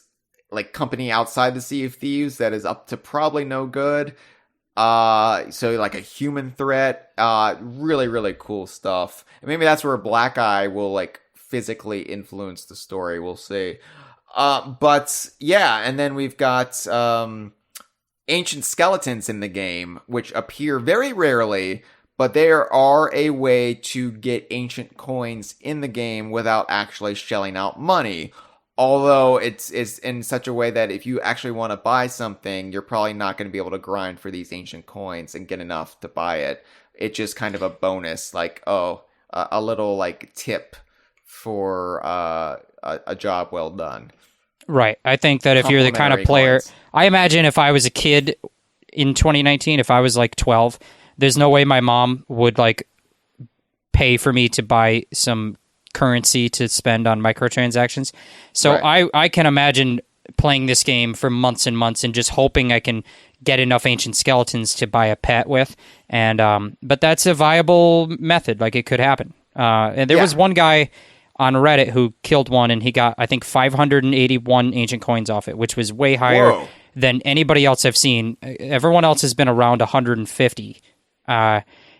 B: like company outside the Sea of Thieves that is up to probably no good. So like a human threat, really, really cool stuff. And maybe that's where Black Eye will like physically influence the story. We'll see. But yeah, and then we've got ancient skeletons in the game, which appear very rarely, but there are a way to get ancient coins in the game without actually shelling out money. Although it's in such a way that if you actually want to buy something, you're probably not going to be able to grind for these ancient coins and get enough to buy it. It's just kind of a bonus, like, a little like tip for a job well done.
C: Right. I think that if you're the kind of player,
B: coins.
C: I imagine if I was a kid in 2019, if I was like 12, there's no way my mom would like pay for me to buy some currency to spend on microtransactions. So
B: Right.
C: I can imagine playing this game for months and months and just hoping I can get enough ancient skeletons to buy a pet with. And but that's a viable method. Like, it could happen. And there was one guy on Reddit who killed one, and he got, I think, 581 ancient coins off it, which was way higher than anybody else I've seen. Everyone else has been around 150.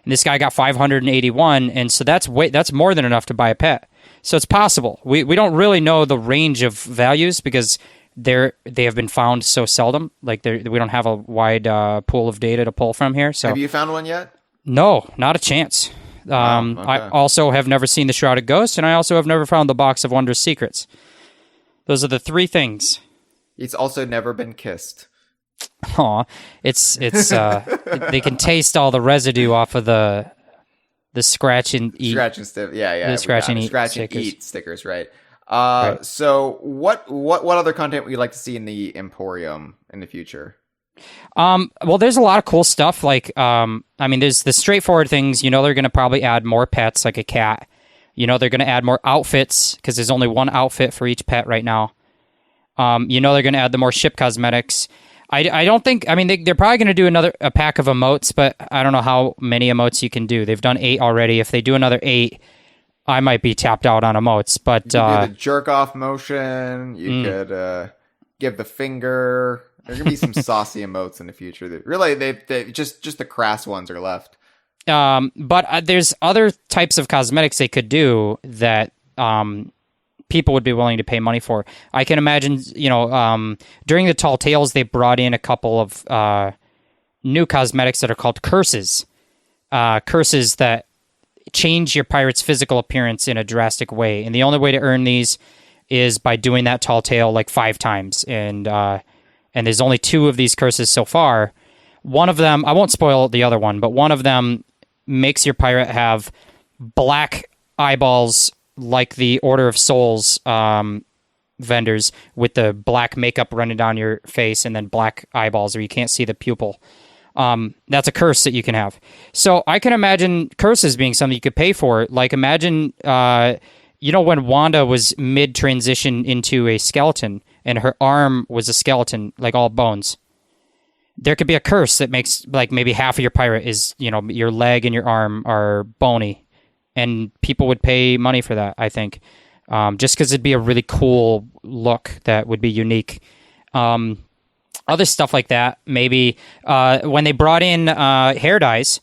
C: And this guy got 581, and so that's more than enough to buy a pet. So it's possible. We don't really know the range of values because they have been found so seldom. Like, we don't have a wide pool of data to pull from here. So
B: Have you found one yet?
C: no, not a chance.
B: Okay.
C: I also have never seen the Shrouded Ghost, and I also have never found the Box of Wondrous Secrets. Those are the three things.
B: It's also never been kissed.
C: Aw, it's they can taste all the residue off of the scratch and eat.
B: Scratch and stick. Yeah.
C: The scratch and eat
B: Scratch and
C: stickers.
B: eat stickers, right?
C: Right.
B: So what other content would you like to see in the Emporium in the future?
C: Well, there's a lot of cool stuff. Like, I mean, there's the straightforward things. You know, they're going to probably add more pets, like a cat. You know, they're going to add more outfits because there's only one outfit for each pet right now. You know, they're going to add the more ship cosmetics. I don't think. I mean, they're probably going to do a pack of emotes, but I don't know how many emotes you can do. They've done 8 already. If they do another 8, I might be tapped out on emotes. But
B: you could do the jerk off motion. You could give the finger. There's gonna be some saucy emotes in the future. That really, they just the crass ones are left.
C: But there's other types of cosmetics they could do that people would be willing to pay money for. I can imagine, you know, during the Tall Tales, they brought in a couple of new cosmetics that are called curses. Curses that change your pirate's physical appearance in a drastic way. And the only way to earn these is by doing that Tall Tale like 5 times. And there's only 2 of these curses so far. One of them, I won't spoil the other one, but one of them makes your pirate have black eyeballs like the Order of Souls vendors with the black makeup running down your face and then black eyeballs or you can't see the pupil. That's a curse that you can have. So I can imagine curses being something you could pay for. Like, imagine, you know, when Wanda was mid-transition into a skeleton and her arm was a skeleton, like all bones. There could be a curse that makes, like, maybe half of your pirate is, you know, your leg and your arm are bony. And people would pay money for that, I think. Just because it'd be a really cool look that would be unique. Other stuff like that, maybe when they brought in hair dyes,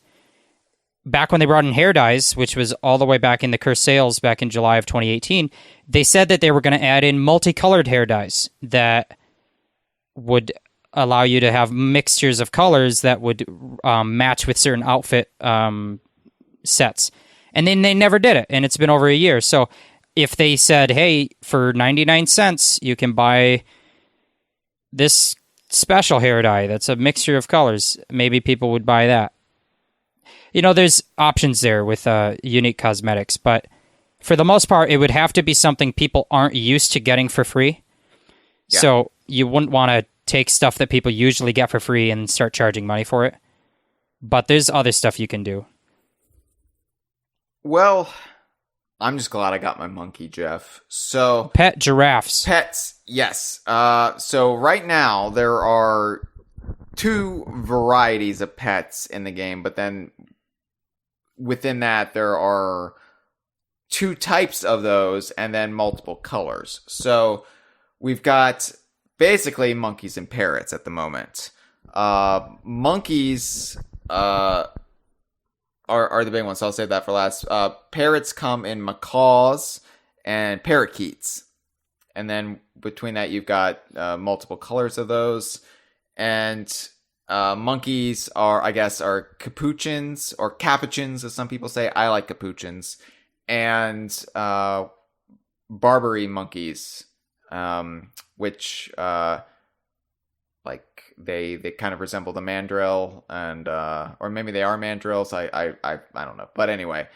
C: back when they brought in hair dyes, which was all the way back in the Cursed Sales back in July of 2018, they said that they were going to add in multicolored hair dyes that would allow you to have mixtures of colors that would match with certain outfit sets. And then they never did it, and it's been over a year. So if they said, hey, for 99 cents, you can buy this special hair dye that's a mixture of colors, maybe people would buy that. You know, there's options there with unique cosmetics, but for the most part, it would have to be something people aren't used to getting for free. Yeah. So you wouldn't want to take stuff that people usually get for free and start charging money for it. But there's other stuff you can do.
B: Well, I'm just glad I got my monkey, Jeff. So
C: pet giraffes.
B: Pets, yes. So right now there are 2 varieties of pets in the game, but then within that there are 2 types of those and then multiple colors. So we've got basically monkeys and parrots at the moment. Monkeys are the big ones, so I'll save that for last. Parrots come in macaws and parakeets. And then between that, you've got multiple colors of those. And monkeys are capuchins, or capuchins, as some people say. I like capuchins. And Barbary monkeys which like they kind of resemble the mandrill, and or maybe they are mandrills. I don't know, but anyway,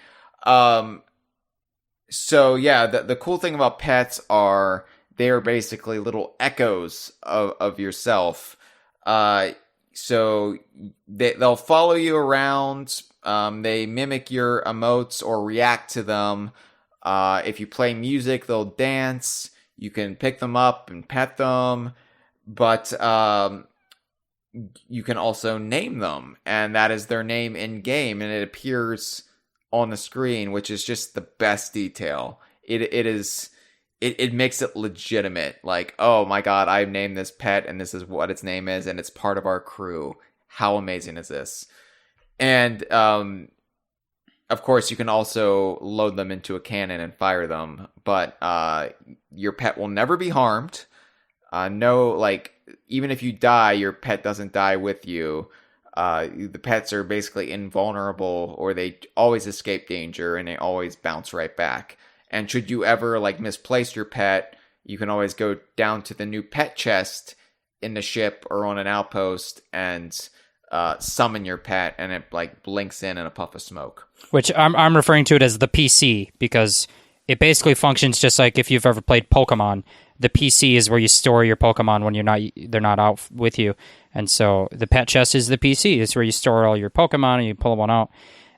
B: so yeah, the cool thing about pets are they are basically little echoes of yourself. So they'll follow you around. They mimic your emotes or react to them. If you play music, they'll dance. You can pick them up and pet them, but you can also name them, and that is their name in game, and it appears on the screen, which is just the best detail. It makes it legitimate. Like, oh my god, I've named this pet, and this is what its name is, and it's part of our crew. How amazing is this? And of course, you can also load them into a cannon and fire them, but your pet will never be harmed. Even if you die, your pet doesn't die with you. The pets are basically invulnerable, or they always escape danger, and they always bounce right back. And should you ever misplace your pet, you can always go down to the new pet chest in the ship or on an outpost and summon your pet, and it blinks in a puff of smoke.
C: Which I'm referring to it as the PC, because it basically functions just like if you've ever played Pokemon. The PC is where you store your Pokemon when they're not out with you, and so the pet chest is the PC. It's where you store all your Pokemon and you pull one out.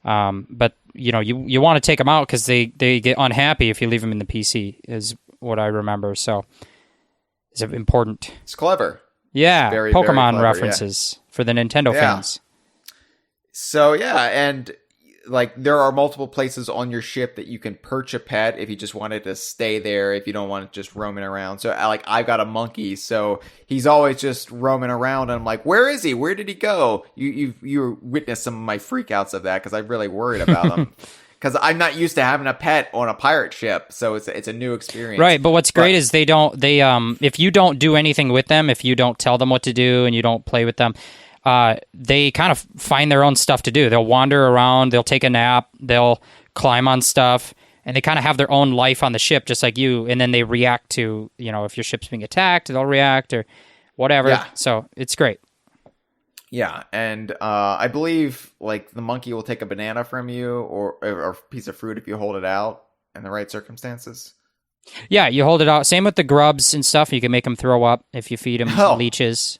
C: But you want to take them out because they get unhappy if you leave them in the PC, is what I remember. So it's important.
B: It's clever.
C: Yeah,
B: very,
C: Pokemon
B: very clever,
C: references for the Nintendo fans.
B: So yeah, and there are multiple places on your ship that you can perch a pet if you just wanted to stay there, if you don't want it just roaming around. So I've got a monkey, so he's always just roaming around, and I'm like, where is he? Where did he go? You witnessed some of my freakouts of that because I'm really worried about him. Because I'm not used to having a pet on a pirate ship, so it's a new experience.
C: Right, but what's great is if you don't do anything with them, if you don't tell them what to do and you don't play with them, they kind of find their own stuff to do. They'll wander around, they'll take a nap, they'll climb on stuff, and they kind of have their own life on the ship, just like you. And then they react to, if your ship's being attacked, they'll react or whatever. Yeah. So it's great.
B: Yeah, and I believe the monkey will take a banana from you or a piece of fruit if you hold it out in the right circumstances.
C: Yeah, you hold it out. Same with the grubs and stuff. You can make them throw up if you feed them leeches.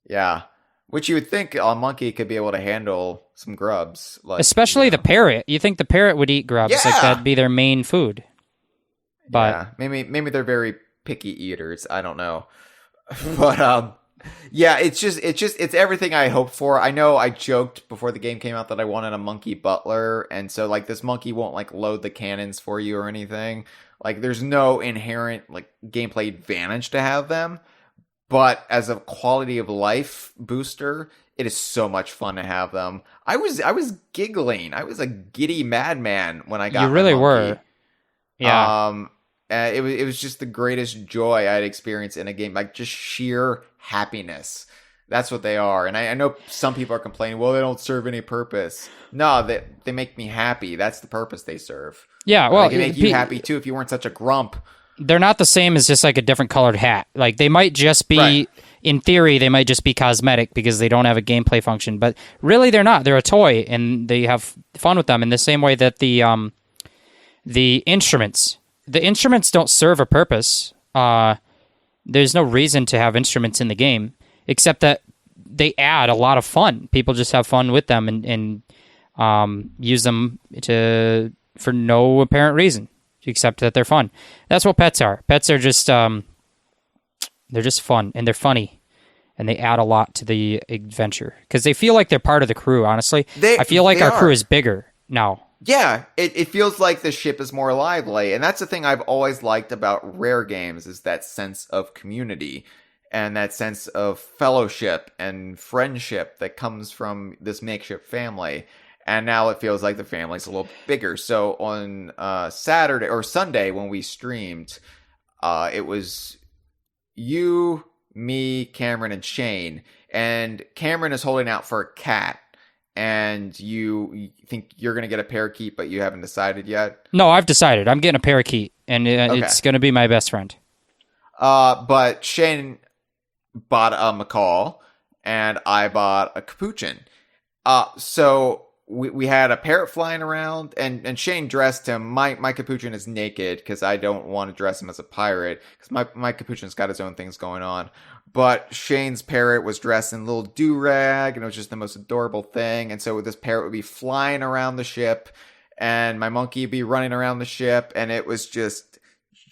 B: Yeah. Which you would think a monkey could be able to handle some grubs.
C: Especially the parrot. You think the parrot would eat grubs.
B: Yeah!
C: That'd be their main food. But
B: yeah, maybe they're very picky eaters. I don't know. But yeah, it's everything I hoped for. I know I joked before the game came out that I wanted a monkey butler, and so this monkey won't load the cannons for you or anything. There's no inherent gameplay advantage to have them. But as a quality of life booster, it is so much fun to have them. I was giggling. I was a giddy madman when I got.
C: You really
B: my monkey.
C: were. Yeah.
B: It was just the greatest joy I had experienced in a game, just sheer happiness. That's what they are. And I know some people are complaining, well, they don't serve any purpose. No, they make me happy. That's the purpose they serve.
C: Yeah, well,
B: they can make you happy too if you weren't such a grump.
C: They're not the same as just a different colored hat. They might just be, right. In theory, they might just be cosmetic because they don't have a gameplay function. But really, they're not. They're a toy, and they have fun with them in the same way that the instruments. The instruments don't serve a purpose. There's no reason to have instruments in the game, except that they add a lot of fun. People just have fun with them and use them for no apparent reason. Except that they're fun. That's what pets are. Pets are just they're just fun, and they're funny, and they add a lot to the adventure because they feel like they're part of the crew. Honestly, I feel like our crew is bigger now.
B: Yeah, it feels like the ship is more lively, and that's the thing I've always liked about Rare games is that sense of community and that sense of fellowship and friendship that comes from this makeshift family. And now it feels like the family's a little bigger. So on Saturday or Sunday when we streamed, it was you, me, Cameron, and Shane. And Cameron is holding out for a cat. And you think you're going to get a parakeet, but you haven't decided yet?
C: No, I've decided. I'm getting a parakeet. And it's going to be my best friend.
B: But Shane bought a macaw, and I bought a capuchin. So we had a parrot flying around, and Shane dressed him. My capuchin is naked because I don't want to dress him as a pirate because my capuchin's got his own things going on. But Shane's parrot was dressed in a little do-rag, and it was just the most adorable thing. And so this parrot would be flying around the ship, and my monkey would be running around the ship, and it was just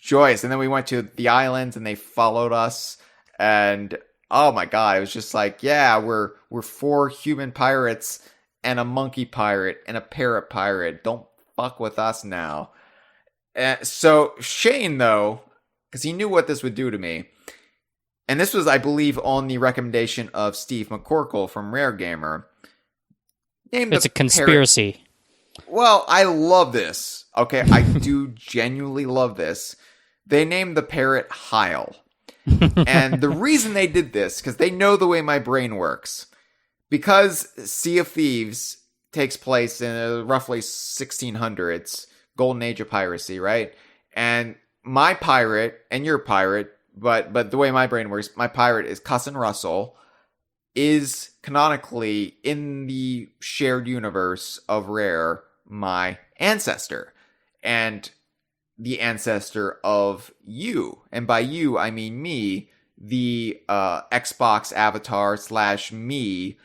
B: joyous. And then we went to the islands, and they followed us, and oh my god, it was just like, yeah, we're 4 human pirates and a monkey pirate and a parrot pirate. Don't fuck with us now. So Shane, though, because he knew what this would do to me, and this was, I believe, on the recommendation of Steve McCorkle from Rare Gamer.
C: It's a conspiracy.
B: Well, I love this. Okay, I do genuinely love this. They named the parrot Hyle. And the reason they did this, because they know the way my brain works. Because Sea of Thieves takes place in roughly 1600s, golden age of piracy, right? And my pirate, and your pirate, but the way my brain works, my pirate is Cousin Russell, is canonically in the shared universe of Rare, my ancestor. And the ancestor of you. And by you, I mean me, the Xbox avatar / me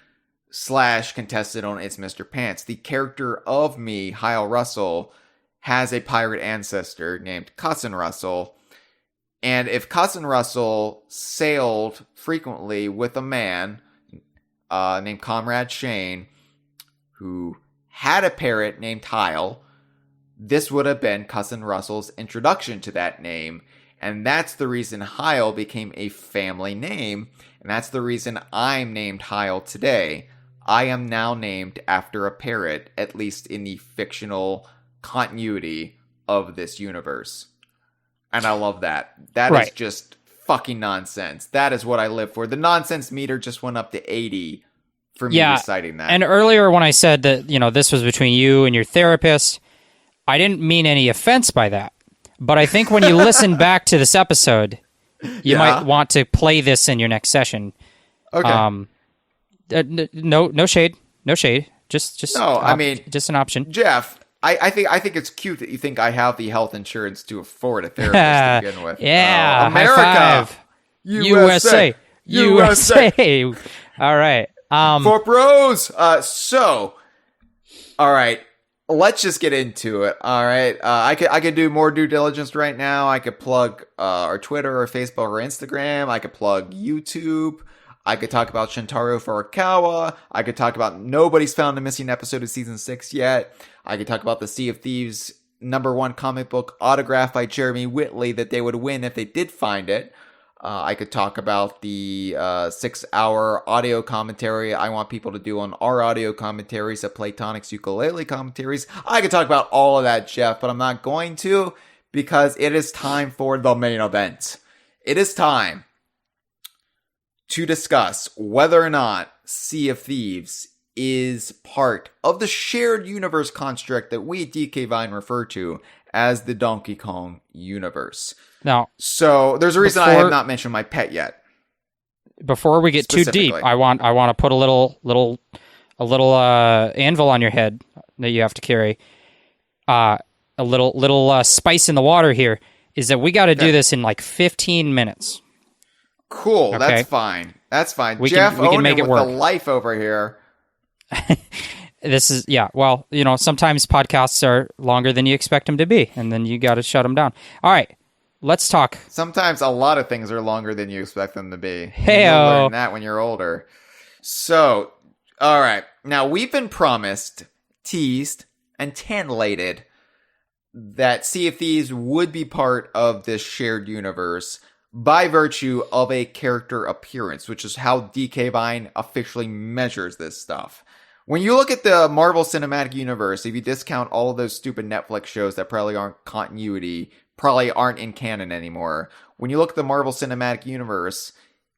B: / contestant on It's Mr. Pants. The character of me, Hyle Russell, has a pirate ancestor named Cousin Russell. And if Cousin Russell sailed frequently with a man named Comrade Shane, who had a parrot named Hyle, this would have been Cousin Russell's introduction to that name. And that's the reason Hyle became a family name. And that's the reason I'm named Hyle today. I am now named after a parrot, at least in the fictional continuity of this universe. And I love that. That is just fucking nonsense. That is what I live for. The nonsense meter just went up to 80 for me reciting that.
C: And earlier when I said that, this was between you and your therapist, I didn't mean any offense by that. But I think when you listen back to this episode, you might want to play this in your next session.
B: Okay.
C: No shade. Just
B: no. I mean,
C: just an option.
B: Jeff, I think it's cute that you think I have the health insurance to afford a therapist to begin with.
C: Yeah,
B: America,
C: high five. USA. All right.
B: For bros. So, all right. Let's just get into it. All right. I could do more due diligence right now. I could plug our Twitter or Facebook or Instagram. I could plug YouTube. I could talk about Shintaro Furukawa. I could talk about nobody's found a missing episode of season 6 yet. I could talk about the Sea of Thieves #1 comic book autographed by Jeremy Whitley that they would win if they did find it. I could talk about the 6-hour audio commentary I want people to do on our audio commentaries of Platonic's ukulele commentaries. I could talk about all of that, Jeff, but I'm not going to because it is time for the main event. It is time to discuss whether or not Sea of Thieves is part of the shared universe construct that we at DK Vine refer to as the Donkey Kong universe.
C: Now,
B: so there's a reason I have not mentioned my pet yet. Before
C: we get too deep, I want to put a little anvil on your head that you have to carry. A little spice in the water here is that we got to do this in like 15 minutes.
B: Cool, okay? That's fine.
C: We
B: Jeff
C: can make it work.
B: The life over here.
C: This is well, sometimes podcasts are longer than you expect them to be, and then you got to shut them down. All right. Let's talk.
B: Sometimes a lot of things are longer than you expect them to be.
C: Hey-o.
B: You'll learn that when you're older. So, all right. Now, we've been promised, teased, and titillated that Sea of Thieves would be part of this shared universe by virtue of a character appearance, which is how DK Vine officially measures this stuff. When you look at the Marvel Cinematic Universe, if you discount all of those stupid Netflix shows that probably aren't continuity, probably aren't in canon anymore. When you look at the Marvel Cinematic Universe,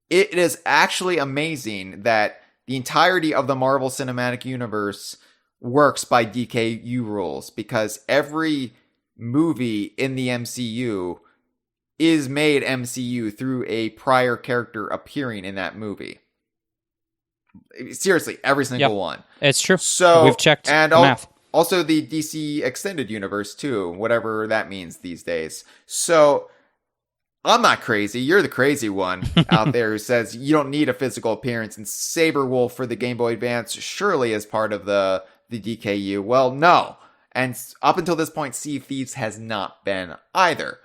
B: it is actually amazing that the entirety of the Marvel Cinematic Universe works by DKU rules, because every movie in the MCU is made MCU through a prior character appearing in that movie. Seriously, every single one.
C: It's true.
B: So
C: we've checked
B: and
C: the math.
B: Also the DC Extended Universe too, whatever that means these days. So I'm not crazy. You're the crazy one out there who says you don't need a physical appearance, and Saberwolf for the Game Boy Advance surely is part of the DKU. Well, no. And up until this point, Sea of Thieves has not been either.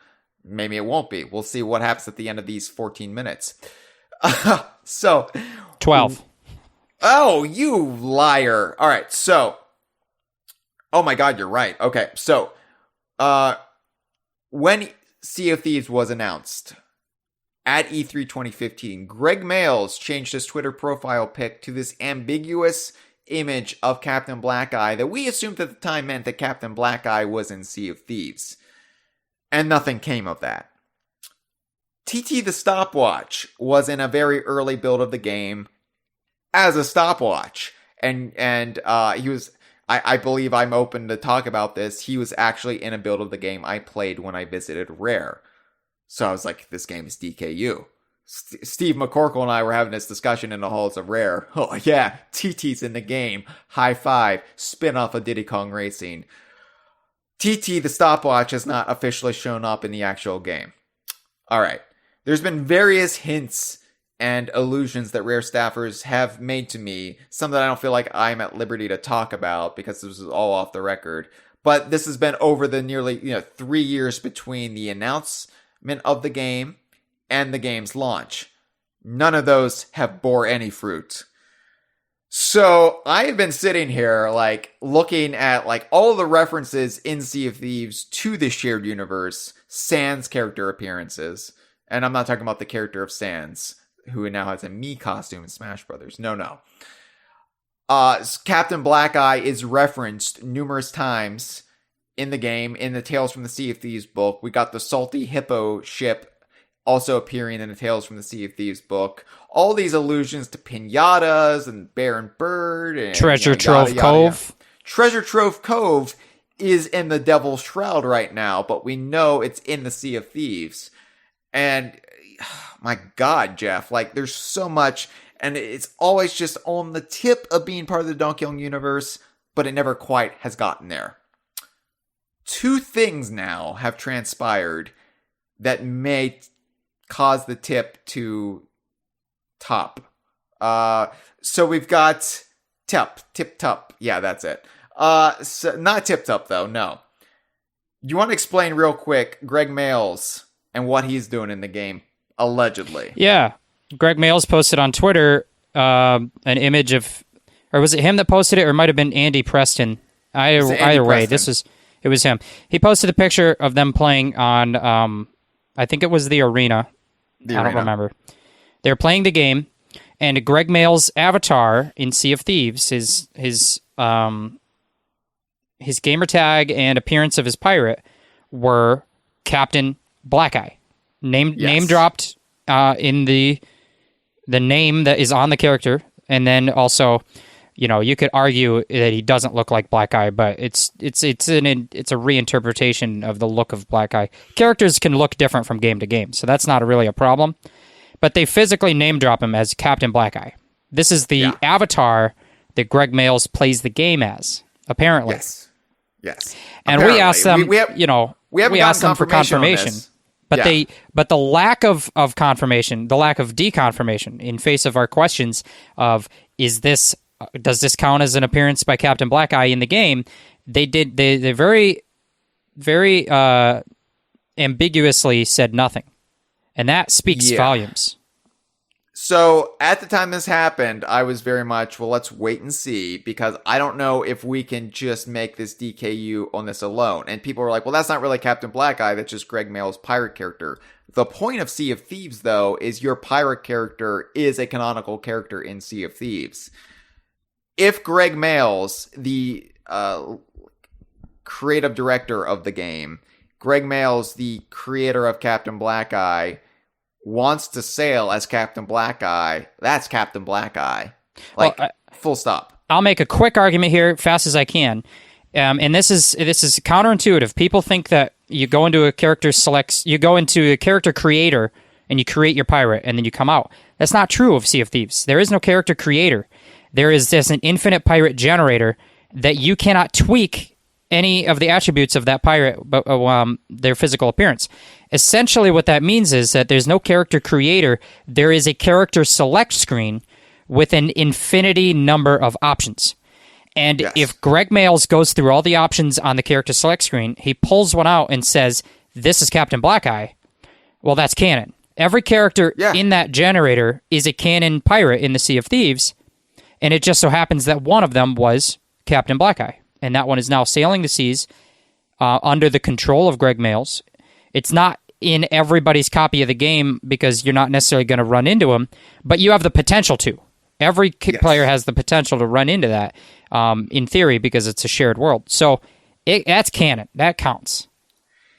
B: Maybe it won't be. We'll see what happens at the end of these 14 minutes. So
C: 12.
B: Oh, you liar. All right. So, oh my God, you're right. Okay. So, when Sea of Thieves was announced at E3 2015, Greg Mayles changed his Twitter profile pic to this ambiguous image of Captain Blackeye that we assumed at the time meant that Captain Blackeye was in Sea of Thieves. And nothing came of that. TT the Stopwatch was in a very early build of the game as a stopwatch. And he was, I believe I'm open to talk about this, he was actually in a build of the game I played when I visited Rare. So I was like, this game is DKU. Steve McCorkle and I were having this discussion in the halls of Rare. Oh yeah, TT's in the game. High five. Spin-off of Diddy Kong Racing. TT the Stopwatch has not officially shown up in the actual game. Alright. There's been various hints and allusions that Rare staffers have made to me. Some that I don't feel like I'm at liberty to talk about because this is all off the record. But this has been over the nearly 3 years between the announcement of the game and the game's launch. None of those have bore any fruit. So I have been sitting here looking at all the references in Sea of Thieves to the shared universe, Sans character appearances, and I'm not talking about the character of Sans, who now has a Mii costume in Smash Brothers. No. Captain Blackeye is referenced numerous times in the game. In the Tales from the Sea of Thieves book, we got the Salty Hippo ship also appearing in the Tales from the Sea of Thieves book. All these allusions to pinatas and Bear and Bird and
C: Treasure Trove Cove.
B: Treasure Trove Cove is in the Devil's Shroud right now, but we know it's in the Sea of Thieves. And my God, Jeff, there's so much, and it's always just on the tip of being part of the Donkey Kong universe, but it never quite has gotten there. 2 things now have transpired that may cause the tip to top. So we've got Tip Top. Yeah, that's it. So not Tip Top though, no. You want to explain real quick Greg Mayles and what he's doing in the game, allegedly?
C: Yeah. Greg Mayles posted on Twitter an image of, or was it him that posted it, or it might have been Andy Preston? Either way, it was him. He posted a picture of them playing on, I think it was the arena. I don't remember. They're playing the game, and Greg Mayles' avatar in Sea of Thieves, his gamer tag and appearance of his pirate were Captain Blackeye. Name dropped in the name that is on the character, and then also, you could argue that he doesn't look like Blackeye, but it's a reinterpretation of the look of Blackeye. Characters can look different from game to game, so that's not really a problem. But they physically name drop him as Captain Blackeye. This is the avatar that Greg Mayles plays the game as, apparently.
B: Yes.
C: And
B: apparently.
C: we asked them, we asked them for confirmation. But the lack of confirmation, the lack of deconfirmation in face of our questions of does this count as an appearance by Captain Blackeye in the game? They very, very ambiguously said nothing, and that speaks volumes.
B: So at the time this happened, I was very much, well, let's wait and see, because I don't know if we can just make this DKU on this alone. And people were like, well, that's not really Captain Blackeye, that's just Greg Mayles' pirate character. The point of Sea of Thieves, though, is your pirate character is a canonical character in Sea of Thieves. If Greg Mayles, the creative director of the game, Greg Mayles, the creator of Captain Blackeye, wants to sail as Captain Blackeye, that's Captain Blackeye. Full stop.
C: I'll make a quick argument here, fast as I can. And this is counterintuitive. People think that, you go into a character creator and you create your pirate and then you come out. That's not true of Sea of Thieves. There is no character creator. There is just an infinite pirate generator that you cannot tweak any of the attributes of that pirate, but their physical appearance. Essentially what that means is that there's no character creator. There is a character select screen with an infinity number of options. And if Greg Mayles goes through all the options on the character select screen, he pulls one out and says, this is Captain Blackeye. Well, that's canon. Every character in that generator is a canon pirate in the Sea of Thieves, and it just so happens that one of them was Captain Blackeye. And that one is now sailing the seas under the control of Greg Mayles. It's not in everybody's copy of the game because you're not necessarily going to run into him, but you have the potential to. Every player has the potential to run into that, in theory, because it's a shared world. So that's canon. That counts.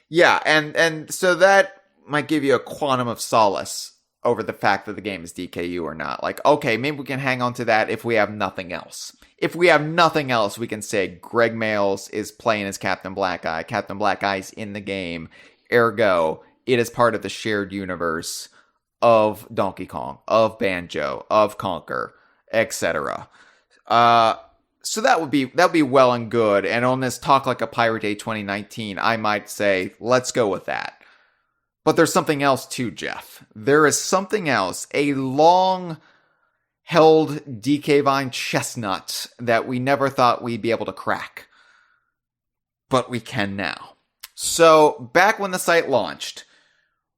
B: Yeah, and so that might give you a quantum of solace over the fact that the game is DKU or not. Like, okay, maybe we can hang on to that if we have nothing else. If we have nothing else, we can say Greg Mayles is playing as Captain Blackeye. Captain Blackeye's in the game. Ergo, it is part of the shared universe of Donkey Kong, of Banjo, of Conker, etc. So that would be well and good. And on this Talk Like a Pirate Day 2019, I might say, let's go with that. But there's something else too, Jeff. There is something else, a long-held DK Vine chestnut that we never thought we'd be able to crack. But we can now. So, back when the site launched,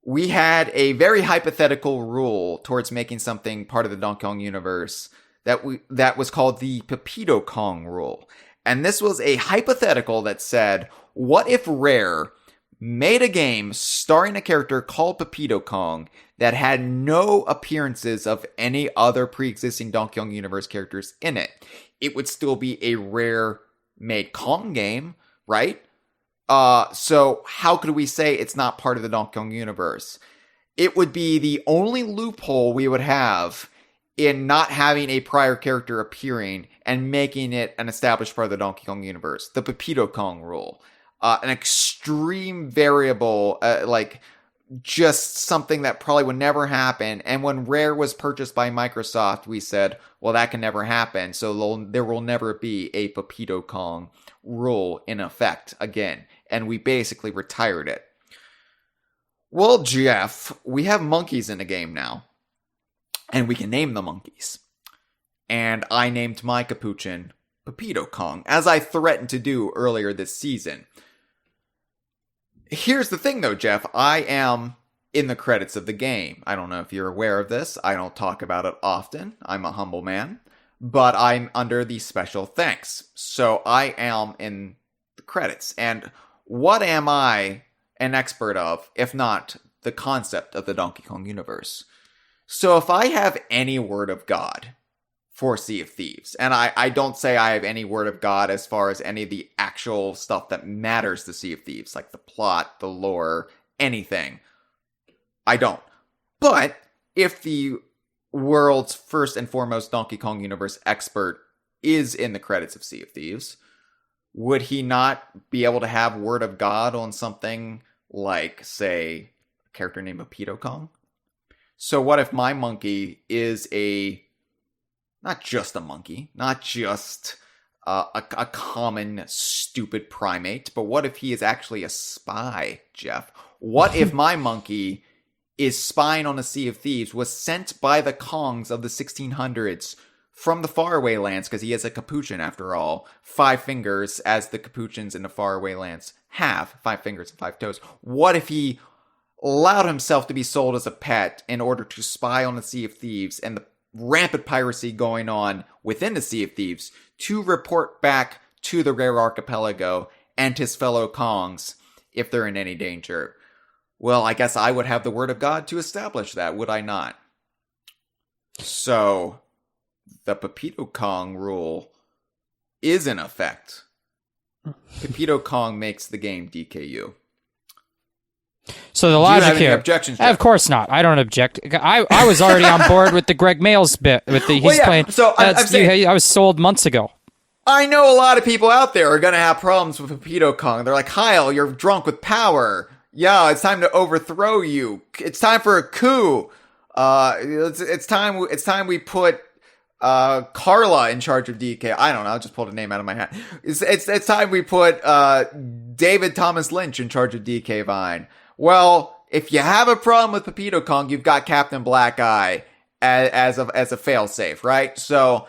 B: we had a very hypothetical rule towards making something part of the Donkey Kong universe that was called the Pepito Kong rule. And this was a hypothetical that said, what if Rare made a game starring a character called Pepito Kong that had no appearances of any other pre-existing Donkey Kong universe characters in it? It would still be a Rare-made Kong game, right? So how could we say it's not part of the Donkey Kong universe? It would be the only loophole we would have in not having a prior character appearing and making it an established part of the Donkey Kong universe. The Pepito Kong rule. An extreme variable, just something that probably would never happen. And when Rare was purchased by Microsoft, we said, well, that can never happen. So there will never be a Pepito Kong rule in effect again. And we basically retired it. Well, Jeff, we have monkeys in the game now. And we can name the monkeys. And I named my capuchin Pepito Kong, as I threatened to do earlier this season. Here's the thing, though, Jeff. I am in the credits of the game. I don't know if you're aware of this. I don't talk about it often. I'm a humble man. But I'm under the special thanks. So I am in the credits. And what am I an expert of, if not the concept of the Donkey Kong universe? So if I have any word of God for Sea of Thieves, and I don't say I have any word of God as far as any of the actual stuff that matters to Sea of Thieves, like the plot, the lore, anything. I don't. But if the world's first and foremost Donkey Kong universe expert is in the credits of Sea of Thieves, would he not be able to have word of God on something like, say, a character named Pepito Kong? So what if my monkey is not just a monkey, not just a common stupid primate, but what if he is actually a spy, Jeff? What if my monkey is spying on a Sea of Thieves, was sent by the Kongs of the 1600s from the faraway lands, because he has a capuchin after all, 5 fingers, as the capuchins in the faraway lands have, 5 fingers and 5 toes. What if he allowed himself to be sold as a pet in order to spy on the Sea of Thieves and the rampant piracy going on within the Sea of Thieves to report back to the Rare Archipelago and his fellow Kongs if they're in any danger? Well, I guess I would have the word of God to establish that, would I not? So, the Pepito Kong rule is in effect. Pepito Kong makes the game DKU.
C: So the logic here,
B: objections, Jeff?
C: Of course not. I don't object. I was already on board with the Greg Mayles bit. With the he's playing.
B: So
C: I was sold months ago.
B: I know a lot of people out there are gonna have problems with Pepito Kong. They're like, Hyle, you're drunk with power. Yeah, it's time to overthrow you. It's time for a coup. It's time we put Carla in charge of DK. I don't know. I just pulled a name out of my hat. It's time we put David Thomas Lynch in charge of DK Vine. Well, if you have a problem with Pepito Kong, you've got Captain Black Eye as a failsafe, right? So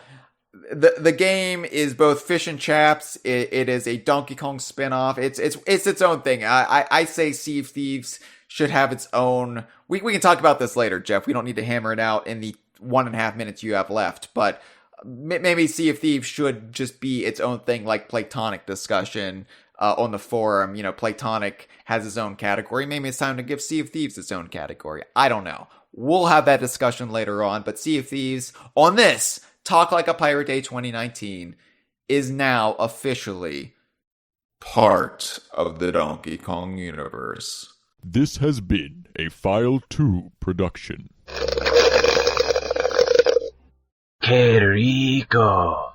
B: the game is both fish and chaps. It is a Donkey Kong spinoff. It's its own thing. I say Sea of Thieves should have its own. We can talk about this later, Jeff. We don't need to hammer it out in the 1.5 minutes you have left, but maybe Sea of Thieves should just be its own thing, like Platonic discussion on the forum. You know, Platonic has its own category. Maybe it's time to give Sea of Thieves its own category. I don't know. We'll have that discussion later on, but Sea of Thieves on this Talk Like a Pirate Day 2019 is now officially part of the Donkey Kong universe.
D: This has been a File 2 production.
E: Que rico.